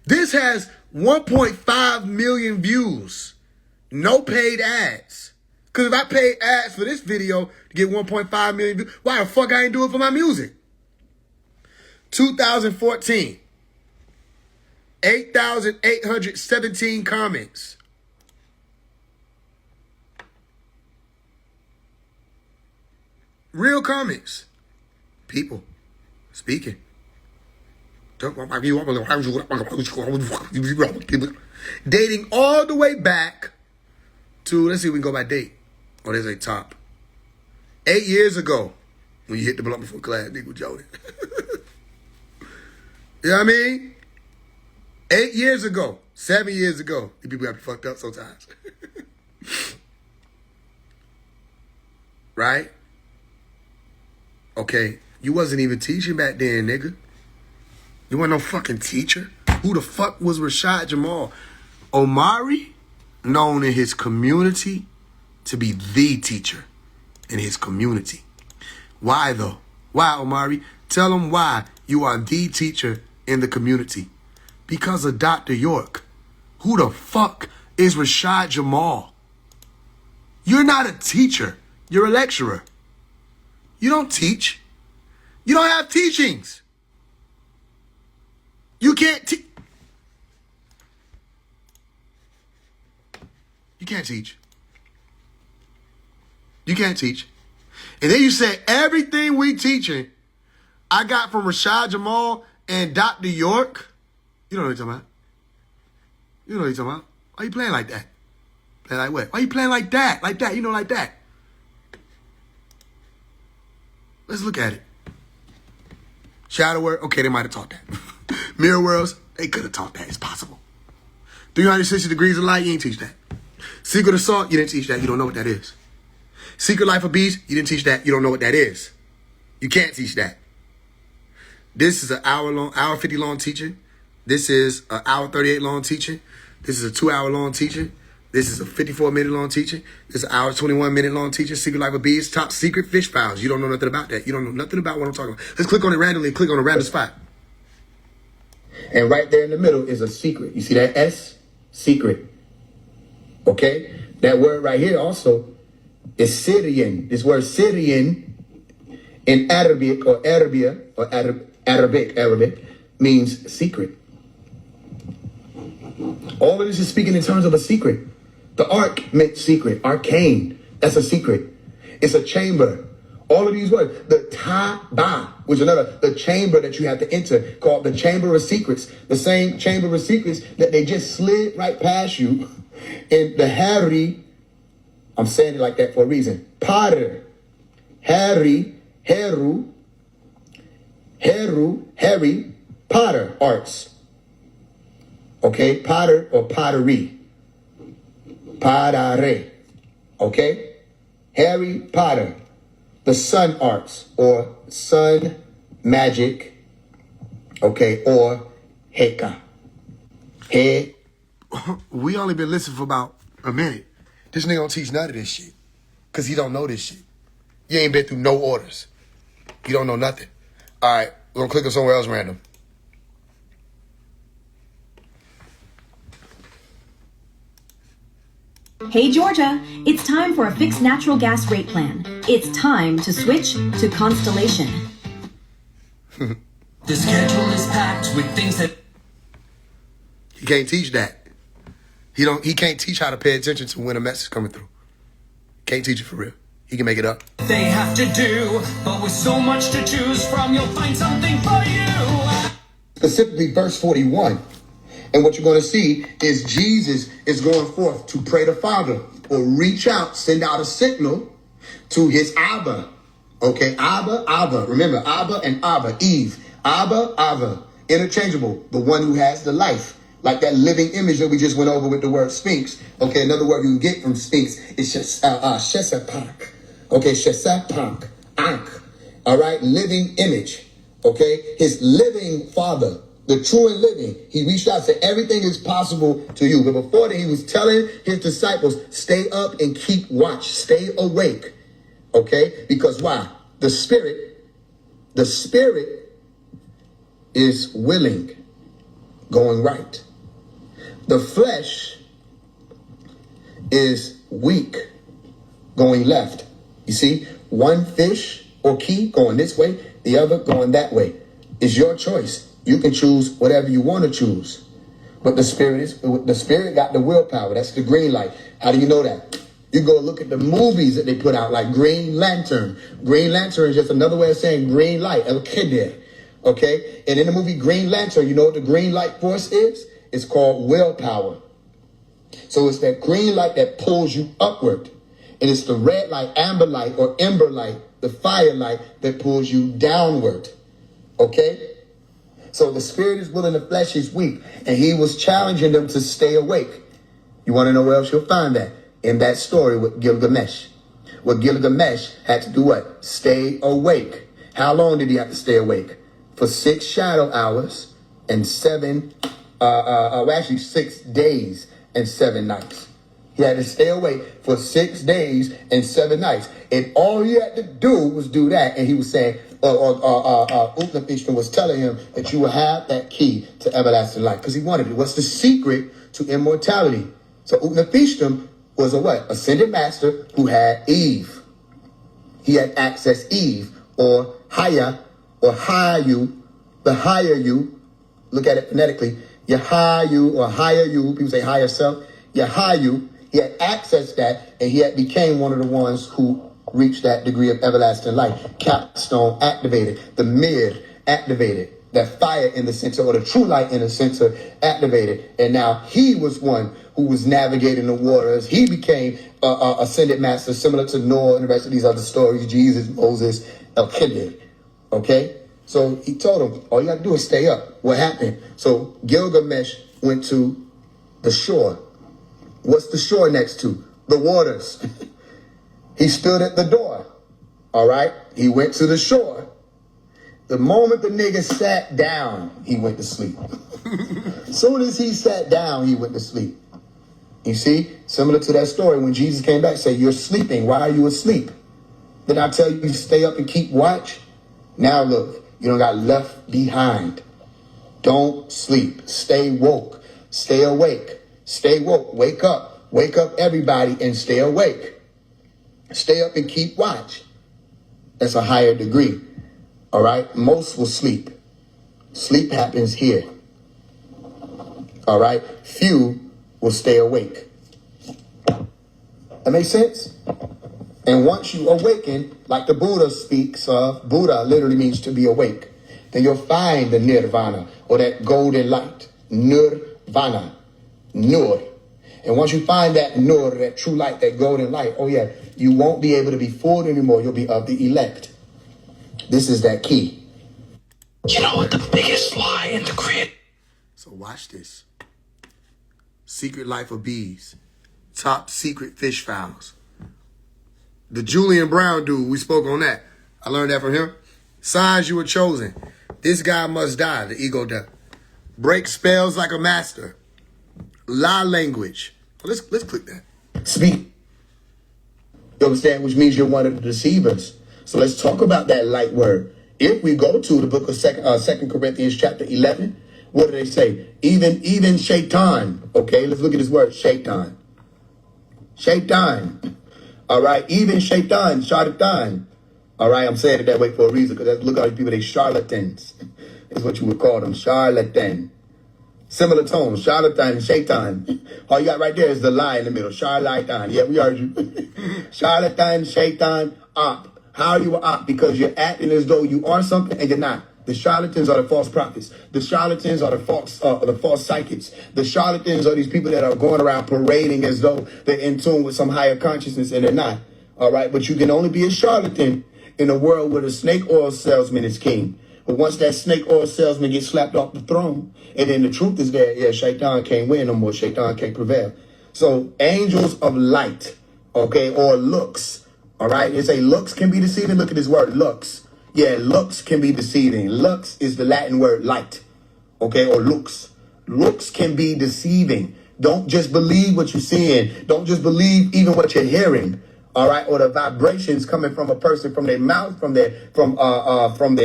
This has 1.5 million views. No paid ads. Because if I paid ads for this video to get 1.5 million views, why the fuck I ain't do it for my music? 2014. 8,817 comments. Real comments. People speaking. Dating all the way back to, let's see if we can go by date. Oh, there's a top. 8 years ago, when you hit the blunt before class, nigga with Jordan. You know what I mean? 8 years ago, 7 years ago. These people got me fucked up sometimes. Right? Okay, you wasn't even teaching back then, nigga. You weren't no fucking teacher. Who the fuck was Rashad Jamal? Omari, known in his community to be the teacher in his community. Why though? Why, Omari? Tell them why you are the teacher in the community. Because of Dr. York. Who the fuck is Rashad Jamal? You're not a teacher. You're a lecturer. You don't teach. You don't have teachings. You can't teach. You can't teach. You can't teach. And then you say everything we teaching I got from Rashad Jamal and Dr. York. You know what I'm talking about. You know what you're talking about. Why you playing like that? Playing like what? Why you playing like that? Like that, you know, like that. Let's look at it. Shadow World, okay, they might have taught that. Mirror Worlds, they could have taught that. It's possible. 360 Degrees of Light, you ain't teach that. Secret Assault, you didn't teach that. You don't know what that is. Secret Life of Beast, you didn't teach that. You don't know what that is. You can't teach that. This is an hour 50 long teaching. This is an hour 38 long teaching. This is a 2 hour long teaching. This is a 54-minute long teaching. This is an hour 21-minute long teaching. Secret Life of Bees, Top Secret Fish Files. You don't know nothing about that. You don't know nothing about what I'm talking about. Let's click on it randomly and click on a random spot. And right there in the middle is a secret. You see that S? Secret. Okay? That word right here also is Syrian. This word Syrian in Arabic or Arabia or Arabic means secret. All of this is speaking in terms of a secret. The ark meant secret. Arcane. That's a secret. It's a chamber. All of these words. The Taba, which is the chamber that you have to enter, called the Chamber of Secrets. The same Chamber of Secrets that they just slid right past you In the Harry, I'm saying it like that for a reason. Potter, Harry, Heru, Harry Potter arts. Okay, Potter or pottery. Padare. Okay? Harry Potter. The sun arts or sun magic. Okay, or Heka. He. We only been listening for about a minute. This nigga don't teach none of this shit. Cause he don't know this shit. You ain't been through no orders. You don't know nothing. All right, we're gonna click on somewhere else random. Hey Georgia, it's time for a fixed natural gas rate plan. It's time to switch to Constellation. The schedule is packed with things that He can't teach that. He can't teach how to pay attention to when a message coming through. Can't teach it for real. He can make it up. they have to do, but with so much to choose from, you'll find something for you. Specifically verse 41. And what you're going to see is Jesus is going forth to pray the Father or reach out, send out a signal to his Abba. Okay, Abba. Remember, Abba and Abba, Eve. Abba, interchangeable. The one who has the life. Like that living image that we just went over with the word Sphinx. Okay, another word you can get from Sphinx is Shesapak. Okay, Shesapak. Ankh. All right, living image. Okay, his living Father. The true and living. He reached out and said, everything is possible to you. But before that, he was telling his disciples, stay up and keep watch. Stay awake. Okay? Because why? The spirit is willing, going right. The flesh is weak, going left. You see, one fish or key going this way, the other going that way. It's your choice. You can choose whatever you want to choose. But the spirit got the willpower. That's the green light. How do you know that? You go look at the movies that they put out, like Green Lantern. Green Lantern is just another way of saying green light, El Kedir. Okay? And in the movie Green Lantern, you know what the green light force is? It's called willpower. So it's that green light that pulls you upward. And it's the red light, amber light, or ember light, the fire light that pulls you downward. Okay? So the spirit is willing, the flesh is weak. And he was challenging them to stay awake. You want to know where else you'll find that? In that story with Gilgamesh. Where Gilgamesh had to do what? Stay awake. How long did he have to stay awake? For 6 shadow hours and 6 days and 7 nights. He had to stay awake for 6 days and 7 nights. And all he had to do was do that. And he was saying, Utnapishtim was telling him that you will have that key to everlasting life. Because he wanted it. What's the secret to immortality? So Utnapishtim was a what? Ascended master who had Eve. He had accessed Eve or Haya or Hayu. The higher you, look at it phonetically, Yahayu or higher you, people say higher self, Yahayu, he had accessed that and he had became one of the ones who reached that degree of everlasting life. Capstone activated, the Mir activated, that fire in the center or the true light in the center activated. And now he was one who was navigating the waters. He became ascended master, similar to Noah and the rest of these other stories, Jesus, Moses, El-Kidid. Okay? So he told him, all you got to do is stay up. What happened? So Gilgamesh went to the shore. What's the shore next to? The waters. He stood at the door. All right? He went to the shore. The moment the nigga sat down, he went to sleep. Soon as he sat down, he went to sleep. You see? Similar to that story when Jesus came back, say, you're sleeping. Why are you asleep? Did I tell you to stay up and keep watch? Now look. You don't got left behind. Don't sleep. Stay woke. Stay awake. Stay woke. Wake up. Wake up everybody and stay awake. Stay up and keep watch. That's a higher degree. All right? Most will sleep. Sleep happens here. All right? Few will stay awake. That makes sense? And once you awaken, like the Buddha speaks of, Buddha literally means to be awake, then you'll find the nirvana or that golden light. Nirvana. Nur. And once you find that nur, that true light, that golden light, oh yeah, you won't be able to be fooled anymore. You'll be of the elect. This is that key. You know what the biggest lie in the create? So watch this. Secret Life of Bees. Top secret fish files. The Julian Brown dude, we spoke on that. I learned that from him. Signs you were chosen. This guy must die, the ego death. Break spells like a master. Lie language. Let's click that. Speak. You understand? Which means you're one of the deceivers. So let's talk about that light word. If we go to the book of Second Corinthians chapter 11, what do they say? Even shaitan. Okay, let's look at this word, shaitan. Shaitan. All right, even shaitan, charlatan. All right, I'm saying it that way for a reason, because look at all these people, they charlatans. Is what you would call them, charlatan. Similar tones, charlatan and shaitan. All you got right there is the lie in the middle, charlatan. Yeah, we heard you. Charlatan, shaitan, op. How are you an op? Because you're acting as though you are something and you're not. The charlatans are the false prophets. The charlatans are the false psychics. The charlatans are these people that are going around parading as though they're in tune with some higher consciousness, and they're not. All right, but you can only be a charlatan in a world where the snake oil salesman is king. But once that snake oil salesman gets slapped off the throne, and then the truth is there, yeah, shaitan can't win no more. Shaitan can't prevail. So angels of light, okay, or looks, all right? They say looks can be deceiving. Look at this word, looks. Yeah, looks can be deceiving. Lux is the Latin word light, okay, or looks. Looks can be deceiving. Don't just believe what you're seeing. Don't just believe even what you're hearing. All right, or the vibrations coming from a person, from their mouth, from their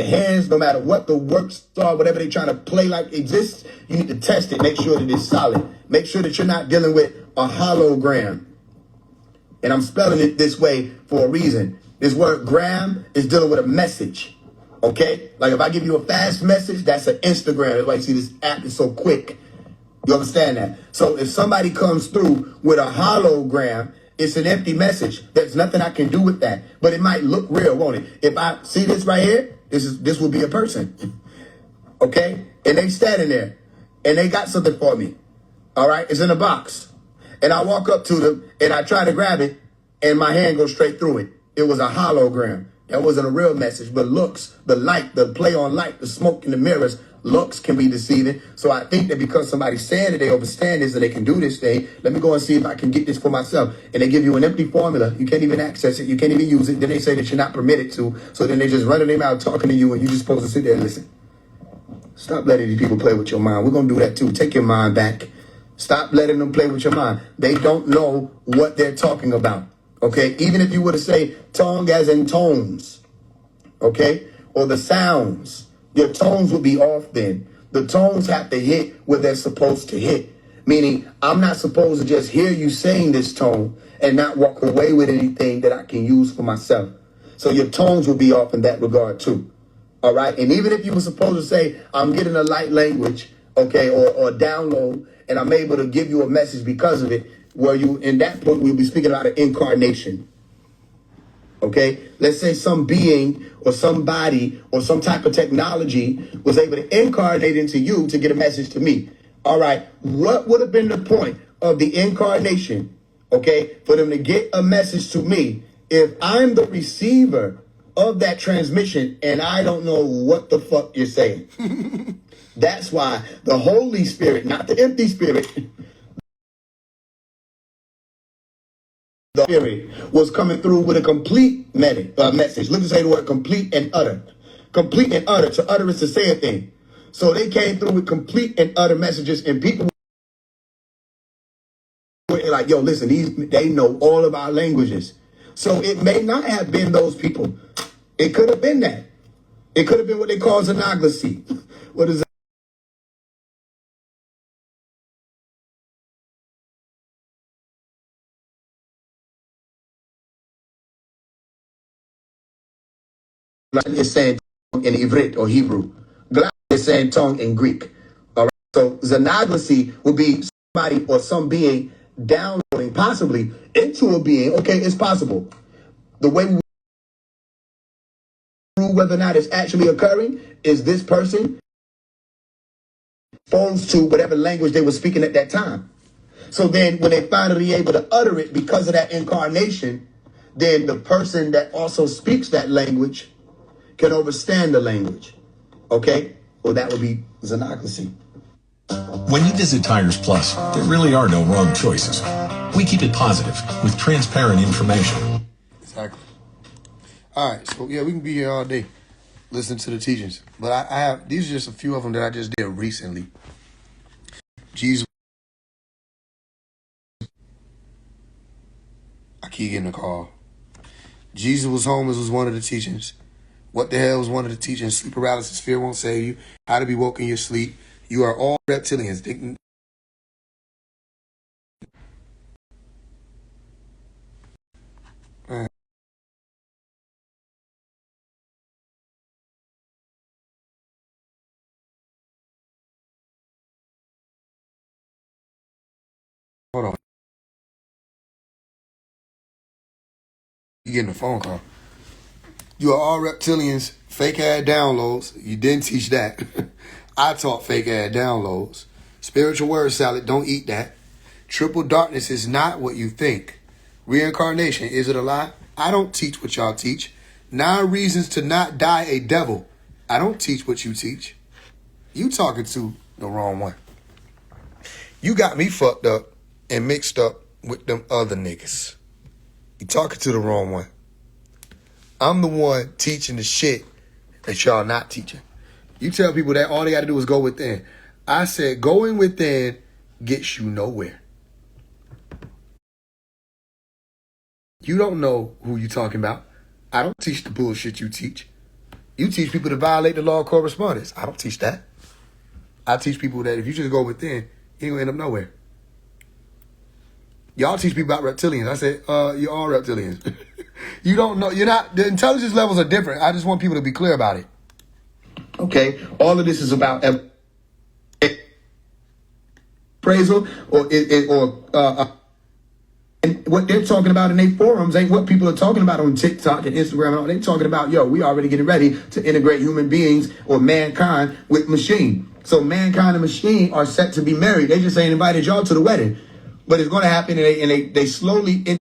hands, no matter what the works are, whatever they're trying to play like exists, you need to test it. Make sure that it's solid. Make sure that you're not dealing with a hologram. And I'm spelling it this way for a reason. This word gram is dealing with a message. Okay? Like if I give you a fast message, that's an Instagram. That's why you see this app is so quick. You understand that? So if somebody comes through with a hologram, it's an empty message. There's nothing I can do with that. But it might look real, won't it? If I see this right here, this will be a person. Okay? And they standing there. And they got something for me. All right? It's in a box. And I walk up to them and I try to grab it and my hand goes straight through it. It was a hologram. That wasn't a real message. But looks, the light, the play on light, the smoke in the mirrors, looks can be deceiving. So I think that because somebody's saying that they understand this and they can do this thing, let me go and see if I can get this for myself. And they give you an empty formula. You can't even access it. You can't even use it. Then they say that you're not permitted to. So then they just running their mouth talking to you and you're just supposed to sit there and listen. Stop letting these people play with your mind. We're going to do that too. Take your mind back. Stop letting them play with your mind. They don't know what they're talking about. Okay? Even if you were to say tongue as in tones. Okay? Or the sounds. Your tones will be off then. The tones have to hit where they're supposed to hit. Meaning, I'm not supposed to just hear you saying this tone and not walk away with anything that I can use for myself. So your tones will be off in that regard too. All right? And even if you were supposed to say, I'm getting a light language, okay, or download, and I'm able to give you a message because of it, where you, in that point, we'll be speaking about an incarnation. Okay, let's say some being or somebody or some type of technology was able to incarnate into you to get a message to me. All right, what would have been the point of the incarnation, okay, for them to get a message to me if I'm the receiver of that transmission and I don't know what the fuck you're saying? That's why the Holy Spirit, not the empty spirit, the Spirit was coming through with a complete message. Look to say the word complete and utter. Complete and utter. To utter is to say a thing. So they came through with complete and utter messages, and people were like, yo, listen, they know all of our languages. So it may not have been those people. It could have been that. It could have been what they call xenoglossy. What is that? Is saying tongue in Ivrit or Hebrew. Glad is saying tongue in Greek. All right. So xenoglossy would be somebody or some being downloading possibly into a being. Okay, it's possible. The way we prove whether or not it's actually occurring is this person exposed to whatever language they were speaking at that time. So then when they finally able to utter it because of that incarnation, then the person that also speaks that language can understand the language. Okay? Well, that would be xenocracy. When you visit Tires Plus, there really are no wrong choices. We keep it positive with transparent information. Exactly. All right, so yeah, we can be here all day listening to the teachings. But I have, these are just a few of them that I just did recently. Jesus. I keep getting a call. Jesus was homeless was one of the teachings. What the hell was one of the teachings? Sleep paralysis, fear won't save you. How to be woke in your sleep. You are all reptilians. Hold on. You getting a phone call. You are all reptilians, fake ass downloads. You didn't teach that. I taught fake ass downloads. Spiritual word salad, don't eat that. Triple darkness is not what you think. Reincarnation, is it a lie? I don't teach what y'all teach. 9 reasons to not die a devil. I don't teach what you teach. You talking to the wrong one. You got me fucked up and mixed up with them other niggas. You talking to the wrong one. I'm the one teaching the shit that y'all not teaching. You tell people that all they got to do is go within. I said going within gets you nowhere. You don't know who you talking about. I don't teach the bullshit you teach. You teach people to violate the law of correspondence. I don't teach that. I teach people that if you just go within, you ain't gonna end up nowhere. Y'all teach people about reptilians. I said, you're all reptilians. You don't know. You're not. The intelligence levels are different. I just want people to be clear about it. Okay, all of this is about appraisal, and what they're talking about in their forums ain't what people are talking about on TikTok and Instagram and all. They're talking about, we already getting ready to integrate human beings or mankind with machine. So mankind and machine are set to be married. They just ain't invited y'all to the wedding, but it's going to happen, and they slowly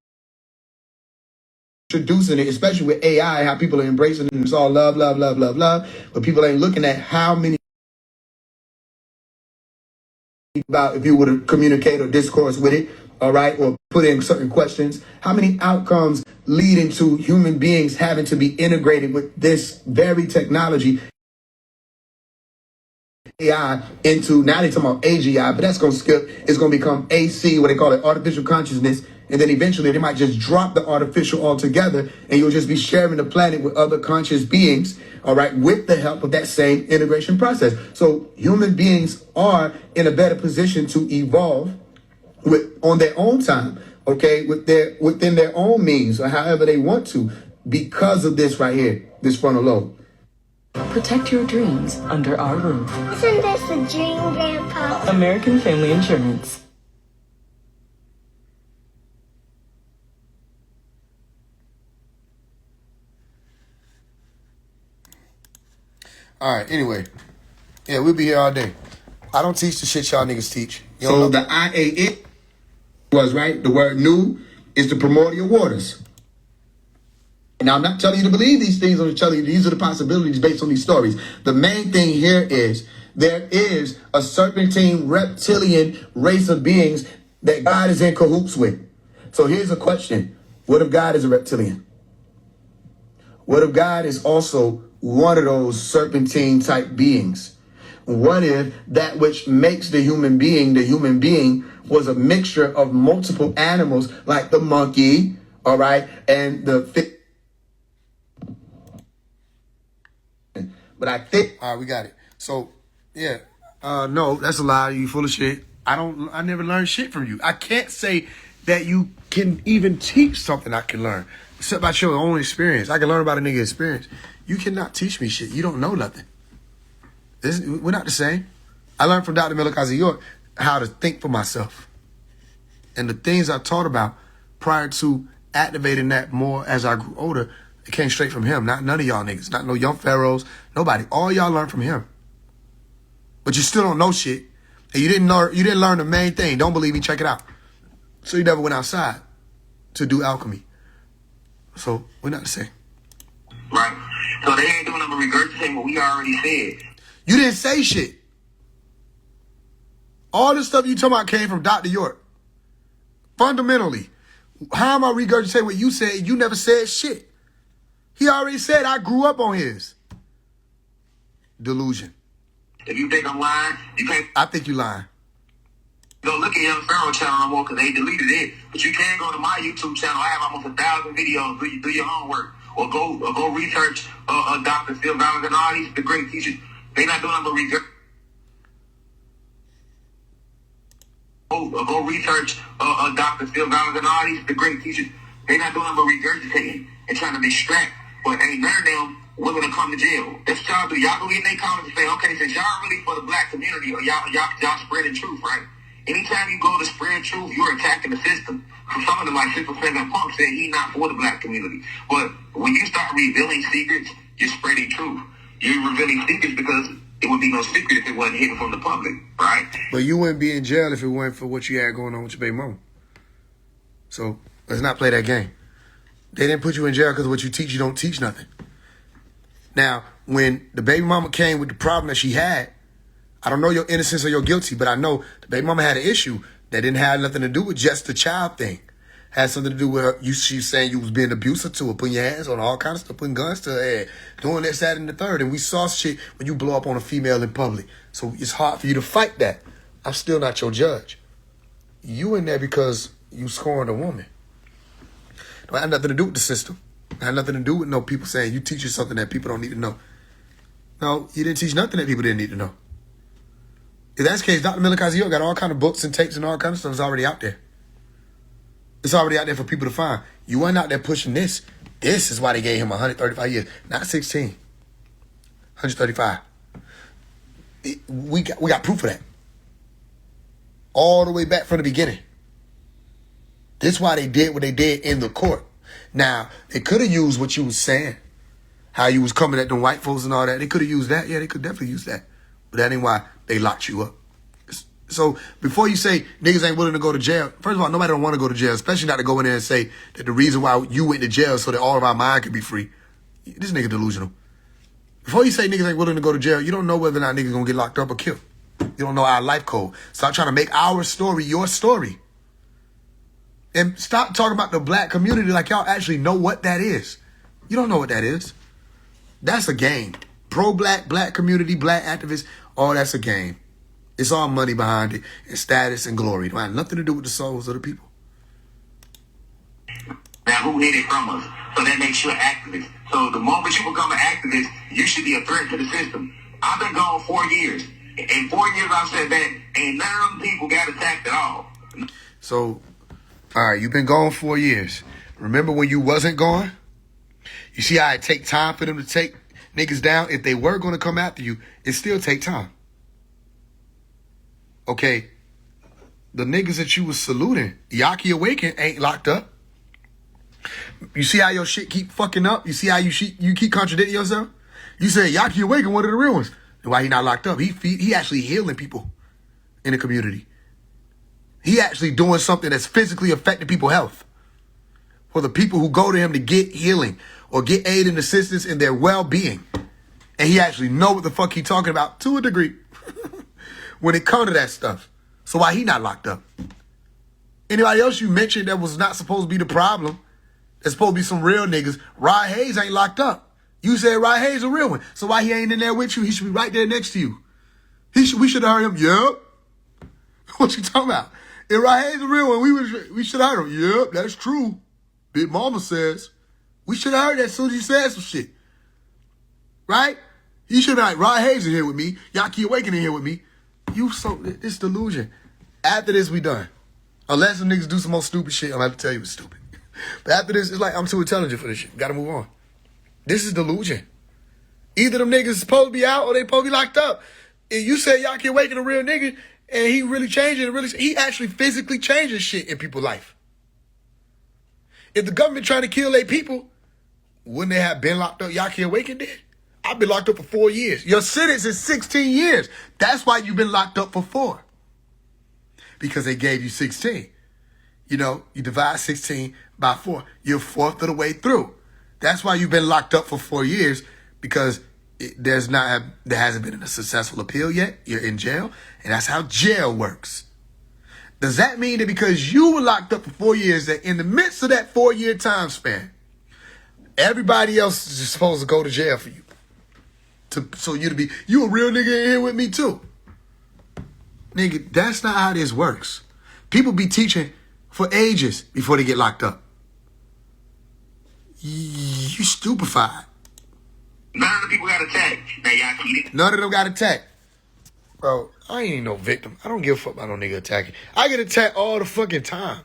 introducing it, especially with AI, how people are embracing it. It's all love, love, love, love, love. But people ain't looking at how many about if you were to communicate or discourse with it, all right, or put in certain questions, how many outcomes lead into human beings having to be integrated with this very technology, AI, into, now they're talking about AGI, but that's going to skip. It's going to become AC, what they call it, artificial consciousness. And then eventually they might just drop the artificial altogether, and you'll just be sharing the planet with other conscious beings, all right, with the help of that same integration process. So human beings are in a better position to evolve on their own time, okay, within their own means, or however they want to, because of this right here, this frontal lobe. Protect your dreams under our roof. Isn't this a dream, Grandpa? American Family Insurance. All right, anyway. Yeah, we'll be here all day. I don't teach the shit y'all niggas teach. So the IAN was, right? The word new is the primordial waters. Now, I'm not telling you to believe these things. I'm telling you these are the possibilities based on these stories. The main thing here is there is a serpentine reptilian race of beings that God is in cahoots with. So here's a question. What if God is a reptilian? What if God is also one of those serpentine type beings? What if that which makes the human being was a mixture of multiple animals like the monkey, all right, and the fish? But I think... All right, we got it. So, yeah. No, that's a lie. You full of shit. I never learned shit from you. I can't say that you can even teach something I can learn. Except by your own experience. I can learn about a nigga's experience. You cannot teach me shit. You don't know nothing. We're not the same. I learned from Dr. Malachi York how to think for myself. And the things I taught about prior to activating that more as I grew older, it came straight from him. Not none of y'all niggas. Not no young pharaohs. Nobody. All y'all learned from him. But you still don't know shit. And you didn't learn the main thing. Don't believe me? Check it out. So you never went outside to do alchemy. So we're not the same. Right. So they ain't doing nothing but regurgitating what we already said. You didn't say shit. All this stuff you talking about came from Dr. York. Fundamentally, how am I regurgitating what you said? You never said shit. He already said I grew up on his. Delusion. If you think I'm lying, you can't. I think you lying. Go look at Young Pharaoh channel no more because they deleted it. But you can go to my YouTube channel. I have almost 1,000 videos. Do your homework. Or go research Dr. Phil Valens and all these the great teachers. They not doing nothing but research. Go research Dr. Phil Valens and all these the great teachers. They not doing nothing but regurgitating and trying to distract. But ain't none of them willing to come to jail. That's what y'all do. Y'all go in their comments and say, okay, since y'all really for the black community or y'all spreading truth, right? Anytime you go to spread truth, you're attacking the system. Some of them, like 6 or 7 Punk, said he not for the black community. But when you start revealing secrets, you're spreading truth. You're revealing secrets because it would be no secret if it wasn't hidden from the public, right? But you wouldn't be in jail if it weren't for what you had going on with your baby mama. So let's not play that game. They didn't put you in jail because what you teach, you don't teach nothing. Now, when the baby mama came with the problem that she had, I don't know your innocence or your guilty, but I know the baby mama had an issue that didn't have nothing to do with just the child thing. Had something to do with her, she saying you was being abusive to her, putting your hands on her, all kinds of stuff, putting guns to her head, doing this, that, and the third. And we saw shit when you blow up on a female in public. So it's hard for you to fight that. I'm still not your judge. You in there because you scorned a woman. Don't have nothing to do with the system. It had nothing to do with no people saying you teach you something that people don't need to know. No, you didn't teach nothing that people didn't need to know. If that's the case, Dr. Malachi York got all kind of books and tapes and all kind of stuff is already out there. It's already out there for people to find. You weren't out there pushing this. This is why they gave him 135 years, not 16. 135. We got proof of that. All the way back from the beginning. This is why they did what they did in the court. Now, they could have used what you was saying, how you was coming at them white folks and all that. They could have used that. Yeah, they could definitely use that. But that ain't why they locked you up. So before you say niggas ain't willing to go to jail, first of all, nobody don't want to go to jail, especially not to go in there and say that the reason why you went to jail so that all of our mind could be free. This nigga delusional. Before you say niggas ain't willing to go to jail, you don't know whether or not niggas gonna get locked up or killed. You don't know our life code. Stop trying to make our story your story. And stop talking about the black community like y'all actually know what that is. You don't know what that is. That's a game. Pro-black, black community, black activists, all that's a game. It's all money behind it, and status and glory. It don't have nothing to do with the souls of the people. Now, who hid it from us? So that makes you an activist. So the moment you become an activist, you should be a threat to the system. I've been gone 4 years. In 4 years, I've said that ain't none of them people got attacked at all. So, all right, you've been gone 4 years. Remember when you wasn't gone? You see how it take time for them to take niggas down? If they were going to come after you, it still take time. Okay, the niggas that you was saluting, Yaki Awaken ain't locked up. You see how your shit keep fucking up? You see how you keep contradicting yourself? You said Yaki Awaken, one of the real ones. Why he not locked up? He actually healing people in the community. He actually doing something that's physically affecting people's health. For the people who go to him to get healing or get aid and assistance in their well-being. And he actually know what the fuck he talking about to a degree. When it comes to that stuff. So why he not locked up? Anybody else you mentioned that was not supposed to be the problem, that's supposed to be some real niggas, Rod Hayes ain't locked up. You said Rod Hayes a real one. So why he ain't in there with you? He should be right there next to you. We should have heard him, yep. What you talking about? If Rod Hayes a real one, we should have heard him. Yep, that's true. Big Mama says. We should have heard that as soon as you said some shit. Right? You should have been like, Rod Hayes in here with me. Yaki Awaken in here with me. This delusion. After this, we done. Unless some niggas do some more stupid shit, I'm going to have to tell you it's stupid. But after this, it's like, I'm too intelligent for this shit. Gotta move on. This is delusion. Either them niggas supposed to be out or they supposed to be locked up. If you say Yaki Awaken a real nigga and he really changing, he actually physically changes shit in people's life. If the government trying to kill their people, wouldn't they have been locked up? Yaki Awaken did. I've been locked up for 4 years. Your sentence is 16 years. That's why you've been locked up for 4. Because they gave you 16. You know, you divide 16 by 4. You're 1/4 of the way through. That's why you've been locked up for 4 years, because there hasn't been a successful appeal yet. You're in jail, and that's how jail works. Does that mean that because you were locked up for 4 years, that in the midst of that 4-year time span, everybody else is supposed to go to jail for you? So you a real nigga in here with me too. Nigga, that's not how this works. People be teaching for ages before they get locked up. You stupefied. None of the people got attacked. Now y'all cheated. None of them got attacked. Bro, I ain't no victim. I don't give a fuck about no nigga attacking. I get attacked all the fucking time.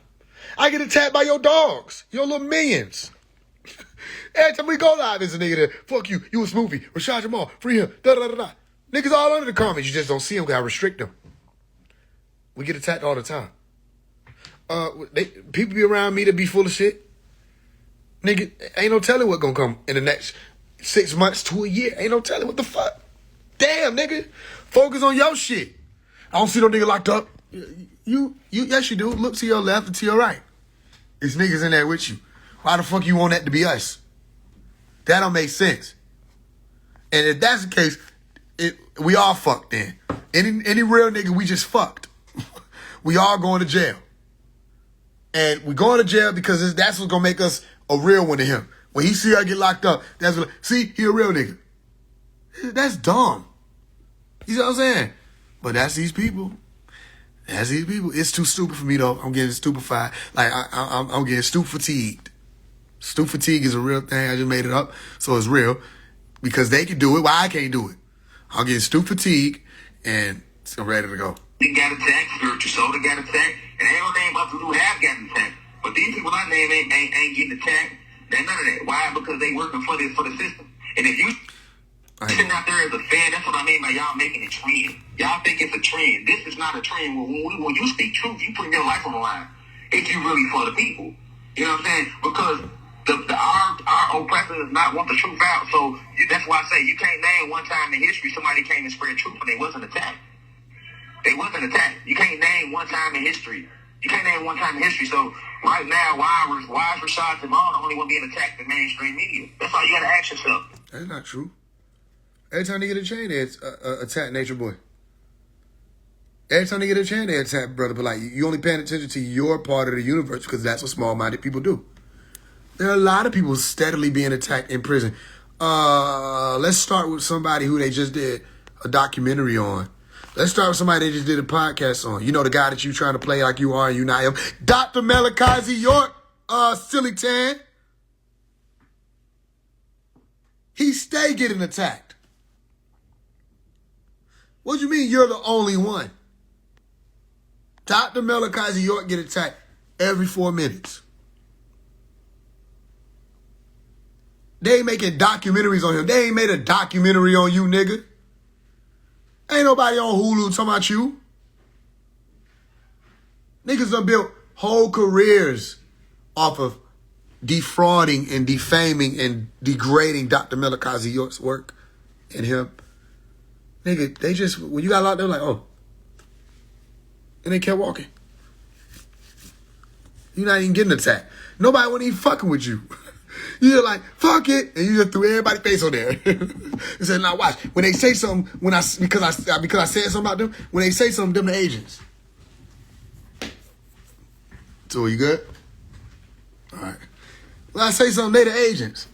I get attacked by your dogs, your little minions. Every time we go live, there's a nigga there. Fuck you. You a smoothie. Rashad Jamal. Free him. Da-da-da-da. Niggas all under the comments. You just don't see them. Gotta restrict them. We get attacked all the time. People be around me that be full of shit. Nigga, ain't no telling what gonna come in the next 6 months to a year. Ain't no telling what the fuck. Damn, nigga. Focus on your shit. I don't see no nigga locked up. Yes, you do. Look to your left and to your right. There's niggas in there with you. Why the fuck you want that to be us? That don't make sense. And if that's the case, we all fucked then. Any real nigga, we just fucked. We all going to jail. And we going to jail because that's what's going to make us a real one to him. When he see us get locked up, that's what, see, he a real nigga. That's dumb. You know what I'm saying? But that's these people. That's these people. It's too stupid for me, though. I'm getting stupefied. Like, I'm getting fatigued. Fatigue is a real thing. I just made it up. So it's real. Because they can do it. Why I can't do it? I'm getting fatigue, and I'm ready to go. They got attacked. Spiritual soul got attacked. And everything about who have gotten attacked. But these people I name ain't getting attacked. They're none of that. Why? Because they working for the system. And if you sitting out there as a fan, that's what I mean by y'all making a trend. Y'all think it's a trend. This is not a trend. When you speak truth, you put your life on the line. If you really for the people. You know what I'm saying? Because our oppressors does not want the truth out. So that's why I say you can't name one time in history somebody came and spread truth and they wasn't attacked. They wasn't attacked. You can't name one time in history. You can't name one time in history. So right now, why is Rashad Jamal the only one being attacked in mainstream media? That's all you got to ask yourself. That's not true. Every time they get a chain, they attack Nature Boy. Every time they get a chain, they attack Brother Polite. You only paying attention to your part of the universe because that's what small-minded people do. There are a lot of people steadily being attacked in prison. Let's start with somebody who they just did a documentary on. Let's start with somebody they just did a podcast on. You know the guy that you trying to play like you are and you not him. Dr. Malachi York, Silly Tan. He stay getting attacked. What do you mean you're the only one? Dr. Malachi York get attacked every 4 minutes. They ain't making documentaries on him. They ain't made a documentary on you, nigga. Ain't nobody on Hulu talking about you. Niggas done built whole careers off of defrauding and defaming and degrading Dr. Malachi York's work and him. Nigga, they just, when you got locked, they're like, oh. And they kept walking. You're not even getting attacked. Nobody wasn't even fucking with you. You're like, fuck it. And you just threw everybody's face on there. And said, now watch. When they say something, because I said something about them, when they say something, them the agents. So you good? All right. When I say something, they the agents.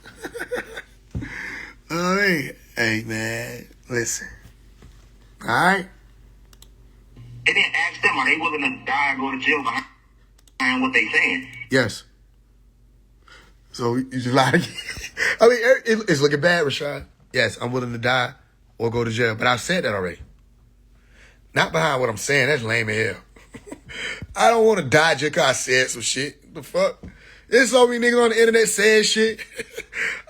All right. Hey, man, listen. All right? And then ask them, are they willing to die and go to jail behind what they saying? Yes. So you just like, I mean, it's looking bad, Rashad. Yes, I'm willing to die or go to jail. But I've said that already. Not behind what I'm saying. That's lame as hell. I don't want to die just because I said some shit. The fuck? There's so many niggas on the internet saying shit.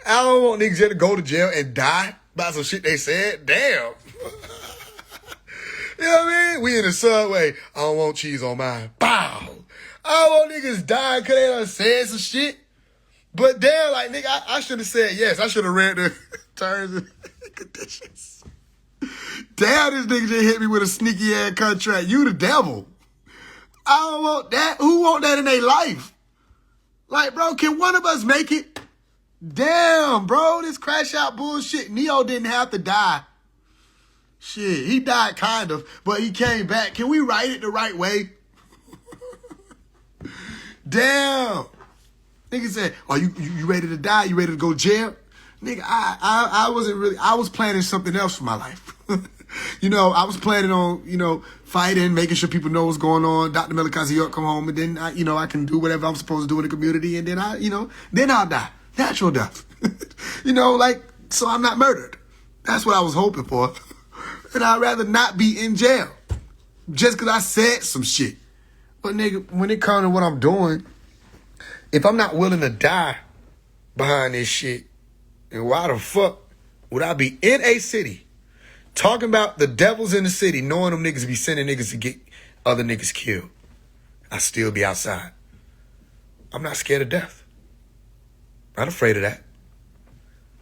I don't want niggas just to go to jail and die by some shit they said. Damn. You know what I mean? We in the subway. I don't want cheese on mine. Bow. I don't want niggas dying because they done said some shit. But damn, like, nigga, I should have said yes. I should have read the terms and conditions. Damn, this nigga just hit me with a sneaky ass contract. You the devil. I don't want that. Who want that in their life? Like, bro, can one of us make it? Damn, bro, this crash out bullshit. Neo didn't have to die. Shit, he died kind of, but he came back. Can we write it the right way? Damn. Nigga said, "Are you ready to die? You ready to go to jail?" Nigga, I wasn't really, I was planning something else for my life. You know, I was planning on, you know, fighting, making sure people know what's going on. Dr. Melikazi York come home, and then, I can do whatever I'm supposed to do in the community, and then then I'll die. Natural death. So I'm not murdered. That's what I was hoping for. And I'd rather not be in jail. Just because I said some shit. But nigga, when it comes to what I'm doing, if I'm not willing to die behind this shit, then why the fuck would I be in a city talking about the devils in the city, knowing them niggas be sending niggas to get other niggas killed? I still be outside. I'm not scared of death. Not afraid of that.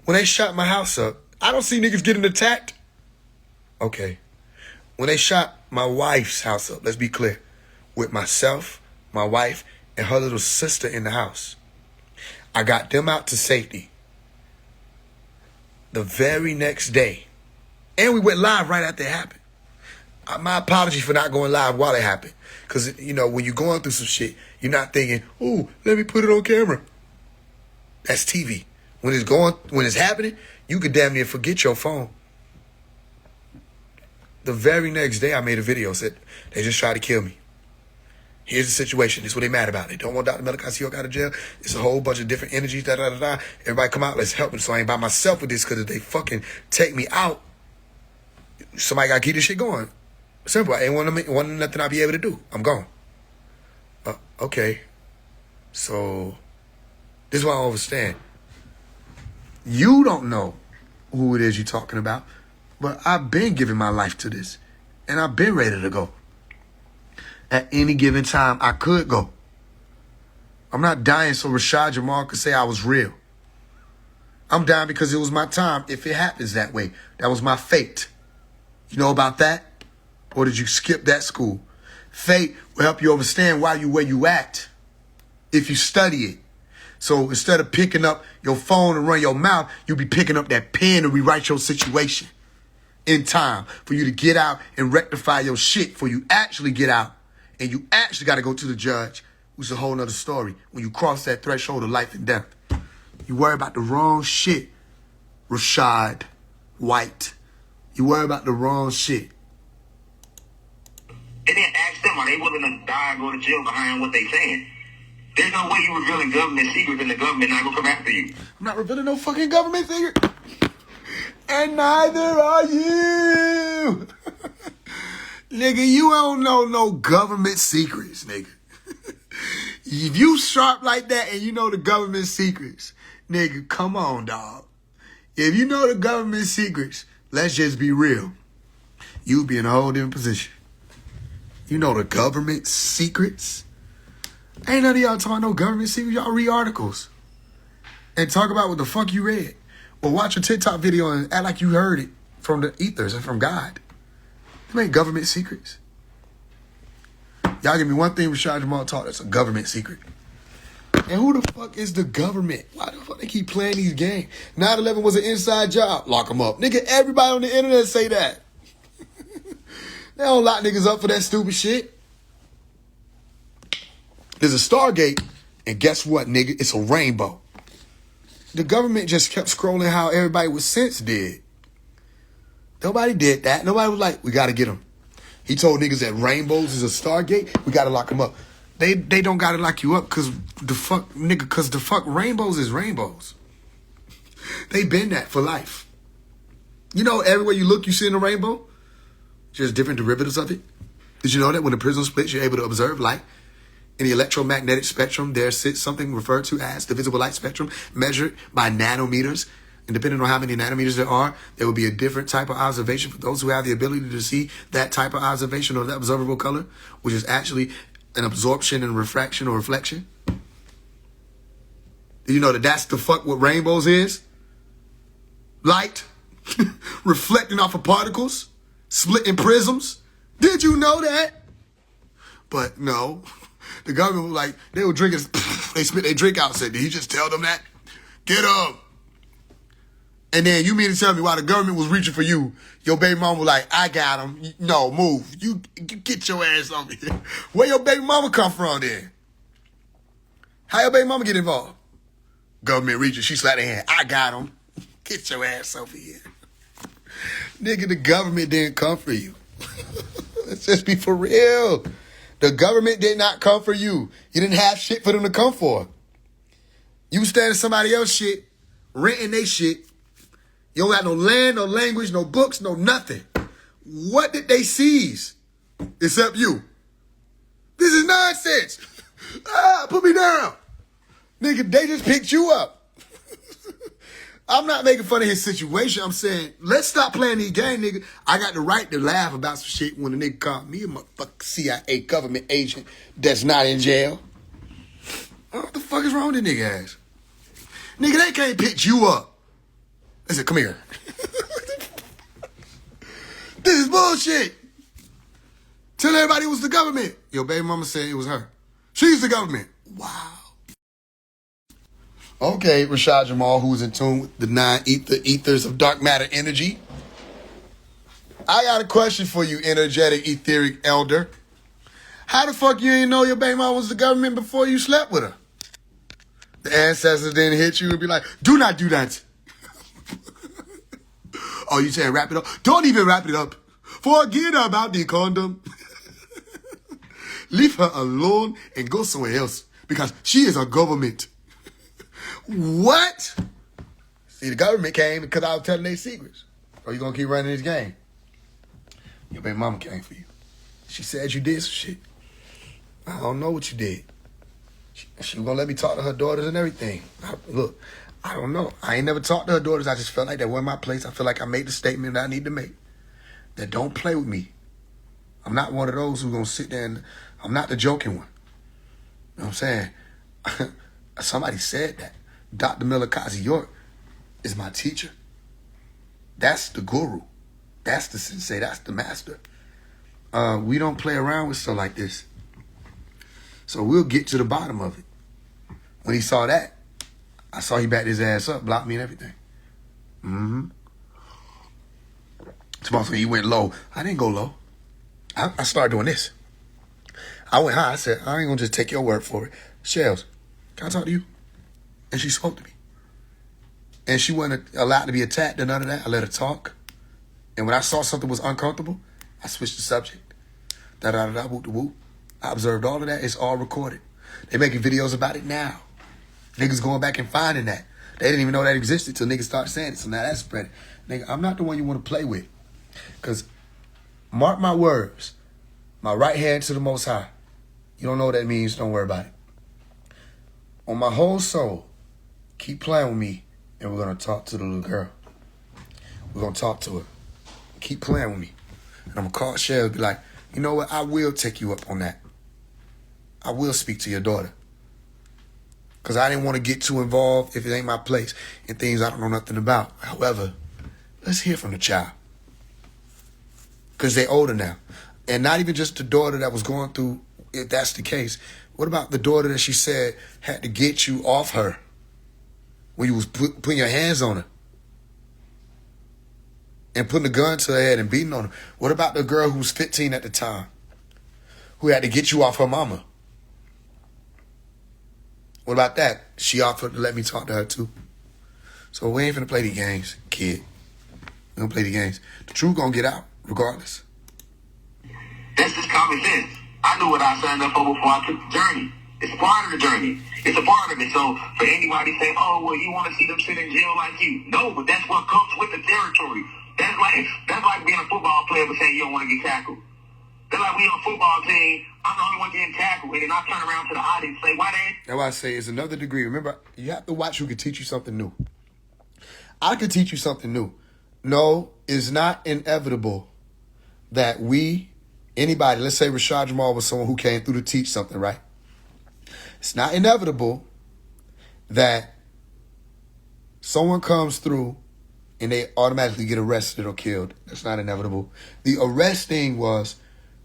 When they shot my house up, I don't see niggas getting attacked. Okay. When they shot my wife's house up, let's be clear, with myself, my wife, and her little sister in the house, I got them out to safety the very next day. And we went live right after it happened. My apology for not going live while it happened. Because, when you're going through some shit, you're not thinking, "Ooh, let me put it on camera." That's TV. When it's happening, you could damn near forget your phone. The very next day, I made a video, said, "They just tried to kill me. Here's the situation. This is what they mad about. They don't want Dr. Melikazi York out of jail. It's a whole bunch of different energies, da-da-da-da. Everybody come out, let's help them. So I ain't by myself with this, because if they fucking take me out, somebody got to keep this shit going. Simple. I ain't want nothing I'll be able to do. I'm gone." Okay. So, this is what I understand. You don't know who it is you're talking about, but I've been giving my life to this, and I've been ready to go. At any given time, I could go. I'm not dying so Rashad Jamal could say I was real. I'm dying because it was my time, if it happens that way. That was my fate. You know about that? Or did you skip that school? Fate will help you understand why you where you at if you study it. So instead of picking up your phone and run your mouth, you'll be picking up that pen and rewrite your situation in time for you to get out and rectify your shit before you actually get out. And you actually got to go to the judge, which is a whole nother story. When you cross that threshold of life and death, you worry about the wrong shit, Rashad White. You worry about the wrong shit. And then ask them, are they willing to die and go to jail behind what they saying? There's no way you're revealing government secrets and the government not gonna come after you. I'm not revealing no fucking government secret. And neither are you. Nigga, you don't know no government secrets, nigga. If you sharp like that and you know the government secrets, nigga, come on, dog. If you know the government secrets, let's just be real. You'll be in a whole different position. You know the government secrets? Ain't none of y'all talking no government secrets. Y'all read articles and talk about what the fuck you read. Or watch a TikTok video and act like you heard it from the ethers and from God. Them ain't government secrets. Y'all give me one thing Rashad Jamal taught that's a government secret. And who the fuck is the government? Why the fuck they keep playing these games? 9/11 was an inside job. Lock them up. Nigga, everybody on the internet say that. They don't lock niggas up for that stupid shit. There's a Stargate, and guess what, nigga? It's a rainbow. The government just kept scrolling how everybody with sense did. Nobody did that. Nobody was like, we got to get them. He told niggas that rainbows is a Stargate. We got to lock them up. They don't got to lock you up because the fuck rainbows is rainbows. They been that for life. You know, everywhere you look, you see in a rainbow. Just different derivatives of it. Did you know that when the prism splits, you're able to observe light? In the electromagnetic spectrum, there sits something referred to as the visible light spectrum, measured by nanometers. And depending on how many nanometers there are, there will be a different type of observation for those who have the ability to see that type of observation or that observable color, which is actually an absorption and refraction or reflection. Do you know that that's the fuck what rainbows is? Light reflecting off of particles, splitting prisms. Did you know that? But no, the government was like, they were drinking, they spit their drink out. Said, did he just tell them that? Get up. And then you mean to tell me while the government was reaching for you, your baby mama was like, I got him. No, move. You get your ass over here. Where your baby mama come from then? How your baby mama get involved? Government reaching, she slapped her hand. I got him. Get your ass over here. Nigga, the government didn't come for you. Let's just be for real. The government did not come for you. You didn't have shit for them to come for. You was standing somebody else's shit, renting their shit. You don't got no land, no language, no books, no nothing. What did they seize? Except you. This is nonsense. Put me down. Nigga, they just picked you up. I'm not making fun of his situation. I'm saying, let's stop playing these games, nigga. I got the right to laugh about some shit when a nigga called me a motherfucking CIA government agent that's not in jail. What the fuck is wrong with this nigga ass? Nigga, they can't pick you up. I said, come here. This is bullshit. Tell everybody it was the government. Your baby mama said it was her. She's the government. Wow. Okay, Rashad Jamal, who's in tune with the ethers of dark matter energy. I got a question for you, energetic, etheric elder. How the fuck you didn't know your baby mama was the government before you slept with her? The ancestors didn't hit you and be like, do not do that. Oh, you saying wrap it up? Don't even wrap it up. Forget about the condom. Leave her alone and go somewhere else because she is a government. What? See, the government came because I was telling their secrets. Or you gonna keep running this game? Your baby mama came for you. She said you did some shit. I don't know what you did. She was gonna let me talk to her daughters and everything. Look, I don't know. I ain't never talked to her daughters. I just felt like that wasn't my place. I feel like I made the statement that I need to make. That don't play with me. I'm not one of those who's gonna sit there and I'm not the joking one. You know what I'm saying? Somebody said that. Dr. Milikazi York is my teacher. That's the guru. That's the sensei. That's the master. We don't play around with stuff like this. So we'll get to the bottom of it. When he saw that, I saw he backed his ass up, blocked me and everything. So he went low. I didn't go low. I started doing this. I went high. I said, I ain't gonna just take your word for it. Shells, can I talk to you? And she spoke to me. And she wasn't allowed to be attacked or none of that. I let her talk. And when I saw something was uncomfortable, I switched the subject. Da-da-da-da, whoop-de-whoop. I observed all of that. It's all recorded. They're making videos about it now. Niggas going back and finding that. They didn't even know that existed till niggas started saying it. So now that's spreading. Nigga, I'm not the one you want to play with. Because, mark my words, my right hand to the Most High. You don't know what that means, don't worry about it. On my whole soul, keep playing with me, and we're going to talk to the little girl. We're going to talk to her. Keep playing with me. And I'm going to call Shell and be like, you know what? I will take you up on that. I will speak to your daughter. Because I didn't want to get too involved if it ain't my place in things I don't know nothing about. However, let's hear from the child. Because they're older now. And not even just the daughter that was going through, if that's the case. What about the daughter that she said had to get you off her when you was putting your hands on her and putting a gun to her head and beating on her? What about the girl who was 15 at the time who had to get you off her mama? What about that? She offered to let me talk to her too. So we ain't finna play these games, kid. We don't play these games. The truth gonna get out regardless. That's just common sense. I knew what I signed up for before I took the journey. It's a part of the journey. It's a part of it. So for anybody to say, oh, well, you want to see them sit in jail like you. No, but that's what comes with the territory. That's like being a football player but saying you don't want to get tackled. That's like we on a football team, I'm the only one getting tackled, and then I turn around to the audience and say, why they? That's why I say it's another degree. Remember, you have to watch who can teach you something new. I could teach you something new. No, it's not inevitable that anybody, let's say Rashad Jamal was someone who came through to teach something, right? It's not inevitable that someone comes through and they automatically get arrested or killed. That's not inevitable. The arresting was,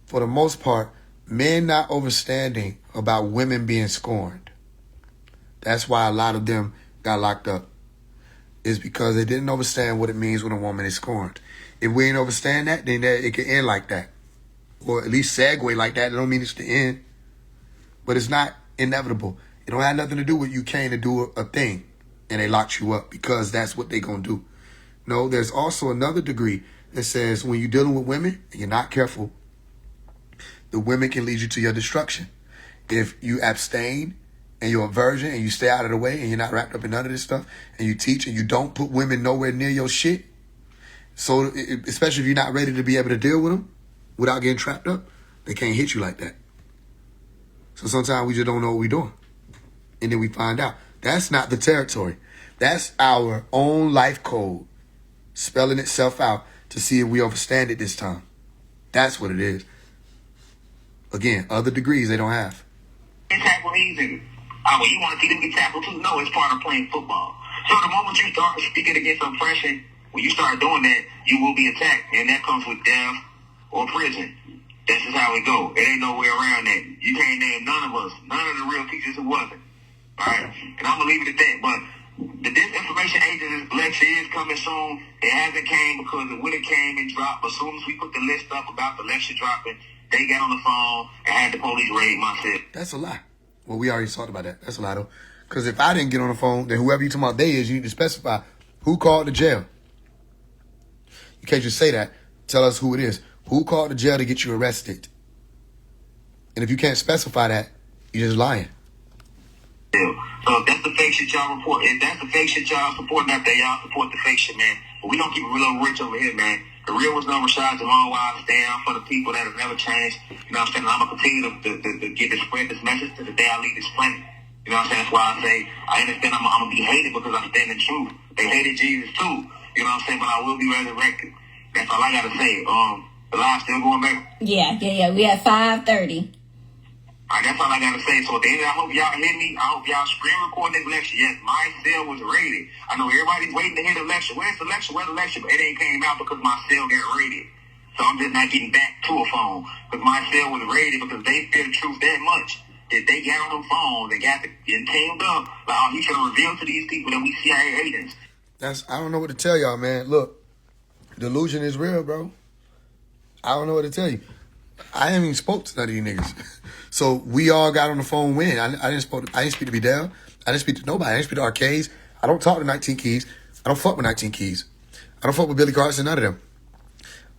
for the most part, Men not understanding about women being scorned. That's why a lot of them got locked up. Is because they didn't understand what it means when a woman is scorned. If we ain't understand that, then it can end like that. Or at least segue like that. It don't mean it's the end. But it's not inevitable. It don't have nothing to do with you came to do a thing and they locked you up because that's what they gonna do. No, there's also another degree that says when you're dealing with women and you're not careful, the women can lead you to your destruction. If you abstain and you're a virgin and you stay out of the way and you're not wrapped up in none of this stuff and you teach and you don't put women nowhere near your shit, so especially if you're not ready to be able to deal with them without getting trapped up, they can't hit you like that. So sometimes we just don't know what we're doing. And then we find out. That's not the territory. That's our own life code spelling itself out to see if we understand it this time. That's what it is. Again, other degrees they don't have. Tackle easy. Well, you want to see them get tackled too? No, it's part of playing football. So the moment you start speaking against oppression, when you start doing that, you will be attacked. And that comes with death or prison. This is how it go. It ain't no way around that. You can't name none of us, none of the real teachers who wasn't. All right? And I'm going to leave it at that. But the disinformation agent lecture is coming soon. It hasn't came because it would have came and dropped. As soon as we put the list up about the lecture dropping, they got on the phone and had the police raid my city. That's a lie. Well, we already talked about that. That's a lie, though. Because if I didn't get on the phone, then whoever you talking about they is, you need to specify who called the jail. You can't just say that. Tell us who it is. Who called the jail to get you arrested? And if you can't specify that, you're just lying. So if that's the fake shit y'all report, if that's the fake shit y'all supporting out there, y'all support the fake shit, man. But we don't keep it real rich over here, man. The real one's no Rashad, Jamal Wild, stand for the people that have never changed. You know what I'm saying? I'm going to continue to get to spread this message to the day I leave this planet. You know what I'm saying? That's why I say, I understand I'm going to be hated because I stand in truth. They hated Jesus too. You know what I'm saying? But I will be resurrected. That's all I got to say. The live still going back? Yeah. We at 5:30. That's all I got to say. So at the end, I hope y'all hear me. I hope y'all screen record this lecture. Yes, my cell was raided. I know everybody's waiting to hear the lecture. Where's the lecture? Where's the lecture? But it ain't came out because my cell got raided. So I'm just not getting back to a phone because my cell was raided because they fear the truth that much. If they got on the phone, they got getting tamed up. Like, oh, he's trying to reveal to these people that we CIA agents. I don't know what to tell y'all, man. Look, delusion is real, bro. I don't know what to tell you. I haven't even spoke to none of you niggas. So we all got on the phone when I didn't speak to Bedell. I didn't speak to nobody. I didn't speak to Arcades. I don't talk to 19 Keys. I don't fuck with 19 Keys. I don't fuck with Billy Carson, none of them.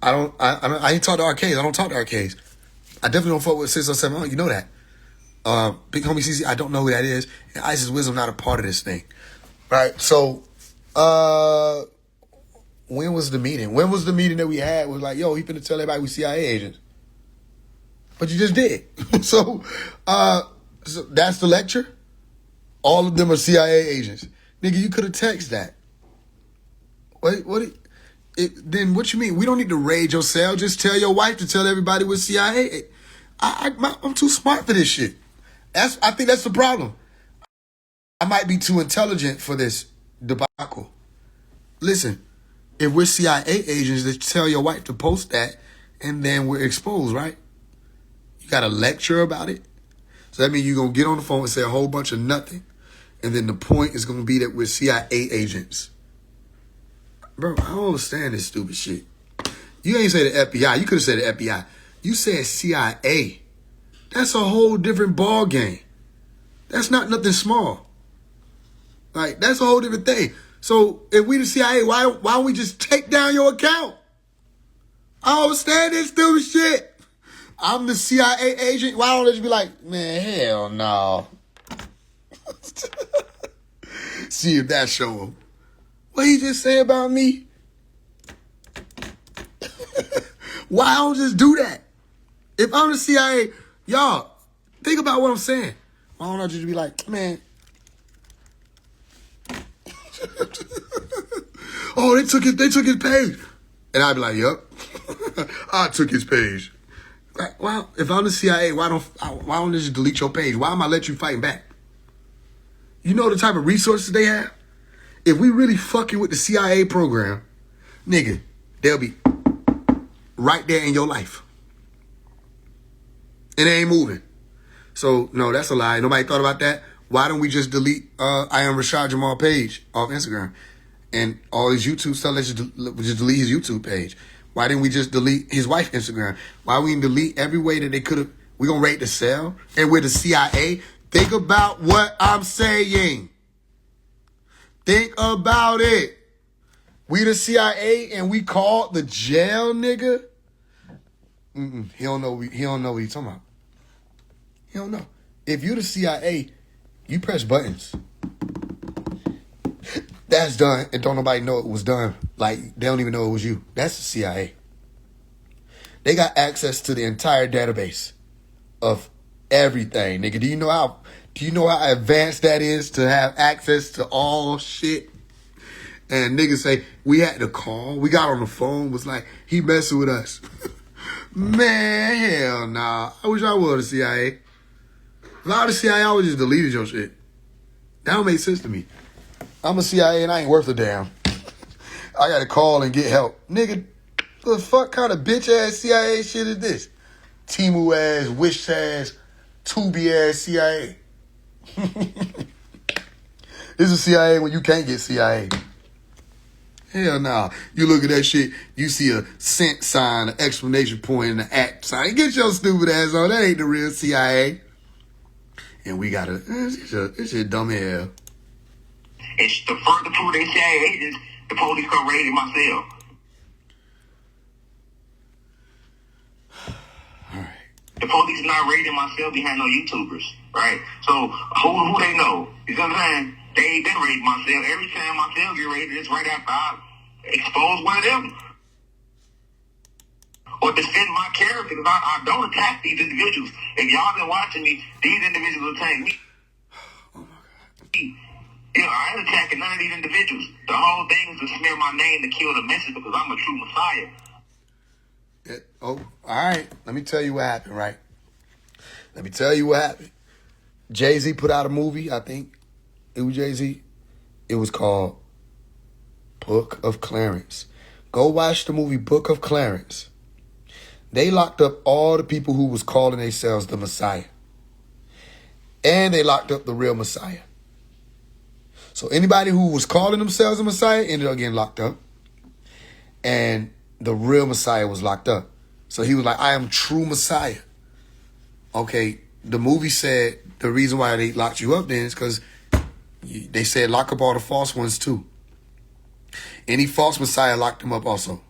I ain't talk to Arcades. I don't talk to Arcades. I definitely don't fuck with 607. You know that. Big homie CC, I don't know who that is. And Isis Wisdom not a part of this thing. Right? So, when was the meeting? When was the meeting that we had? Was like, yo, he finna tell everybody we CIA agents. But you just did. So that's the lecture. All of them are CIA agents. Nigga, you could have texted that. Then what you mean? We don't need to raid your cell. Just tell your wife to tell everybody we're CIA. I'm too smart for this shit. I think that's the problem. I might be too intelligent for this debacle. Listen, if we're CIA agents, then tell your wife to post that, and then we're exposed, right? You got a lecture about it. So that means you're going to get on the phone and say a whole bunch of nothing. And then the point is going to be that we're CIA agents. Bro, I don't understand this stupid shit. You ain't say the FBI. You could have said the FBI. You said CIA. That's a whole different ball game. That's not nothing small. Like, that's a whole different thing. So if we the CIA, why don't we just take down your account? I don't understand this stupid shit. I'm the CIA agent. Why don't they just be like, man, hell no. See if that show him. What he just say about me? Why don't just do that? If I'm the CIA, y'all, think about what I'm saying. Why don't I just be like, man. Oh, they took his page. And I'd be like, yep. I took his page. Like, well, if I'm the CIA, why don't they just delete your page? Why am I let you fight back? You know the type of resources they have? If we really fucking with the CIA program, nigga, they'll be right there in your life. And it ain't moving. So, no, that's a lie. Nobody thought about that. Why don't we just delete I am Rashad Jamal page off Instagram? And all his YouTube stuff, let's just delete his YouTube page. Why didn't we just delete his wife's Instagram? Why we didn't delete every way that they could have? We gonna rate the cell? And we're the CIA? Think about what I'm saying. Think about it. We the CIA and we called the jail, nigga. He don't know. He don't know what he's talking about. He don't know. If you the CIA, you press buttons. That's done, and don't nobody know it was done. Like, they don't even know it was you. That's the CIA. They got access to the entire database of everything, nigga. Do you know how advanced that is to have access to all shit? And niggas say, we had to call. We got on the phone. Was like, he messing with us. Man, hell nah. I wish I was the CIA. If I was the CIA, I would just deleted your shit. That don't make sense to me. I'm a CIA and I ain't worth a damn. I gotta call and get help. Nigga, the fuck kind of bitch ass CIA shit is this? Timu ass, Wish ass, Tubi ass CIA. This is CIA when you can't get CIA. Hell nah. You look at that shit, you see a cent sign, an exclamation point, and an at sign. Get your stupid ass on. That ain't the real CIA. And we gotta, this shit dumb as hell. It's the further proof they CIA agents, the police come raiding my cell. Alright. The police not raiding my cell behind no YouTubers, right? So who they know? You know what I'm saying? They ain't been raiding my cell. Every time my cell get raided, it's right after I expose one of them. Or defend my character, because I don't attack these individuals. If y'all been watching me, these individuals attack me. Oh my God. You know, I ain't attacking none of these individuals. The whole thing is to smear my name to kill the message because I'm a true Messiah. All right. Let me tell you what happened, right? Let me tell you what happened. Jay-Z put out a movie, I think. It was Jay-Z. It was called Book of Clarence. Go watch the movie Book of Clarence. They locked up all the people who was calling themselves the Messiah. And they locked up the real Messiah. So anybody who was calling themselves the Messiah ended up getting locked up. And the real Messiah was locked up. So he was like, I am true Messiah. Okay, the movie said the reason why they locked you up then is because they said lock up all the false ones too. Any false Messiah, locked them up also.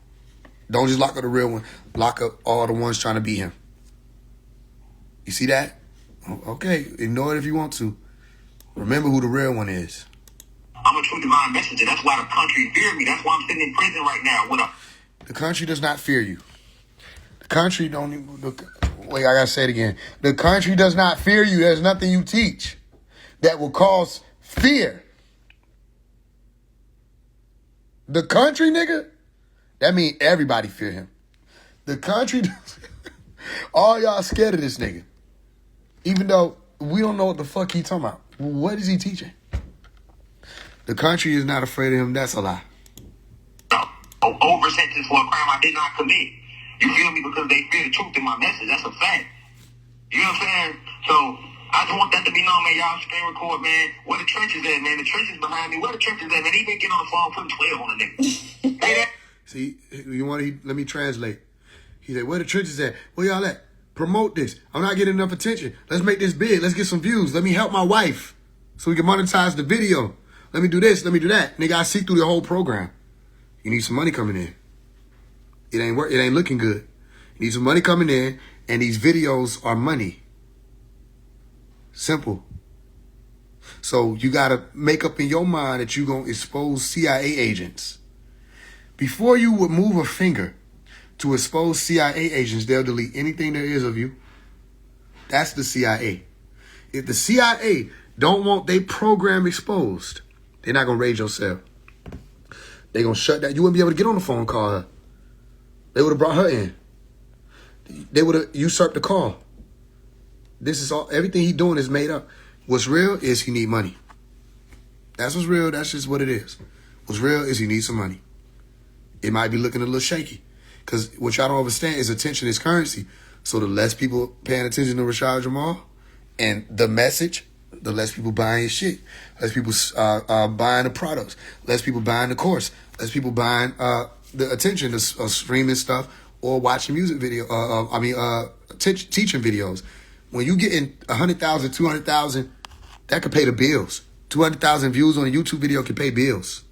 Don't just lock up the real one. Lock up all the ones trying to beat him. You see that? Okay, ignore it if you want to. Remember who the real one is. I'm a true divine messenger. That's why the country fear me. That's why I'm sitting in prison right now. The country does not fear you. The country don't even... Wait, I gotta say it again. The country does not fear you. There's nothing you teach that will cause fear. The country, nigga, that mean everybody fear him. The country, all y'all scared of this nigga. Even though we don't know what the fuck he talking about. What is he teaching? The country is not afraid of him. That's a lie. Over sentence for a crime I did not commit. You feel me? Because they fear the truth in my message. That's a fact. You know what I'm saying? So I just want that to be known, man. Y'all screen record, man. Where the trenches at, man? The trenches behind me. Where the trenches at, man? He been getting on the phone putting 12 on the nigga. Hey, that. See, you want to, let me translate. He said, where the trenches at? Where y'all at? Promote this. I'm not getting enough attention. Let's make this big. Let's get some views. Let me help my wife so we can monetize the video. Let me do this. Let me do that. Nigga, I see through the whole program. You need some money coming in. It ain't looking good. You need some money coming in, and these videos are money. Simple. So you got to make up in your mind that you're going to expose CIA agents. Before you would move a finger to expose CIA agents, they'll delete anything there is of you. That's the CIA. If the CIA don't want their program exposed, they're not going to raid your cell. They're going to shut down. You wouldn't be able to get on the phone and call her. They would have brought her in. They would have usurped the call. This is all, everything he doing is made up. What's real is he need money. That's what's real. That's just what it is. What's real is he needs some money. It might be looking a little shaky. Because what y'all don't understand is attention is currency. So the less people paying attention to Rashad Jamal and the message, the less people buying his shit. Less people buying the products. Less people buying the course. Less people buying the attention to streaming stuff or watching music video. Teaching videos. When you get in 100,000, 200,000, that could pay the bills. 200,000 views on a YouTube video can pay bills.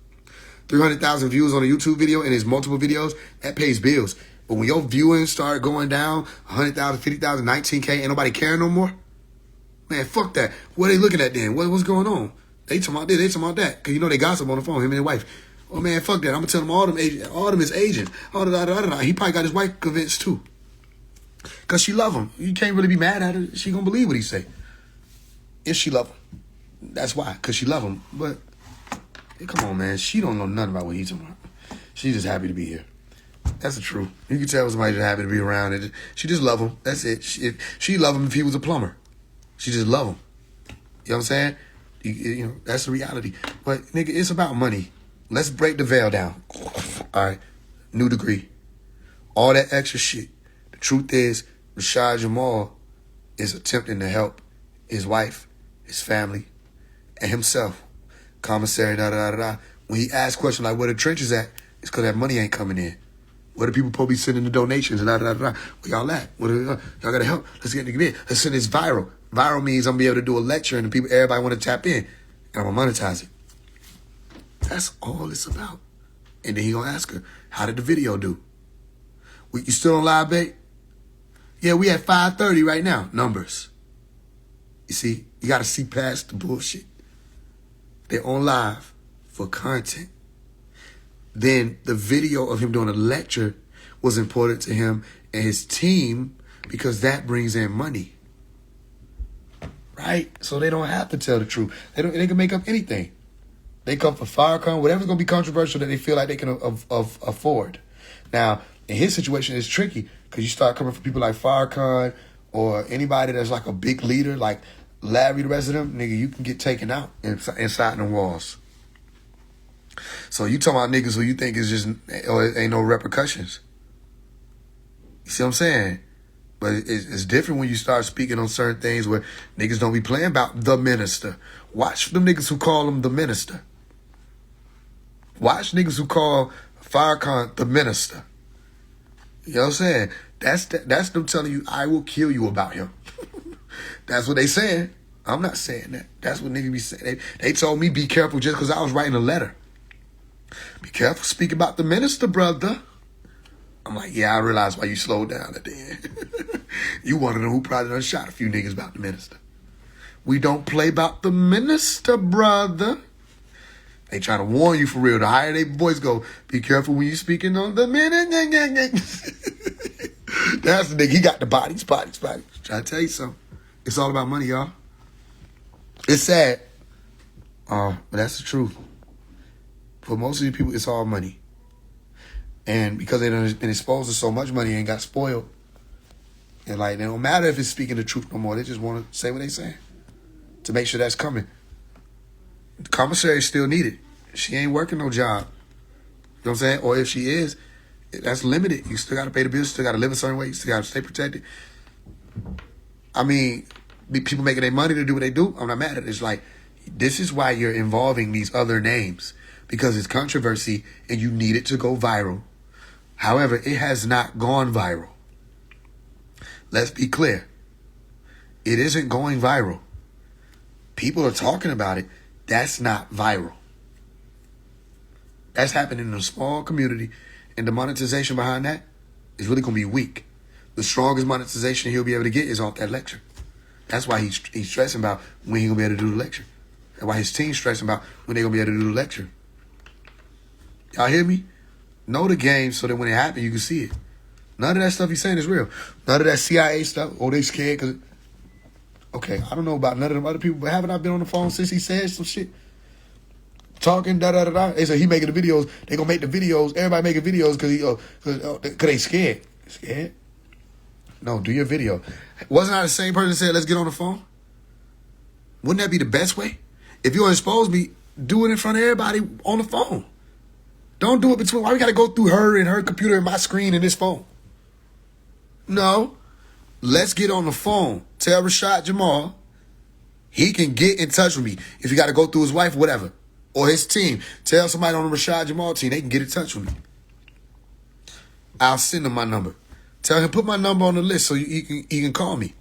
300,000 views on a YouTube video and there's multiple videos, that pays bills. But when your viewing start going down, 100,000, 50,000, 19K, ain't nobody caring no more. Man, fuck that. What are they looking at then? What's going on? They talking about this, they talking about that. Because you know they gossip on the phone, him and his wife. Oh man, fuck that. I'm going to tell them all them is agents. He probably got his wife convinced too. Because she love him. You can't really be mad at her. She going to believe what he say. If she love him. That's why. Because she love him. But, hey, come on, man. She don't know nothing about what he's talking about. She's just happy to be here. That's the truth. You can tell somebody's just happy to be around. She just love him. That's it. She love him if he was a plumber. She just love him. You know what I'm saying? You know, that's the reality. But, nigga, it's about money. Let's break the veil down. All right. New degree. All that extra shit. The truth is, Rashad Jamal is attempting to help his wife, his family, and himself. Commissary, When he asks questions like where the trenches at, it's because that money ain't coming in. Where the people supposed to be sending the donations, Where y'all at? Y'all got to help. Let's get in. Let's send this viral. Viral means I'm going to be able to do a lecture and everybody want to tap in. And I'm going to monetize it. That's all it's about. And then he going to ask her, how did the video do? You still on live, babe? Yeah, we at 530 right now. Numbers. You see, you got to see past the bullshit. They're on live for content. Then the video of him doing a lecture was important to him and his team because that brings in money. Right? So they don't have to tell the truth. They can make up anything. They come for Farrakhan, whatever's going to be controversial that they feel like they can afford. Now, in his situation, it's tricky because you start coming for people like Farrakhan or anybody that's like a big leader, like Larry, the rest of them, nigga, you can get taken out inside the walls. So you talking about niggas who you think is just, or ain't no repercussions. You see what I'm saying? But it's different when you start speaking on certain things where niggas don't be playing about the minister. Watch them niggas who call him the minister. Watch niggas who call Farrakhan the minister. You know what I'm saying? That's them telling you, I will kill you about him. That's what they saying. I'm not saying that. That's what niggas be saying. They told me be careful just because I was writing a letter. Be careful, speak about the minister, brother. I'm like, yeah, I realize why you slowed down at the end. You one of them who probably done shot a few niggas about the minister. We don't play about the minister, brother. They trying to warn you for real. The higher their voice go, be careful when you speaking on the minister. That's the nigga. He got the bodies. Trying to tell you something. It's all about money, y'all. It's sad. But that's the truth. For most of these people, it's all money. And because they done been exposed to so much money and got spoiled, and like, it don't matter if it's speaking the truth no more. They just want to say what they saying to make sure that's coming. The commissary is still needed. She ain't working no job. You know what I'm saying? Or if she is, that's limited. You still got to pay the bills. You still got to live a certain way. You still got to stay protected. I mean, people making their money to do what they do. I'm not mad at it. It's like, this is why you're involving these other names. Because it's controversy and you need it to go viral. However, it has not gone viral. Let's be clear. It isn't going viral. People are talking about it. That's not viral. That's happening in a small community, and the monetization behind that is really going to be weak. The strongest monetization he'll be able to get is off that lecture. That's why he's stressing about when he's going to be able to do the lecture. That's why his team's stressing about when they're going to be able to do the lecture. Y'all hear me? Know the game so that when it happens, you can see it. None of that stuff he's saying is real. None of that CIA stuff. Oh, they scared because... Okay, I don't know about none of them other people, but haven't I been on the phone since he said some shit? Talking, da-da-da-da. They said he making the videos. They going to make the videos. Everybody making videos because they scared. Scared? No, do your video. Wasn't I the same person that said, let's get on the phone? Wouldn't that be the best way? If you're going to expose me, do it in front of everybody on the phone. Don't do it between... Why we got to go through her and her computer and my screen and this phone? No. let's get on the phone. Tell Rashad Jamal he can get in touch with me. If you got to go through his wife, whatever, or his team, tell somebody on the Rashad Jamal team they can get in touch with me. I'll send him my number. Tell him put my number on the list so he can call me.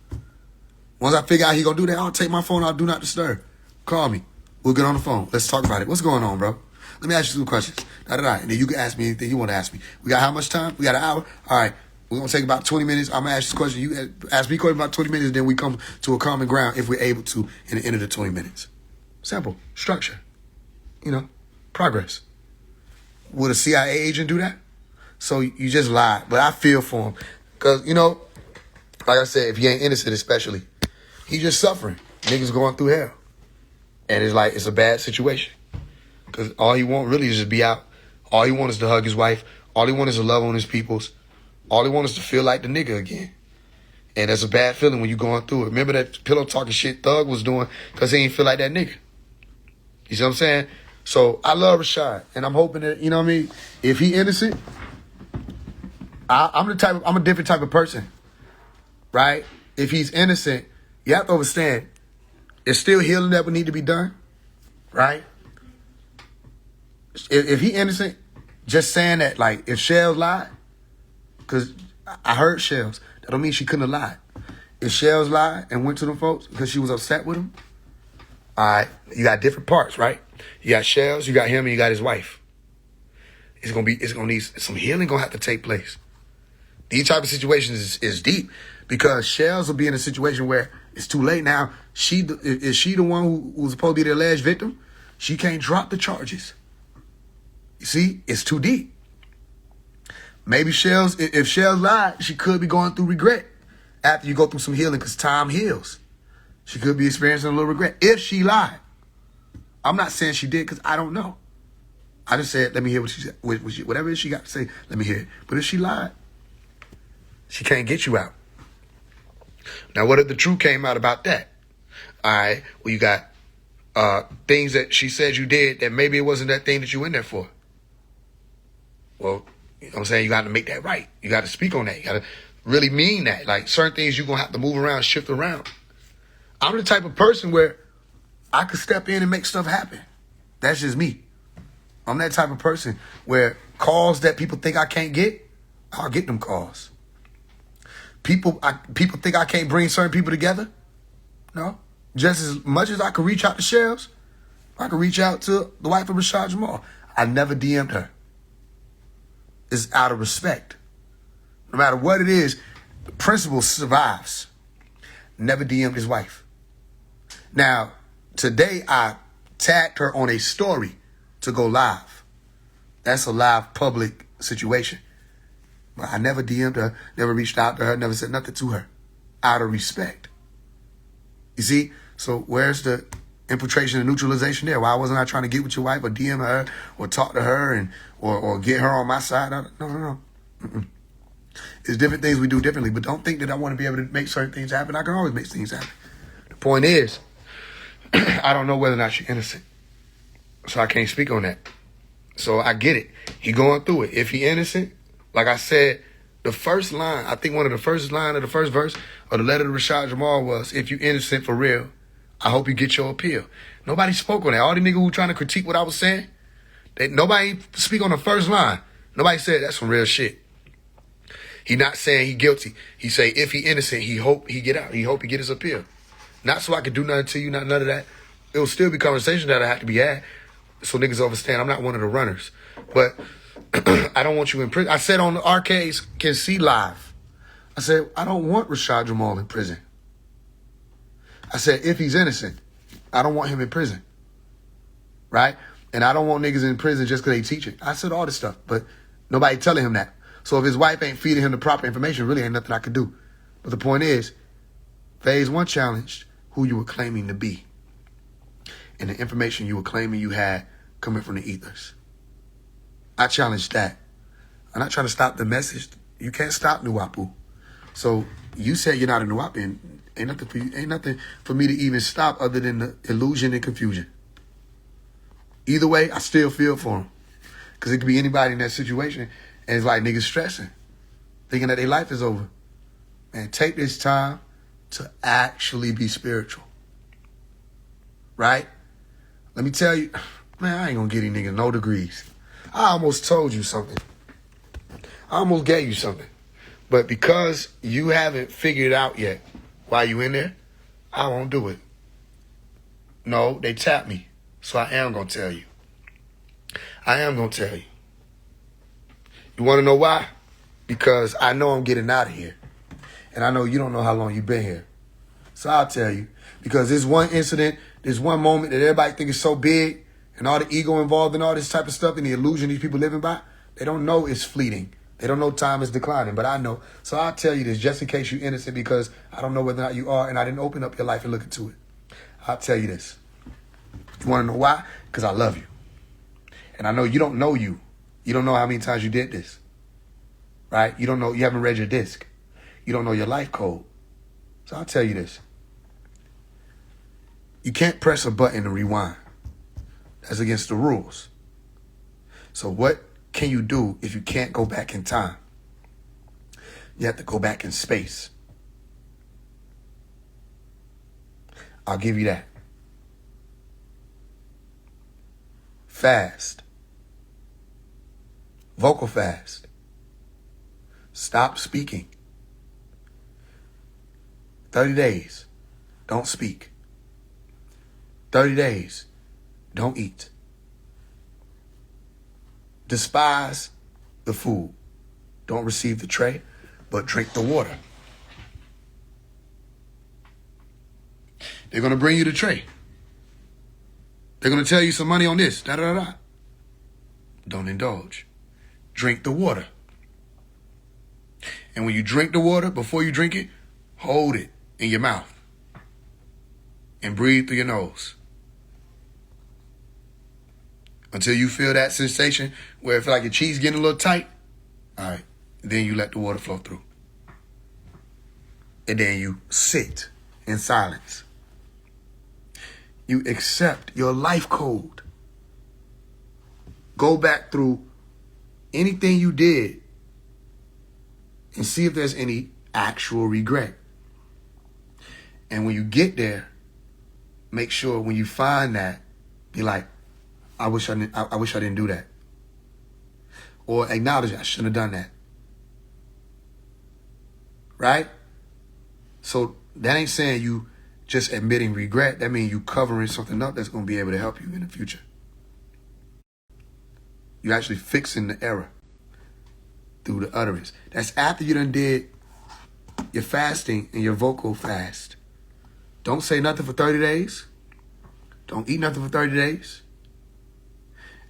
Once I figure out he gonna do that, I'll take my phone out, do not disturb. Call me. We'll get on the phone. Let's talk about it. What's going on, bro? Let me ask you some questions. And then you can ask me anything you want to ask me. We got how much time? We got an hour? All right. We're going to take about 20 minutes. I'm going to ask you this question. You ask me question about 20 minutes, then we come to a common ground if we're able to in the end of the 20 minutes. Simple. Structure. Progress. Would a CIA agent do that? So you just lied. But I feel for him. Because, like I said, if he ain't innocent especially, he just suffering. Niggas going through hell. And it's like, it's a bad situation. Because all he want really is just be out. All he wants is to hug his wife. All he wants is to love on his peoples. All he wants is to feel like the nigga again. And that's a bad feeling when you're going through it. Remember that pillow talking shit Thug was doing because he ain't feel like that nigga. You see what I'm saying? So I love Rashad. And I'm hoping that, you know what I mean? If he innocent, I'm a different type of person. Right? If he's innocent, you have to understand, there's still healing that would need to be done. Right? If he innocent, just saying that, like, if Shells lied, because I heard Shells, that don't mean she couldn't have lied. If Shells lied and went to them folks because she was upset with him, all right, you got different parts, right? You got Shells, you got him, and you got his wife. It's gonna need some healing gonna have to take place. These type of situations is deep because Shells will be in a situation where it's too late now. Is she the one who was supposed to be the alleged victim? She can't drop the charges. You see, it's too deep. Maybe if Shells lied, she could be going through regret after you go through some healing because time heals. She could be experiencing a little regret if she lied. I'm not saying she did because I don't know. I just said, let me hear what she said. Whatever she got to say, let me hear it. But if she lied, she can't get you out. Now, what if the truth came out about that? All right, well, you got things that she said you did that maybe it wasn't that thing that you went there for. Well, you know what I'm saying? You got to make that right. You got to speak on that. You got to really mean that. Like, certain things you're going to have to move around, shift around. I'm the type of person where I could step in and make stuff happen. That's just me. I'm that type of person where calls that people think I can't get, I'll get them calls. People think I can't bring certain people together. No. Just as much as I could reach out to Shells, I could reach out to the wife of Rashad Jamal. I never DM'd her. It's out of respect. No matter what it is, the principle survives. Never DM'd his wife. Now, today I tagged her on a story to go live. That's a live public situation. But I never DM'd her, never reached out to her, never said nothing to her. Out of respect. You see? So where's the infiltration and neutralization there? Why wasn't I trying to get with your wife or DM her or talk to her or get her on my side? No. Mm-mm. There's different things we do differently, but don't think that I want to be able to make certain things happen. I can always make things happen. The point is, I don't know whether or not she's innocent. So I can't speak on that. So I get it. He going through it. If he innocent, like I said, the first line, I think one of the first line of the first verse of the letter to Rashad Jamal was, if you innocent for real, I hope you get your appeal. Nobody spoke on that. All the niggas who trying to critique what I was saying, nobody speak on the first line. Nobody said that's some real shit. He not saying he guilty. He say if he innocent, he hope he get out. He hope he get his appeal. Not so I could do nothing to you, not none of that. It will still be conversation that I have to be had. So niggas understand I'm not one of the runners. But I don't want you in prison. I said on the Arcades Can See Live, I said, I don't want Rashad Jamal in prison. I said, if he's innocent, I don't want him in prison. Right? And I don't want niggas in prison just because they teach it. I said all this stuff, but nobody telling him that. So if his wife ain't feeding him the proper information, really ain't nothing I could do. But the point is, phase one challenged who you were claiming to be. And the information you were claiming you had coming from the ethers. I challenged that. I'm not trying to stop the message. You can't stop Nuwapu. So you said you're not a Nuwapu, and ain't nothing for you, ain't nothing for me to even stop other than the illusion and confusion. Either way, I still feel for him. Because it could be anybody in that situation, and it's like niggas stressing, thinking that their life is over. man, take this time to actually be spiritual. Right? Let me tell you, man, I ain't gonna get these niggas no degrees. I almost told you something. I almost gave you something. But because you haven't figured it out yet while you in there, I won't do it. No, they tapped me. So I am gonna tell you. I am gonna tell you. You wanna know why? Because I know I'm getting out of here. And I know you don't know how long you've been here. So I'll tell you. Because this one incident, this one moment that everybody think is so big, and all the ego involved in all this type of stuff and the illusion these people living by, they don't know it's fleeting. They don't know time is declining, but I know. So I'll tell you this just in case you're innocent, because I don't know whether or not you are, and I didn't open up your life and look into it. I'll tell you this. You want to know why? Because I love you. And I know you don't know you. You don't know how many times you did this. Right? You don't know. You haven't read your disc. You don't know your life code. So I'll tell you this. You can't press a button to rewind. That's against the rules. So what can you do if you can't go back in time? You have to go back in space. I'll give you that. Fast. Vocal fast. Stop speaking. 30 days. Don't speak. 30 days. Don't eat. Despise the food. Don't receive the tray, but drink the water. They're going to bring you the tray. They're going to tell you some money on this. Da da da. Don't indulge. Drink the water. And when you drink the water, before you drink it, hold it in your mouth and breathe through your nose until you feel that sensation where it feels like your cheese getting a little tight. All right. Then you let the water flow through. And then you sit in silence. You accept your life code. Go back through anything you did and see if there's any actual regret. And when you get there, make sure when you find that, be like, I wish I didn't do that. Or acknowledge I shouldn't have done that. Right? So that ain't saying you just admitting regret. That means you covering something up that's going to be able to help you in the future. You're actually fixing the error through the utterance. That's after you done did your fasting and your vocal fast. Don't say nothing for 30 days. Don't eat nothing for 30 days.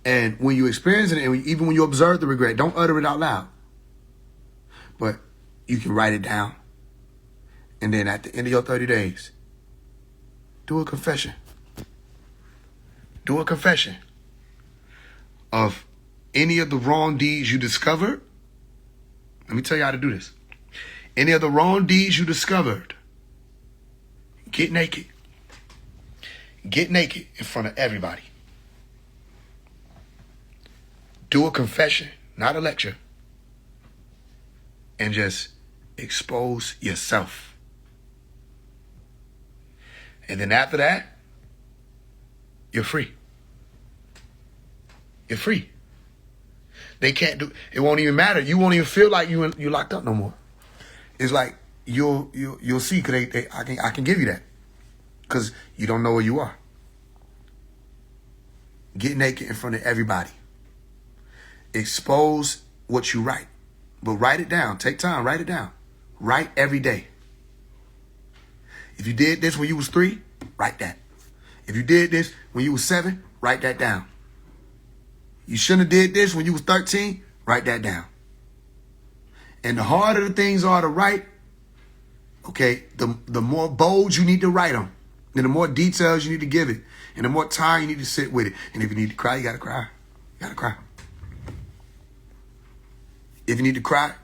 And when you experience it, and even when you observe the regret, don't utter it out loud. But you can write it down. And then at the end of your 30 days, do a confession. Do a confession of any of the wrong deeds you discovered. Let me tell you how to do this. Any of the wrong deeds you discovered, get naked. Get naked in front of everybody. Do a confession, not a lecture. And just expose yourself. And then after that, you're free. You're free. They can't do it. Won't even matter. You won't even feel like you locked up no more. It's like you'll see, because I can give you that, because you don't know where you are. Get naked in front of everybody. Expose what you write, but write it down. Take time, write it down. Write every day. If you did this when you was 3, write that. If you did this when you was 7, write that down. You shouldn't have did this when you was 13, write that down. And the harder the things are to write, okay, the more bold you need to write them, and the more details you need to give it, and the more time you need to sit with it. And if you need to cry, you gotta cry. You gotta cry. If you need to cry,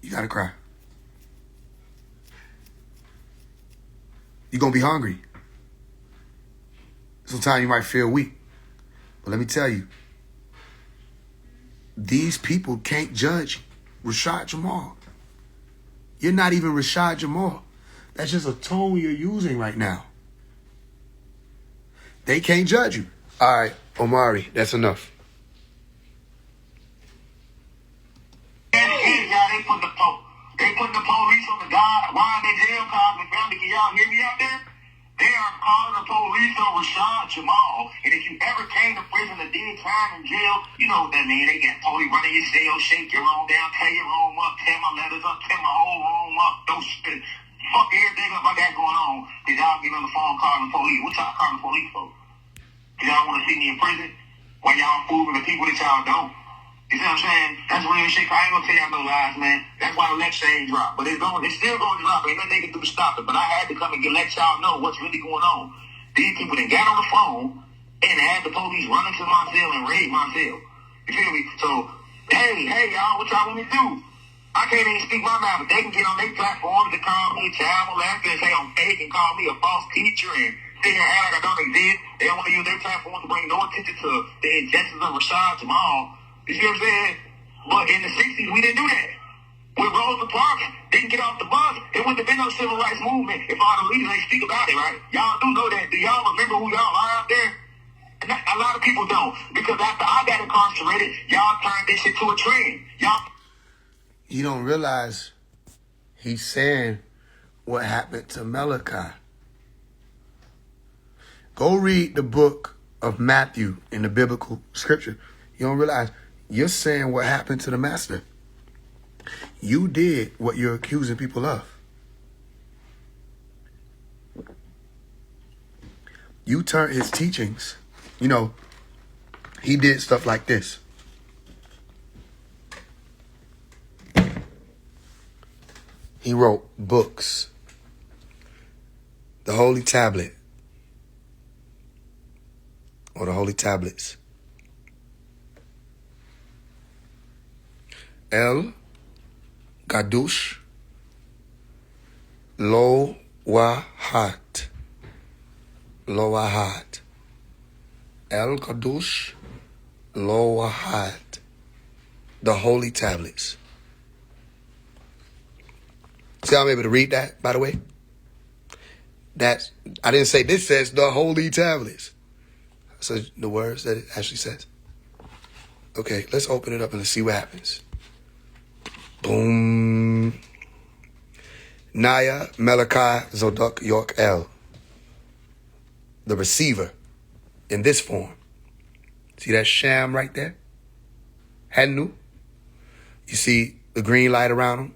you gotta cry. You're gonna be hungry. Sometimes you might feel weak. But let me tell you, these people can't judge Rashad Jamal. You're not even Rashad Jamal. That's just a tone you're using right now. They can't judge you. All right, Omari, that's enough. They put the police on the guy. Why are they jail calls and family? Can y'all hear me out there? They are calling the police on Rashad Jamal. And if you ever came to prison and did time in jail, you know what that means. They got police running your cell, shake your room down, tear your room up, tear my letters up, tear my whole room up. Don't shit. Fuck everything up I got going on. Did y'all get on the phone calling the police? What y'all calling the police for? Did y'all want to see me in prison? While y'all fooling the people that y'all don't? You see what I'm saying? That's real shit. I ain't gonna tell y'all no lies, man. That's why the lecture ain't dropped. But it's still going to drop. Ain't nothing they can do to stop it. But I had to come and let y'all know what's really going on. These people that got on the phone and had the police run into my cell and raid my cell. You feel me? So, hey, y'all, what y'all want me to do? I can't even speak my mouth, but they can get on their platforms to call me a child molester and say I'm fake and call me a false teacher and sit here and act like I don't exist. They don't want to use their platform to bring no attention to the injustice of Rashad Jamal. You see what I'm saying? But in the 60s, we didn't do that. When Rosa Parks didn't get off the bus, it wouldn't have been no civil rights movement if all the leaders ain't speak about it, right? Y'all do know that. Do y'all remember who y'all are out there? A lot of people don't. Because after I got incarcerated, y'all turned this shit to a trend. You don't realize he's saying what happened to Malachi. Go read the book of Matthew in the biblical scripture. You don't realize you're saying what happened to the master. You did what you're accusing people of. You turned his teachings. You know, he did stuff like this. He wrote books. The Holy Tablet. Or the Holy Tablets. El Gadush Lo Wahat. Lo Wahat. El Gadush Lo Wahat. The Holy Tablets. See how I'm able to read that, by the way? I didn't say this says the Holy Tablets. So the words that it actually says. Okay, let's open it up and let's see what happens. Boom. Naya Malachi Zodok York El. The receiver in this form. See that sham right there? Hanu. You see the green light around him?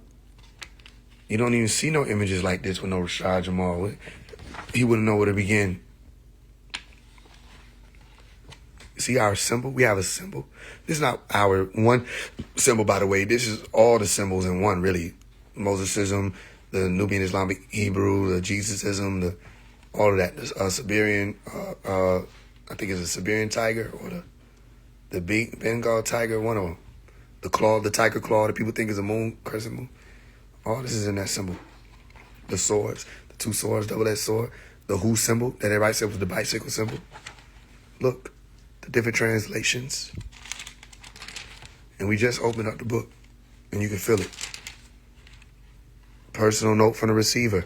You don't even see no images like this with no Rashad Jamal. He wouldn't know where to begin. See our symbol? We have a symbol. This is not our one symbol, by the way. This is all the symbols in one, really. Mosesism, the Nubian Islamic Hebrew, the Jesusism, all of that. The Siberian, I think it's a Siberian tiger or the Bengal tiger, one of them. The claw, the tiger claw that people think is a moon, crescent moon. All this is in that symbol. The swords, the two swords, double-edged sword, the who symbol that everybody said was the bicycle symbol. Look, the different translations. And we just opened up the book, and you can feel it. Personal note from the receiver.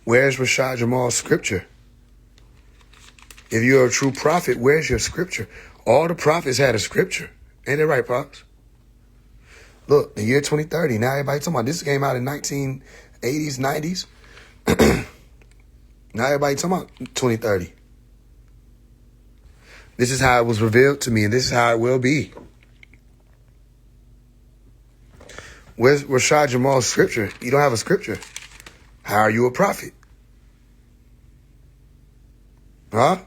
Where's Rashad Jamal's scripture? If you're a true prophet, where's your scripture? All the prophets had a scripture. Ain't that right, Pops? Look, the year 2030. Now everybody talking about this came out in 1980s, 90s. Now everybody talking about 2030. This is how it was revealed to me, and this is how it will be. Where's Rashad Jamal's scripture? You don't have a scripture. How are you a prophet? Huh?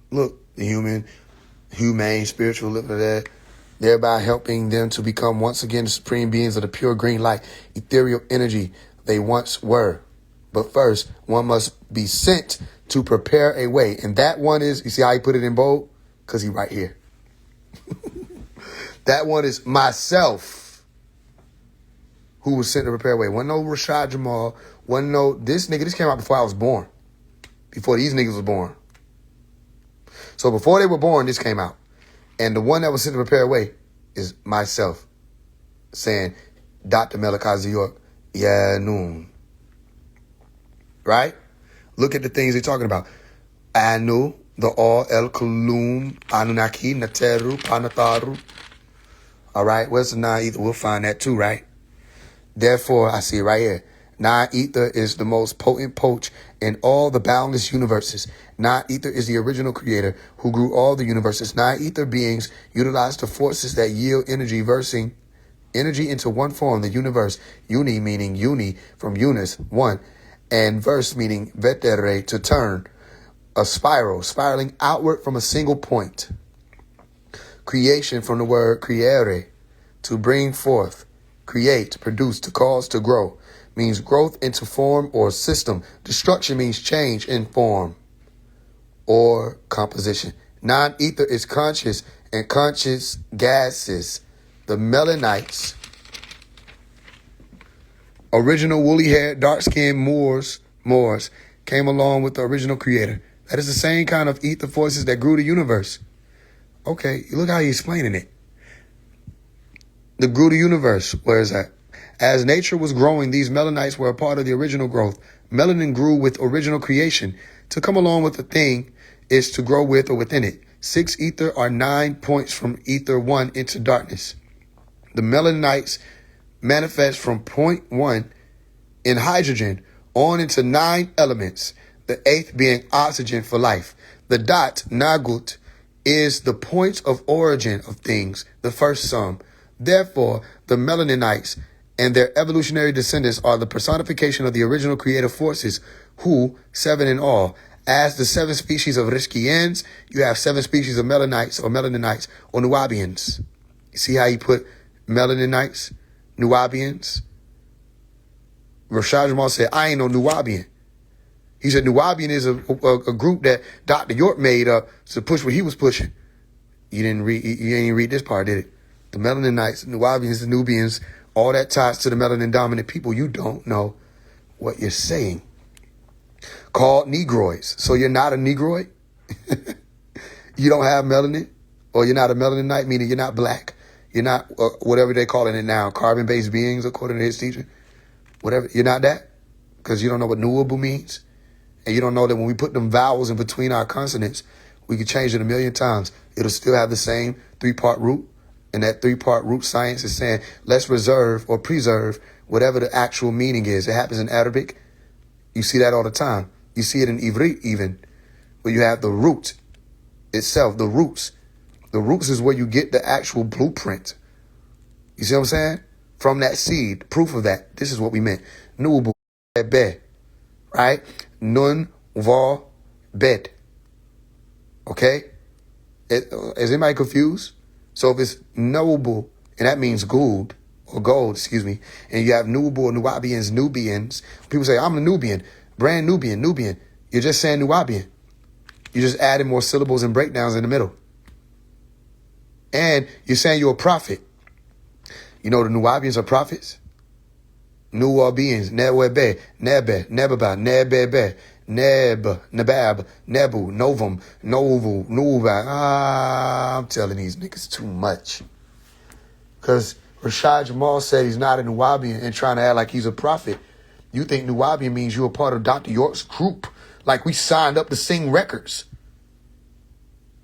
Look, the humane, spiritual, look at that. Thereby helping them to become once again the supreme beings of the pure green light, ethereal energy they once were. But first, one must be sent to prepare a way. And that one is, you see how he put it in bold? Because he right here. That one is myself, who was sent to prepare a way. Wasn't no Rashad Jamal. Wasn't no, this came out before I was born. Before these niggas was born. So before they were born, this came out. And the one that was sent to prepare a way is myself, saying, Dr. Melakazi York, yeah, noon. Right? Look at the things they're talking about. Anu, the all, El Kulum, Anunnaki, Nateru, Panataru. All right, where's the non-ether? We'll find that too, right? Therefore, I see right here. Non-ether is the most potent poach in all the boundless universes. Non-ether is the original creator who grew all the universes. Non-ether beings utilize the forces that yield energy, versing energy into one form, the universe. Uni meaning uni from unis, one, and verse meaning vetere, to turn, a spiral, spiraling outward from a single point. Creation from the word creare, to bring forth, create, to produce, to cause, to grow, means growth into form or system. Destruction means change in form or composition. Non-ether is conscious and conscious gases. The Melanites, original woolly-haired, dark-skinned Moors, came along with the original creator. That is the same kind of ether forces that grew the universe. Okay, look how he's explaining it. The grew the universe. Where is that? As nature was growing, these melanites were a part of the original growth. Melanin grew with original creation. To come along with a thing is to grow with or within it. 6 ether are 9 points from ether 1 into darkness. The melanites manifest from point 1 in hydrogen on into 9 elements, the 8th being oxygen for life. The dot, nagut, is the point of origin of things, the first sum. Therefore, the melaninites and their evolutionary descendants are the personification of the original creative forces, who, 7 in all. As the 7 species of Rishkians, you have 7 species of melanites or melaninites or Nubians. You see how he put melaninites, Nubians? Rashad Jamal said, I ain't no Nubian. He said Nubian is a group that Dr. York made up to push what he was pushing. You didn't read this part, did it? The melaninites, Nubians, the Nubians, all that ties to the melanin dominant people. You don't know what you're saying. Called Negroids. So you're not a Negroid? You don't have melanin? Or you're not a melaninite, meaning you're not black. You're not whatever they're calling it now, carbon-based beings, according to his teacher. Whatever. You're not that? Because you don't know what Nuabu means? And you don't know that when we put them vowels in between our consonants, we can change it a million times. It'll still have the same 3-part root. And that 3-part root science is saying, let's reserve or preserve whatever the actual meaning is. It happens in Arabic. You see that all the time. You see it in Ivrit even, where you have the root itself, the roots. The roots is where you get the actual blueprint. You see what I'm saying? From that seed, proof of that. This is what we meant. Nubu be, right? Nun va bed. Okay? Is anybody confused? So if it's Nubu, and that means gold, or gold, excuse me, and you have Nubu or Nubians, people say, I'm a Nubian, brand Nubian. You're just saying Nubian. You're just adding more syllables and breakdowns in the middle. And you're saying you're a prophet. You know the Nubians are prophets? Nubians, Newebe, Nebe, Nebaba, Nebebe, Neb, Nebab, Nebu, Novum, Novu, Nuba. I'm telling these niggas too much. Because Rashad Jamal said he's not a Nubian and trying to act like he's a prophet. You think Nubian means you're a part of Dr. York's group. Like we signed up to sing records.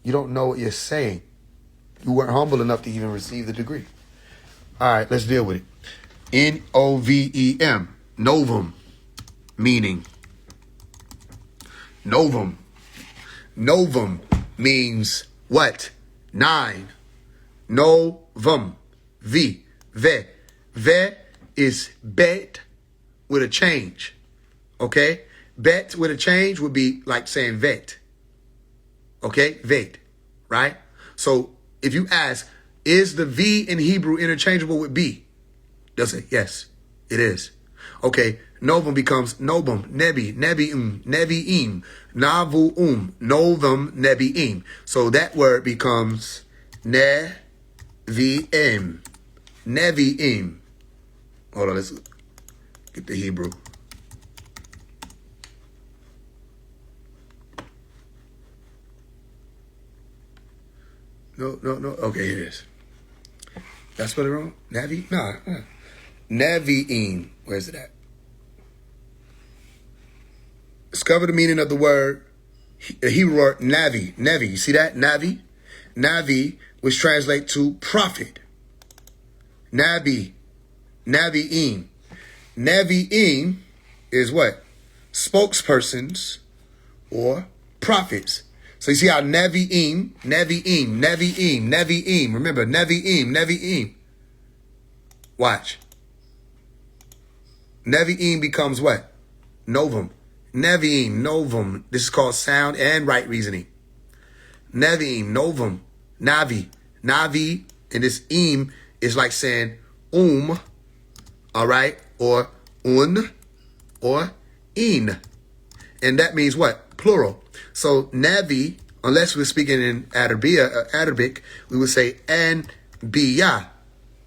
You don't know what you're saying. You weren't humble enough to even receive the degree. All right, let's deal with it. Novem, novum, meaning. Novum means what? 9. Novum, ve. Ve is bet with a change. Okay? Bet with a change would be like saying vet. Okay? Vet. Right? So if you ask, is the V in Hebrew interchangeable with B? They'll say, yes, it is. Okay, novum becomes nobum, nebium, neviim, navuum, novum, nebiim. So that word becomes neviim, neviim. Hold on, let's get the Hebrew. No. Okay, here it is. That's what it wrong? Navi? Nah. Navi'im. Where's it at? Discover the meaning of the word. Hebrew word Navi. Navi. You see that? Navi. Navi, which translates to prophet. Navi. Navi'im. Navi'im is what? Spokespersons or prophets. So you see how Nevi'im. Remember, Nevi'im. Watch. Nevi'im becomes what? Novum. Nevi'im, novum. This is called sound and right reasoning. Nevi'im, novum. Navi. Navi, and this im is like saying all right, or un, or in. And that means what? Plural. So Navi, unless we're speaking in Arabic, we would say anbiya,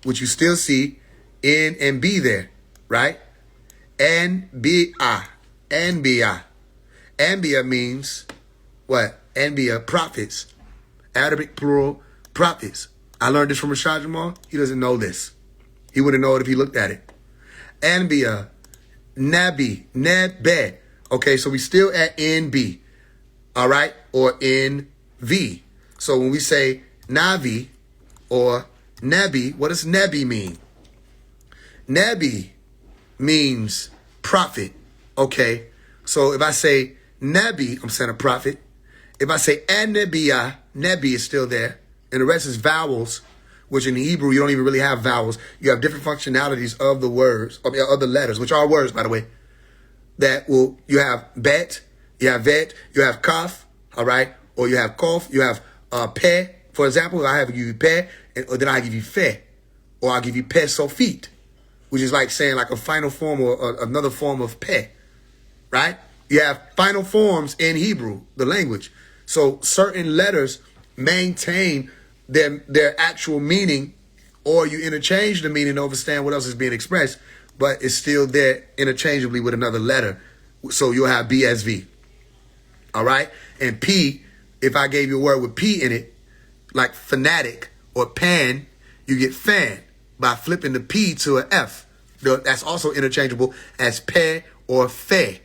which you still see in and be there, right? Anbiya. Anbiya means what? Anbiya, prophets. Arabic plural, prophets. I learned this from Rashad Jamal. He doesn't know this. He wouldn't know it if he looked at it. Anbiya, Nabi, Nebe. Okay, so we still at NB, all right, or NV. So when we say Navi or Nabi, what does Nabi mean? Nabi means prophet, okay? So if I say Nabi, I'm saying a prophet. If I say Anabiya, Nabi is still there, and the rest is vowels, which in Hebrew, you don't even really have vowels. You have different functionalities of the words, of the letters, which are words, by the way. You have bet, you have vet, you have kaf, all right? Or you have kof, you have pe. For example, I have give you pe, or then I give you fe. Or I give you pe sofit, which is like saying like a final form or another form of pe, right? You have final forms in Hebrew, the language. So certain letters maintain their actual meaning, or you interchange the meaning to understand what else is being expressed, but it's still there interchangeably with another letter. So you'll have BSV. All right? And P, if I gave you a word with P in it, like fanatic or pan, you get fan by flipping the P to an F. That's also interchangeable as pe or fe.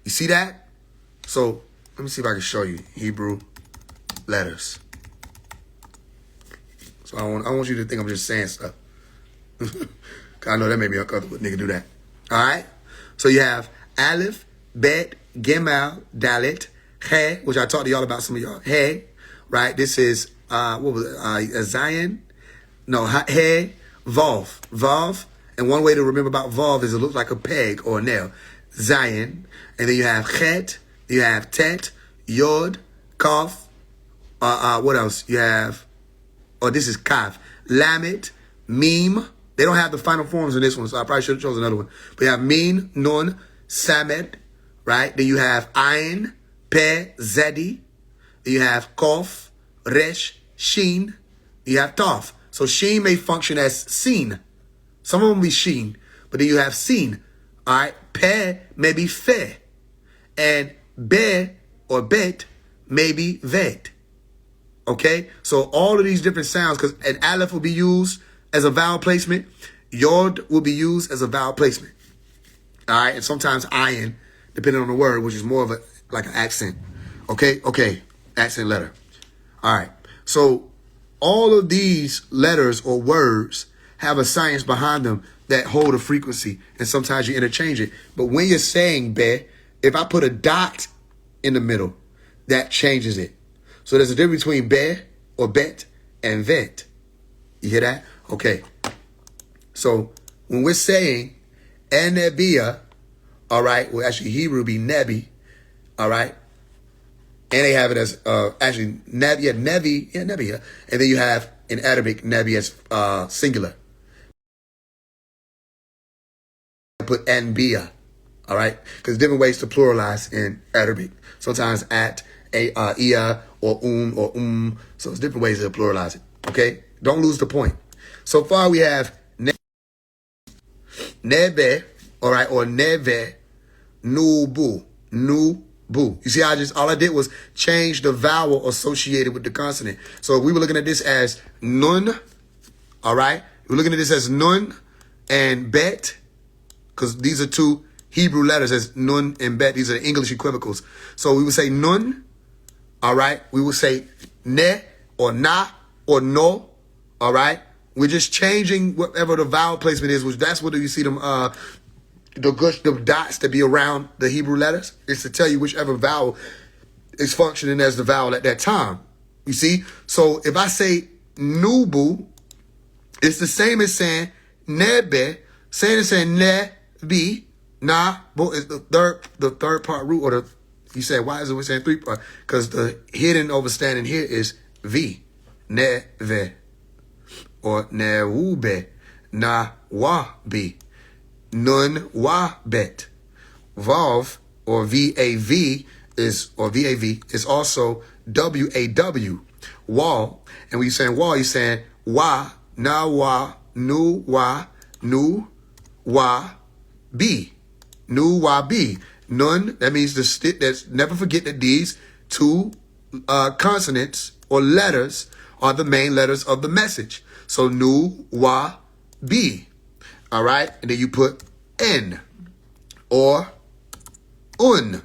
You see that? So let me see if I can show you Hebrew letters. So I want you to think I'm just saying stuff. I know that made me uncomfortable. Nigga do that. All right? So you have Aleph, Bet, Gimel, Dalet, He, which I talked to y'all about, some of y'all. He, right? This is, what was it? Zion? No, He, Vav. Vav. And one way to remember about Vav is it looks like a peg or a nail. Zion. And then you have Chet, you have Tet, Yod, Kaf. What else? You have, this is Kaf. Lamet, Meme. They don't have the final forms in this one, so I probably should have chosen another one. But you have Min, Nun, Samet, right? Then you have Ayin, Pe, Zedi. Then you have Kof, Resh, Shin. You have Taf. So Shin may function as Sin. Some of them will be Shin. But then you have Sin. All right? Pe may be Fe. And Be or Bet may be Vet. Okay? So all of these different sounds, because an Aleph will be used as a vowel placement. Yod will be used as a vowel placement. All right? And sometimes ayin, depending on the word, which is more of like an accent. Okay? Accent letter. All right. So all of these letters or words have a science behind them that hold a frequency. And sometimes you interchange it. But when you're saying be, if I put a dot in the middle, that changes it. So there's a difference between be or bet and vet. You hear that? Okay. So when we're saying Anabiya, all right, well, actually Hebrew be Nebi, all right? And they have it as, actually, Nebi, Nebi. And then you have in Arabic, Nebi as singular. Put Anbiya, all right? Because different ways to pluralize in Arabic. Sometimes at, iya, or or. So it's different ways to pluralize it, okay? Don't lose the point. So far we have Nebe, all right, or Neve, Nubu, boo. You see, all I did was change the vowel associated with the consonant. So we were looking at this as nun, all right? We're looking at this as nun and bet, because these are two Hebrew letters as nun and bet. These are the English equivocals. So we would say nun, all right? We would say ne or na or no, all right? We're just changing whatever the vowel placement is, which that's what you see them, the dots that be around the Hebrew letters. It's to tell you whichever vowel is functioning as the vowel at that time. You see? So if I say nubu, it's the same as saying nebe. Saying nebi, na, bo is the third part root, or you say, why is it we're saying three part? Because the hidden overstanding here is v, neve, or neube, na wa bi, nun wa bet. Vav, or vav is also waw. Wall, and when you're saying wall, you're saying wa, na wa, nu wa, nu wa bi. Nu wa bi. Nun, that means that's never forget that these two consonants or letters are the main letters of the message. So nu wa bi. All right? And then you put n or un.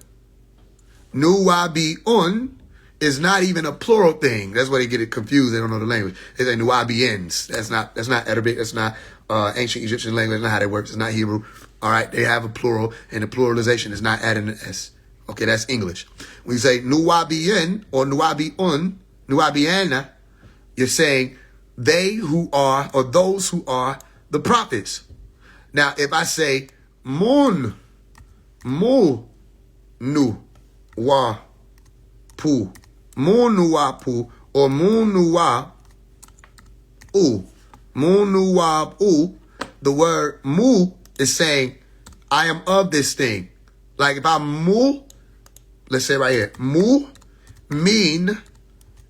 Nu wa bi un is not even a plural thing. That's why they get it confused. They don't know the language. They say nu wa bi ns. That's not Arabic. That's not ancient Egyptian language. That's not how that works. It's not Hebrew. All right? They have a plural, and the pluralization is not adding an S. Okay, that's English. When you say nu wa bi en or nu wa bi un, nu wa bi ena, you're saying they who are, or those who are, the prophets. Now, if I say mun, mu, nu, wa, pu, mu, nu, wa, pu, or mu, nu, wa, u, mu, nu, wa, u, the word mu is saying, I am of this thing. Like if I mu, let's say right here, mu, min,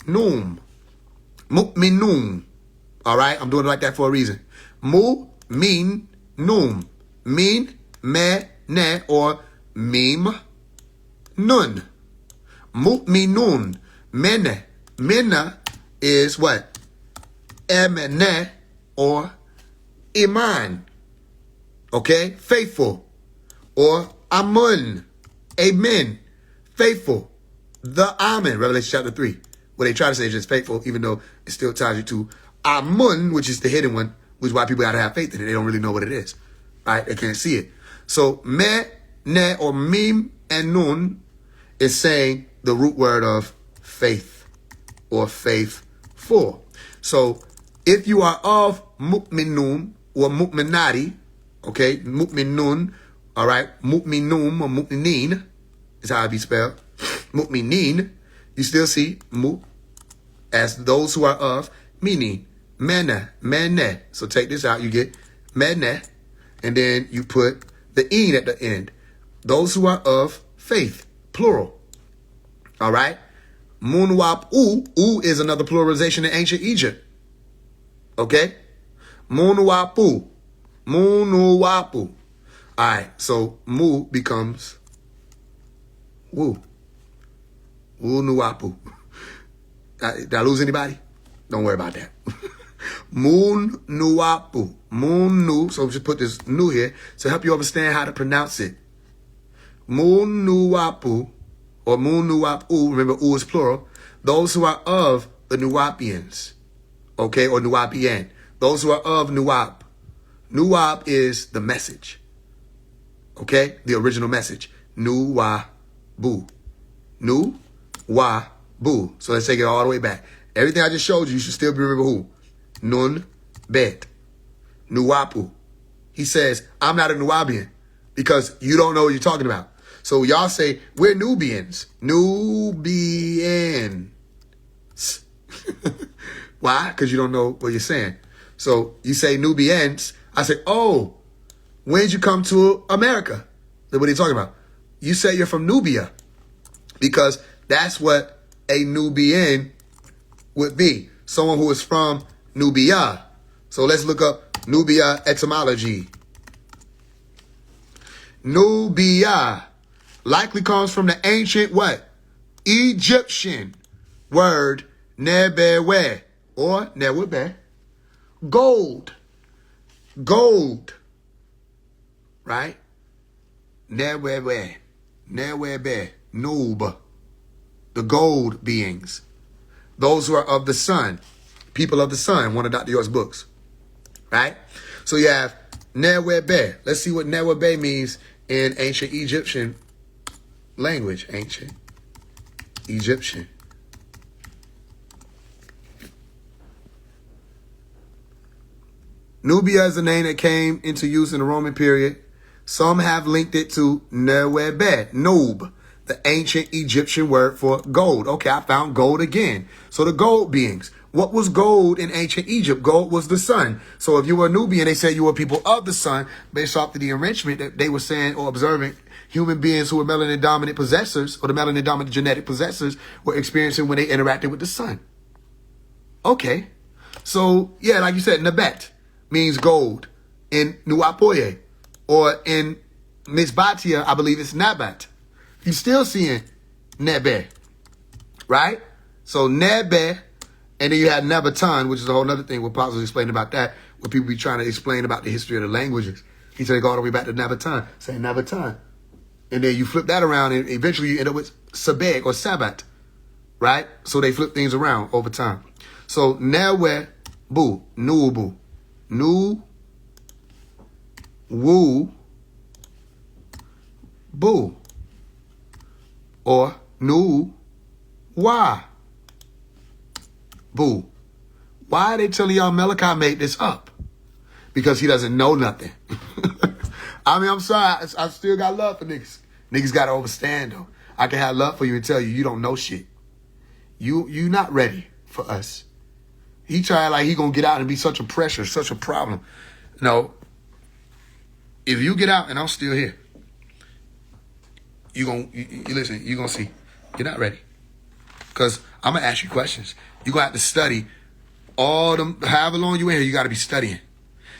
num, mu'minun. All right, I'm doing it like that for a reason. Mu, min, num, min, me, ne, or mim, nun. Mu'minun, mene. Mena is what? Emene, or iman. Okay, faithful. Or amun, amen, faithful. The amen, Revelation chapter 3. What they try to say is just faithful, even though it still ties you to amun, which is the hidden one, which is why people got to have faith in it. They don't really know what it is. Right? They can't see it. So me, ne, or mim, and nun is saying the root word of faith or faithful. So if you are of mu'minun or mu'minati, okay, mu'minun, all right, mu'minum or mu'minin is how it be spelled. Mu'minin, you still see mu as those who are of, meaning mena, mene. So take this out, you get mene, and then you put the in at the end. Those who are of faith, plural. All right? Munwap u is another pluralization in ancient Egypt. Okay? Munwapu. Munuwapu. All right, so mu becomes woo. Wunuwapu. Did I lose anybody? Don't worry about that. Moon nuwapu. Moon nu. So just put this nu here to help you understand how to pronounce it. Moon nuwapu or moon nuwapu. Remember, u is plural. Those who are of the Nuwapians. Okay, or Nuwapian. Those who are of Nuwap. Nuwap is the message. Okay, the original message. Nu-wa-bu. Nu-wa-bu. So let's take it all the way back. Everything I just showed you, you should still remember who? Nun, bet. Nuwapu. He says, I'm not a Nuwabian because you don't know what you're talking about. So y'all say, we're Nubians. Nubians. Why? Because you don't know what you're saying. So you say Nubians. I say, oh, when did you come to America? What are you talking about? You say you're from Nubia because that's what a Nubian would be. Someone who is from Nubia. So let's look up Nubia etymology. Nubia, likely comes from the ancient what? Egyptian word nebewe or newebe. Gold. Gold. Right? Newebe. Newebe. Noob. The gold beings. Those who are of the sun. People of the sun. One of Dr. York's books. Right? So you have Newebe. Let's see what Newebe means in ancient Egyptian language. Ancient Egyptian. Nubia is a name that came into use in the Roman period. Some have linked it to Newebe, Noob, the ancient Egyptian word for gold. Okay, I found gold again. So the gold beings. What was gold in ancient Egypt? Gold was the sun. So if you were a Nubian, they said you were people of the sun based off of the enrichment that they were saying or observing human beings who were melanin dominant possessors or the melanin dominant genetic possessors were experiencing when they interacted with the sun. Okay. So yeah, like you said, Nebet means gold in Nuapoye, or in Misbatia, I believe it's Nabat. You're still seeing Nebe, right? So Nebe, and then you had Nabatan, which is a whole other thing. What Pops was explaining about that, where people be trying to explain about the history of the languages. He said go all the way back to Nabatan, saying Nabatan. And then you flip that around, and eventually you end up with Sabeg or Sabbat, right? So they flip things around over time. So Newe Bu, Nubu. Nu, woo, boo, or nu, why, boo. Why are they telling y'all Malachi made this up? Because he doesn't know nothing. I mean, I'm sorry. I still got love for niggas. Niggas got to understand, though. I can have love for you and tell you don't know shit. You not ready for us. He tried like he gonna get out and be such a pressure, such a problem. No. If you get out and I'm still here, you listen, you gonna see. You're not ready. Because I'm gonna ask you questions. You're gonna have to study all them, however long you in here, you gotta be studying.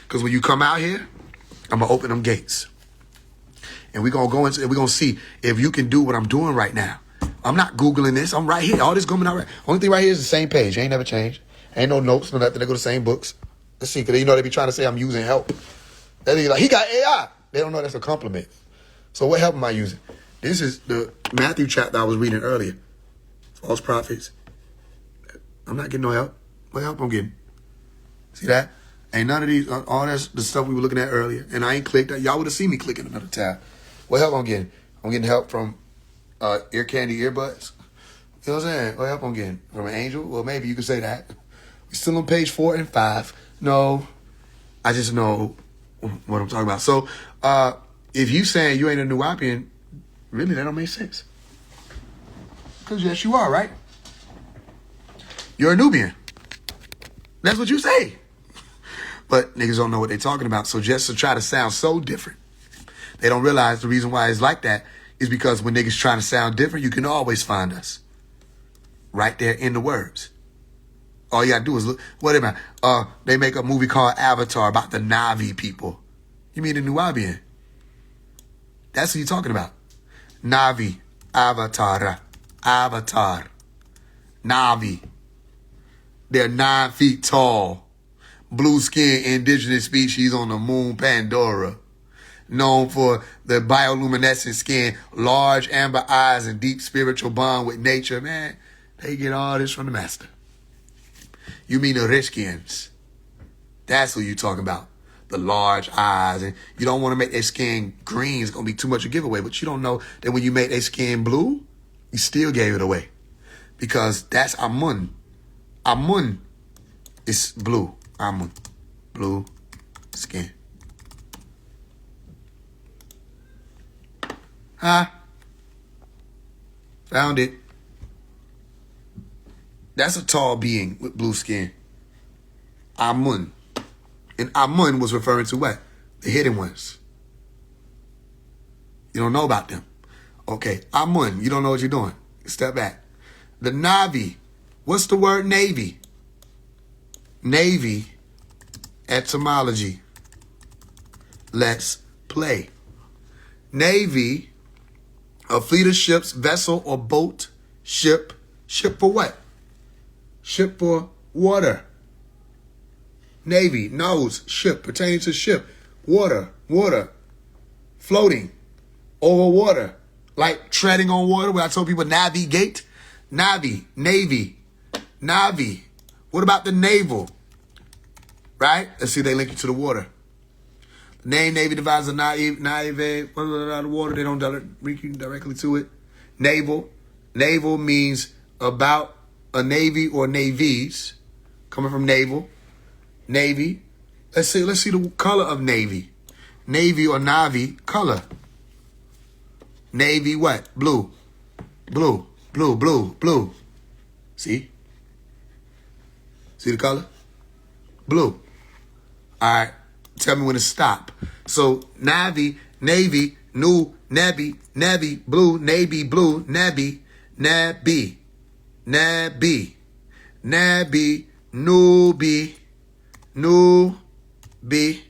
Because when you come out here, I'm gonna open them gates. And we're gonna go into, we're gonna see if you can do what I'm doing right now. I'm not Googling this, I'm right here. All this going out right. Only thing right here is the same page. Ain't never changed. Ain't no notes, no nothing. They go to the same books. Let's see, because you know they be trying to say I'm using help. They be like, he got AI. They don't know that's a compliment. So what help am I using? This is the Matthew chapter I was reading earlier. False prophets. I'm not getting no help. What help I'm getting? See that? Ain't none of these, all that's the stuff we were looking at earlier. And I ain't clicked. Y'all would have seen me clicking another tab. What help I'm getting? I'm getting help from ear candy earbuds. You know what I'm saying? What help I'm getting? From an angel? Well, maybe you could say that. We're still on page 4 and 5. No, I just know what I'm talking about. So if you saying you ain't a Nuwapian, really, that don't make sense. Because yes, you are, right? You're a Nubian. That's what you say. But niggas don't know what they're talking about. So just to try to sound so different, they don't realize the reason why it's like that is because when niggas trying to sound different, you can always find us right there in the words. All you gotta do is look. What about? They make a movie called Avatar about the Navi people. You mean the Nubian? That's what you're talking about. Navi, Avatar, Navi. They're 9 feet tall, blue skin indigenous species on the moon Pandora. Known for the bioluminescent skin, large amber eyes, and deep spiritual bond with nature. Man, they get all this from the master. You mean the Rishkians. That's who you talking about. The large eyes. And you don't want to make their skin green. It's going to be too much a giveaway. But you don't know that when you make their skin blue, you still gave it away. Because that's Amun. Amun is blue. Amun. Blue skin. Huh? Found it. That's a tall being with blue skin. Amun. And Amun was referring to what? The hidden ones. You don't know about them. Okay, Amun, you don't know what you're doing. Step back. The Navi. What's the word Navy? Navy, etymology. Let's play. Navy A fleet of ships, vessel or boat, ship. Ship for what? Ship for water. Navy, nose, ship, pertaining to ship. Water, water. Floating over water. Like treading on water, where I told people navigate. Navy, navy, navi. What about the naval? Right? Let's see, they link it to the water. The name Navy divides the naive, the water. They don't link you directly to it. Naval. Naval means about a navy or navies. Coming from naval. Navy. Let's see the color of navy. Navy or navi color. Navy what? Blue. Blue. Blue. Blue. Blue. See? See the color? Blue. All right. Tell me when to stop. So navy, navy, new, navy, navy, blue, navy, blue, navy, nabby, nabby, nabby, newbie, newbie,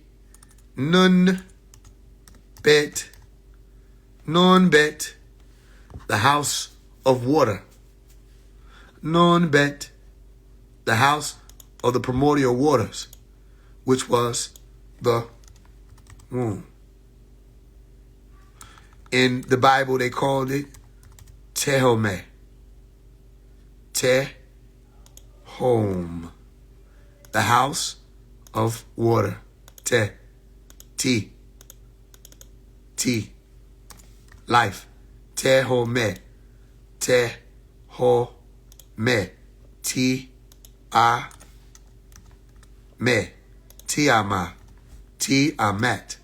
nun, bet, non bet, the house of water. Non bet, the house of the primordial waters, which was the womb. In the Bible, they called it Tehome. Tehom. The house of water. T. Life. Tehome. Tehome. Me. Tiama. Tiamat.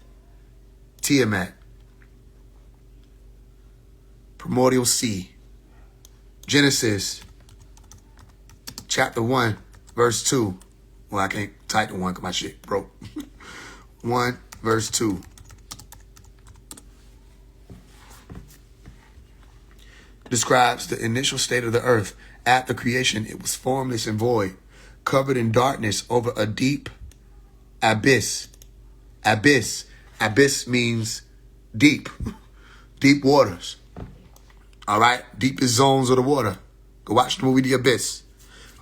Primordial sea. Genesis chapter 1, verse 2. Well, I can't type the 1 because my shit broke. 1, verse 2. Describes the initial state of the earth. After creation, it was formless and void, covered in darkness over a deep abyss. Abyss. Abyss means deep. Deep waters. All right? Deepest zones of the water. Go watch the movie The Abyss.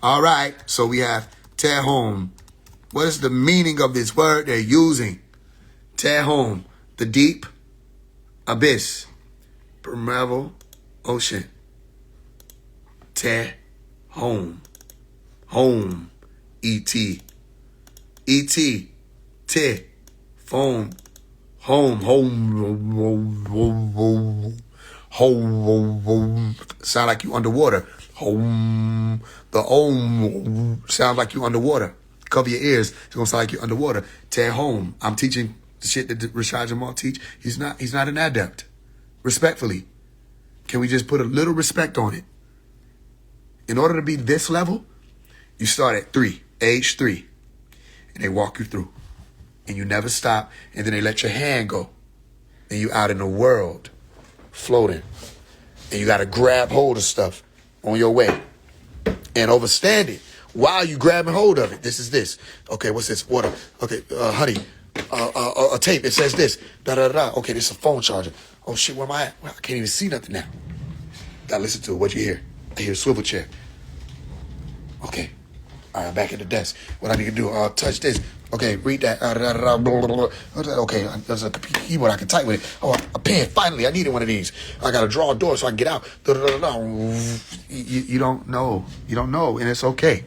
All right. So we have Tehom. What is the meaning of this word they're using? Tehom. The deep abyss. Primeval ocean. Tehom. Home. E-T. E-T. Te. Phone. Home. Home. Sound like you underwater. Home. The home sounds like you underwater. Cover your ears. It's gonna sound like you're underwater. Tear home. I'm teaching the shit that Rashad Jamal teach. He's not an adept. Respectfully. Can we just put a little respect on it? In order to be this level, you start at 3, age 3. And they walk you through. And you never stop. And then they let your hand go. And you out in the world. Floating. And you got to grab hold of stuff on your way. And overstand it while you grabbing hold of it. This is this. Okay, what's this? Water. Okay, honey. A tape. It says this. Da-da-da-da. Okay, this is a phone charger. Oh, shit, where am I at? Well, I can't even see nothing now. Gotta listen to it. What you hear? I hear a swivel chair. Okay. All right, back at the desk. What I need to do? Touch this. Okay, read that. Okay, there's a keyboard I can type with it. Oh, a pen. Finally, I needed one of these. I got to draw a door so I can get out. You don't know. You don't know, and it's okay.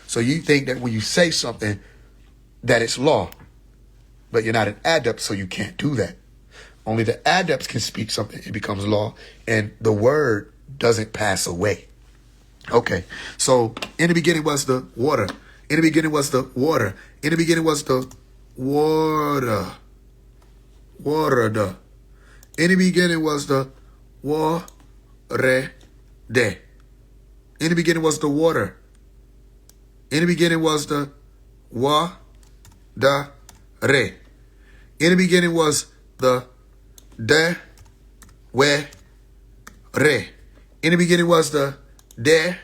So you think that when you say something, that it's law. But you're not an adept, so you can't do that. Only the adepts can speak something. It becomes law, and the word doesn't pass away. Okay, so in the beginning was the water. In the beginning was the water. In the beginning was the water. Water. In the beginning was the water. In the beginning was the water. In the beginning was the water. In the beginning was the de we re. In the beginning was the de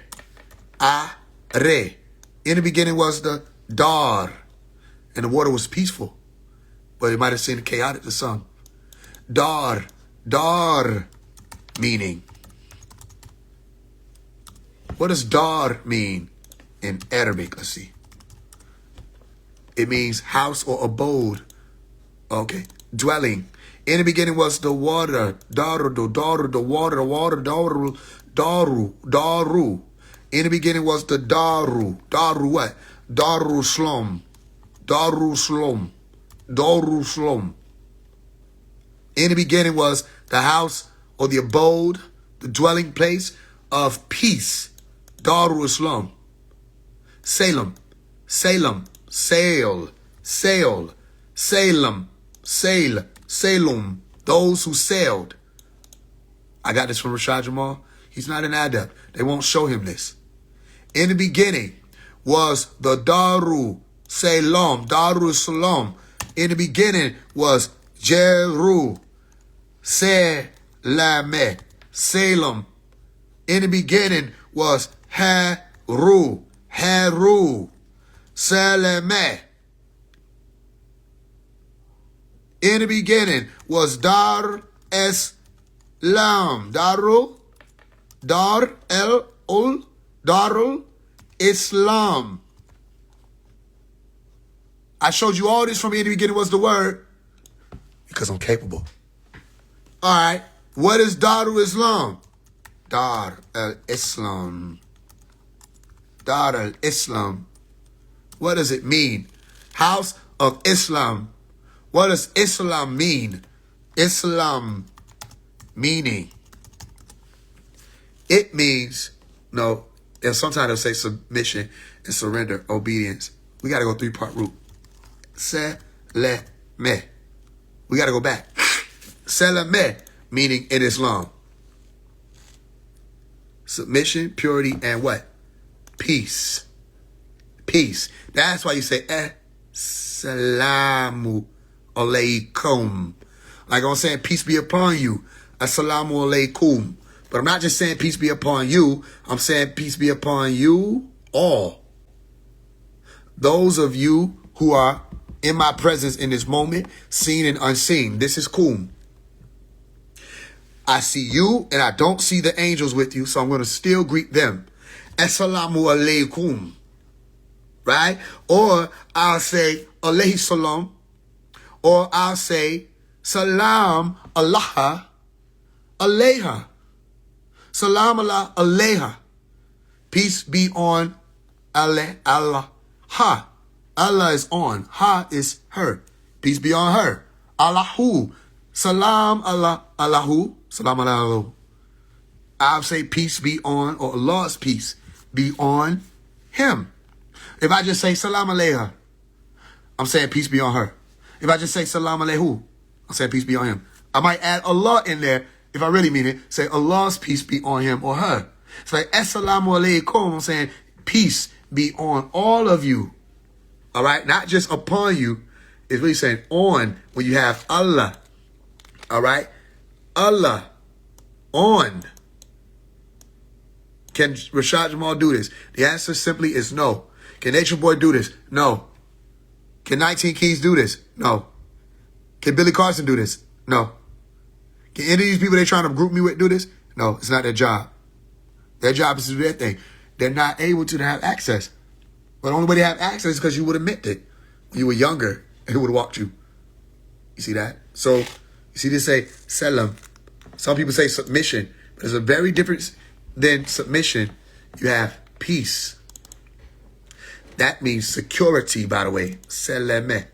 a re. In the beginning was the dar. And the water was peaceful. But you might have seen it chaotic to some. Dar. meaning? What does dar mean in Arabic? Let's see. It means house or abode. Okay. Dwelling. In the beginning was the water. Daru, the water, daru. In the beginning was the daru. Daru what? Darussalam. Darussalam. Darussalam. In the beginning was the house or the abode, the dwelling place of peace. Darussalam. Salem. Salem. Sail. Sail. Salem. Sail. Salem. Those who sailed. I got this from Rashad Jamal. He's not an adept. They won't show him this. In the beginning was the Daru Salam. Darussalam. In the beginning was Jeru Selame. Salem. In the beginning was Haru. Haru. Salame. In the beginning was Dar Eslam. Darul. Dar El Ul. Darul Islam. I showed you all this from in the beginning was the word because I'm capable. All right. What is Darul Islam? Dar El Islam. Dar El Islam. What does it mean? House of Islam. What does Islam mean? Islam meaning. It means, no, and sometimes they'll say submission and surrender, obedience. We got to go 3-part root. Se-le-me. We got to go back. Se-le-me, meaning in Islam. Submission, purity, and what? Peace. Peace. That's why you say, Assalamu alaikum. Like I'm saying, peace be upon you. Assalamu alaikum. But I'm not just saying peace be upon you. I'm saying peace be upon you all. Those of you who are in my presence in this moment, seen and unseen. This is cool. I see you and I don't see the angels with you, so I'm going to still greet them. Assalamu alaikum. Right? Or I'll say alayhi salam. Or I'll say salam Allah alayha. Salam Allah alayha. Peace be on Allah. Ha. Allah is on. Ha is her. Peace be on her. Allahu. Salam Allah. Allahu. Salam Allahu. I'll say peace be on, or Allah's peace be on him. If I just say salam alayha, I'm saying peace be on her. If I just say salam alayhu, I'm saying peace be on him. I might add Allah in there if I really mean it. Say Allah's peace be on him or her. It's like assalamu alaykum. I'm saying peace be on all of you. All right? Not just upon you. It's really saying on when you have Allah. All right? Allah. On. Can Rashad Jamal do this? The answer simply is no. Can Nature Boy do this? No. Can 19 Keys do this? No. Can Billy Carson do this? No. Can any of these people they're trying to group me with do this? No, it's not their job. Their job is to do their thing. They're not able to have access. But the only way they have access is because you would have meant it. When you were younger, and it would have walked you. You see that? So, you see this say, selam. Some people say submission. But there's a very difference than submission. You have peace. That means security, by the way. Seleme.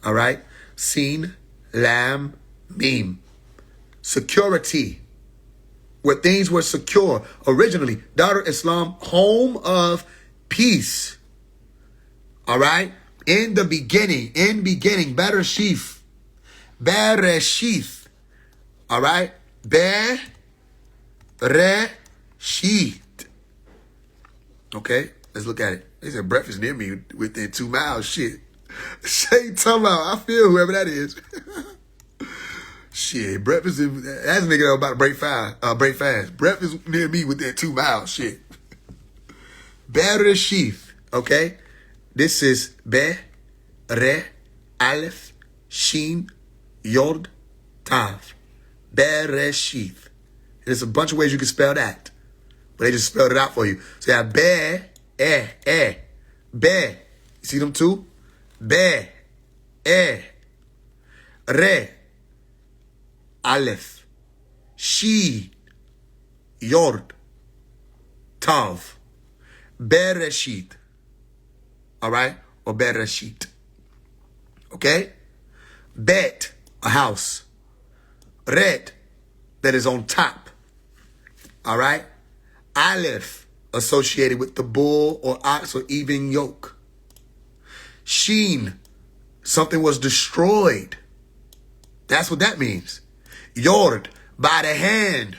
All right? Sin, lam, mim. Security. Where things were secure originally. Dar Islam, home of peace. All right? In the beginning. Bereshith. Bereshith. All right? Bereshith. Okay? Let's look at it. They said breakfast near me within 2 miles. Shit. Say talking about. I feel whoever that is. Shit. Breakfast is, that's a nigga that was about to break fast. Breakfast near me within 2 miles. Shit. Bereshith. Okay? This is Be, Re, Aleph, Shin, Yod, Tav. Bereshith. There's a bunch of ways you can spell that. But they just spelled it out for you. So you have be, be. You see them two? Be, re, aleph, she, yord, tav, bereshit. All right? Or bereshit. Okay? Bet, a house. Red, that is on top. All right? Aleph, associated with the bull or ox or even yoke. Sheen, something was destroyed. That's what that means. Yord, by the hand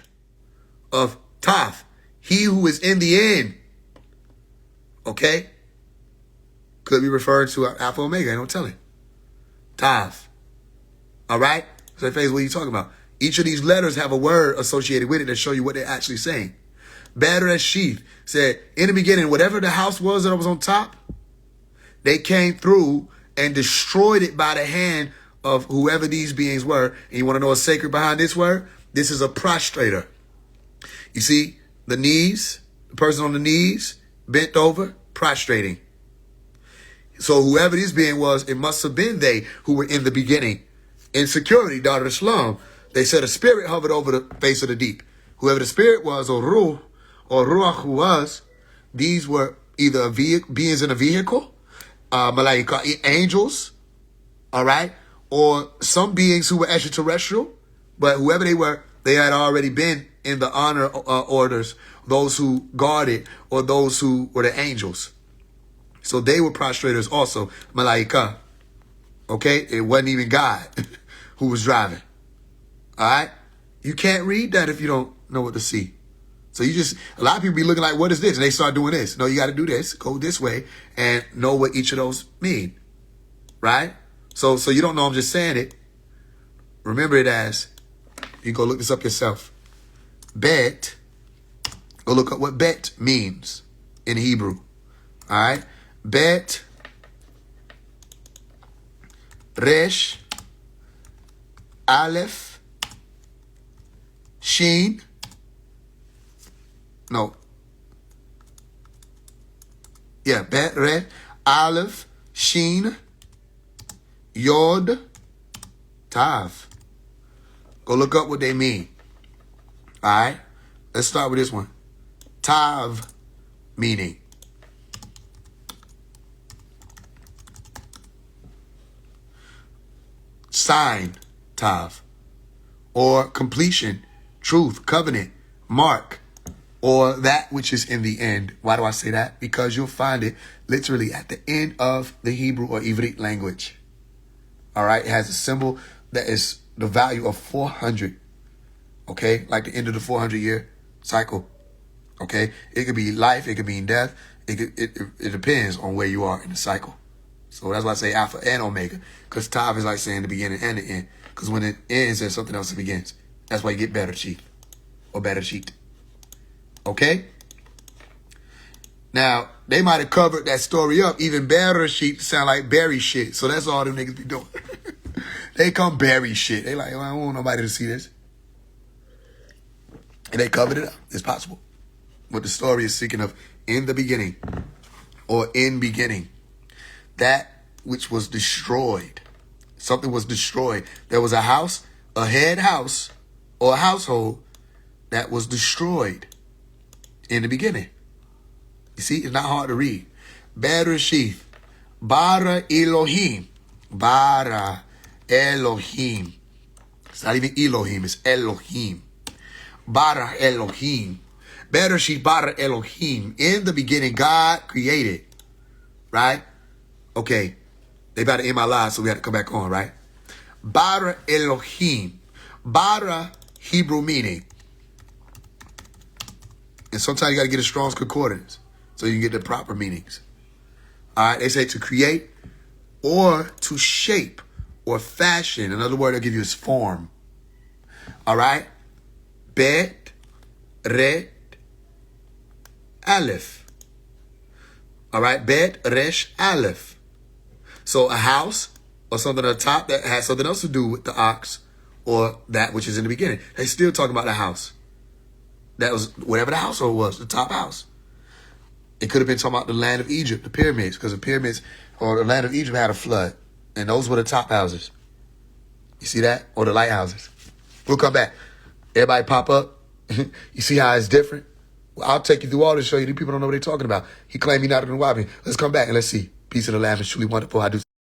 of Taf, he who is in the end. Okay? Could be referred to Alpha Omega, I don't tell it. Tav. All right? So phase, what are you talking about? Each of these letters have a word associated with it that show you what they're actually saying. Bereshith said, in the beginning, whatever the house was that was on top, they came through and destroyed it by the hand of whoever these beings were. And you want to know what's sacred behind this word? This is a prostrator. You see, the knees, the person on the knees, bent over, prostrating. So whoever this being was, it must have been they who were in the beginning. In security, Dar al-Islam, they said a spirit hovered over the face of the deep. Whoever the spirit was, or Ruh, or Ruach was, these were either beings in a vehicle, malaika, angels, all right, or some beings who were extraterrestrial, but whoever they were, they had already been in the honor orders, those who guarded, or those who were the angels. So they were prostrators also, malaika. Okay? It wasn't even God who was driving. All right? You can't read that if you don't know what to see. So a lot of people be looking like, what is this? And they start doing this. No, you got to do this, go this way, and know what each of those mean. Right? So you don't know I'm just saying it. Remember it as, you go look this up yourself. Bet, go look up what bet means in Hebrew. All right? Bet, resh, aleph, sheen. No. Yeah, bet, resh, aleph, sheen, yod, tav. Go look up what they mean. All right? Let's start with this one. Tav, meaning. Sign, tav. Or completion, truth, covenant, mark, or that which is in the end. Why do I say that? Because you'll find it literally at the end of the Hebrew or Ivrit language. All right? It has a symbol that is the value of 400. Okay? Like the end of the 400-year cycle. Okay? It could be life. It could mean death. It depends on where you are in the cycle. So that's why I say Alpha and Omega. Because Tav is like saying the beginning and the end. Because when it ends, there's something else that begins. That's why you get better sheet. Or better sheet. Okay? Now, they might have covered that story up. Even better sheet sound like berry shit. So that's all them niggas be doing. They come bury shit. They like, well, I don't want nobody to see this. And they covered it up. It's possible. What the story is speaking of in the beginning. Or in beginning. That which was destroyed. Something was destroyed. There was a house, a head house, or a household that was destroyed in the beginning. You see, it's not hard to read. Bereshith, bara Elohim, bara Elohim. It's not even Elohim, it's Elohim. Bara Elohim. Bereshith, bara Elohim. In the beginning, God created. Right? Okay. They about to end my live, so we had to come back on, right? Bara Elohim. Bara, Hebrew meaning. And sometimes you got to get a Strong's Concordance so you can get the proper meanings. All right? They say to create or to shape or fashion. Another word they'll give you is form. All right? Bet, ret, aleph. All right? Bet, resh, aleph. So a house or something on top that has something else to do with the ox or that which is in the beginning. They still talking about the house. That was whatever the household was, the top house. It could have been talking about the land of Egypt, the pyramids, because the pyramids or the land of Egypt had a flood. And those were the top houses. You see that? Or the lighthouses. We'll come back. Everybody pop up. You see how it's different? Well, I'll take you through all this, show you. These people don't know what they're talking about. He claimed he not going to watch me. Let's come back and let's see. Peace of the land is truly wonderful. I do.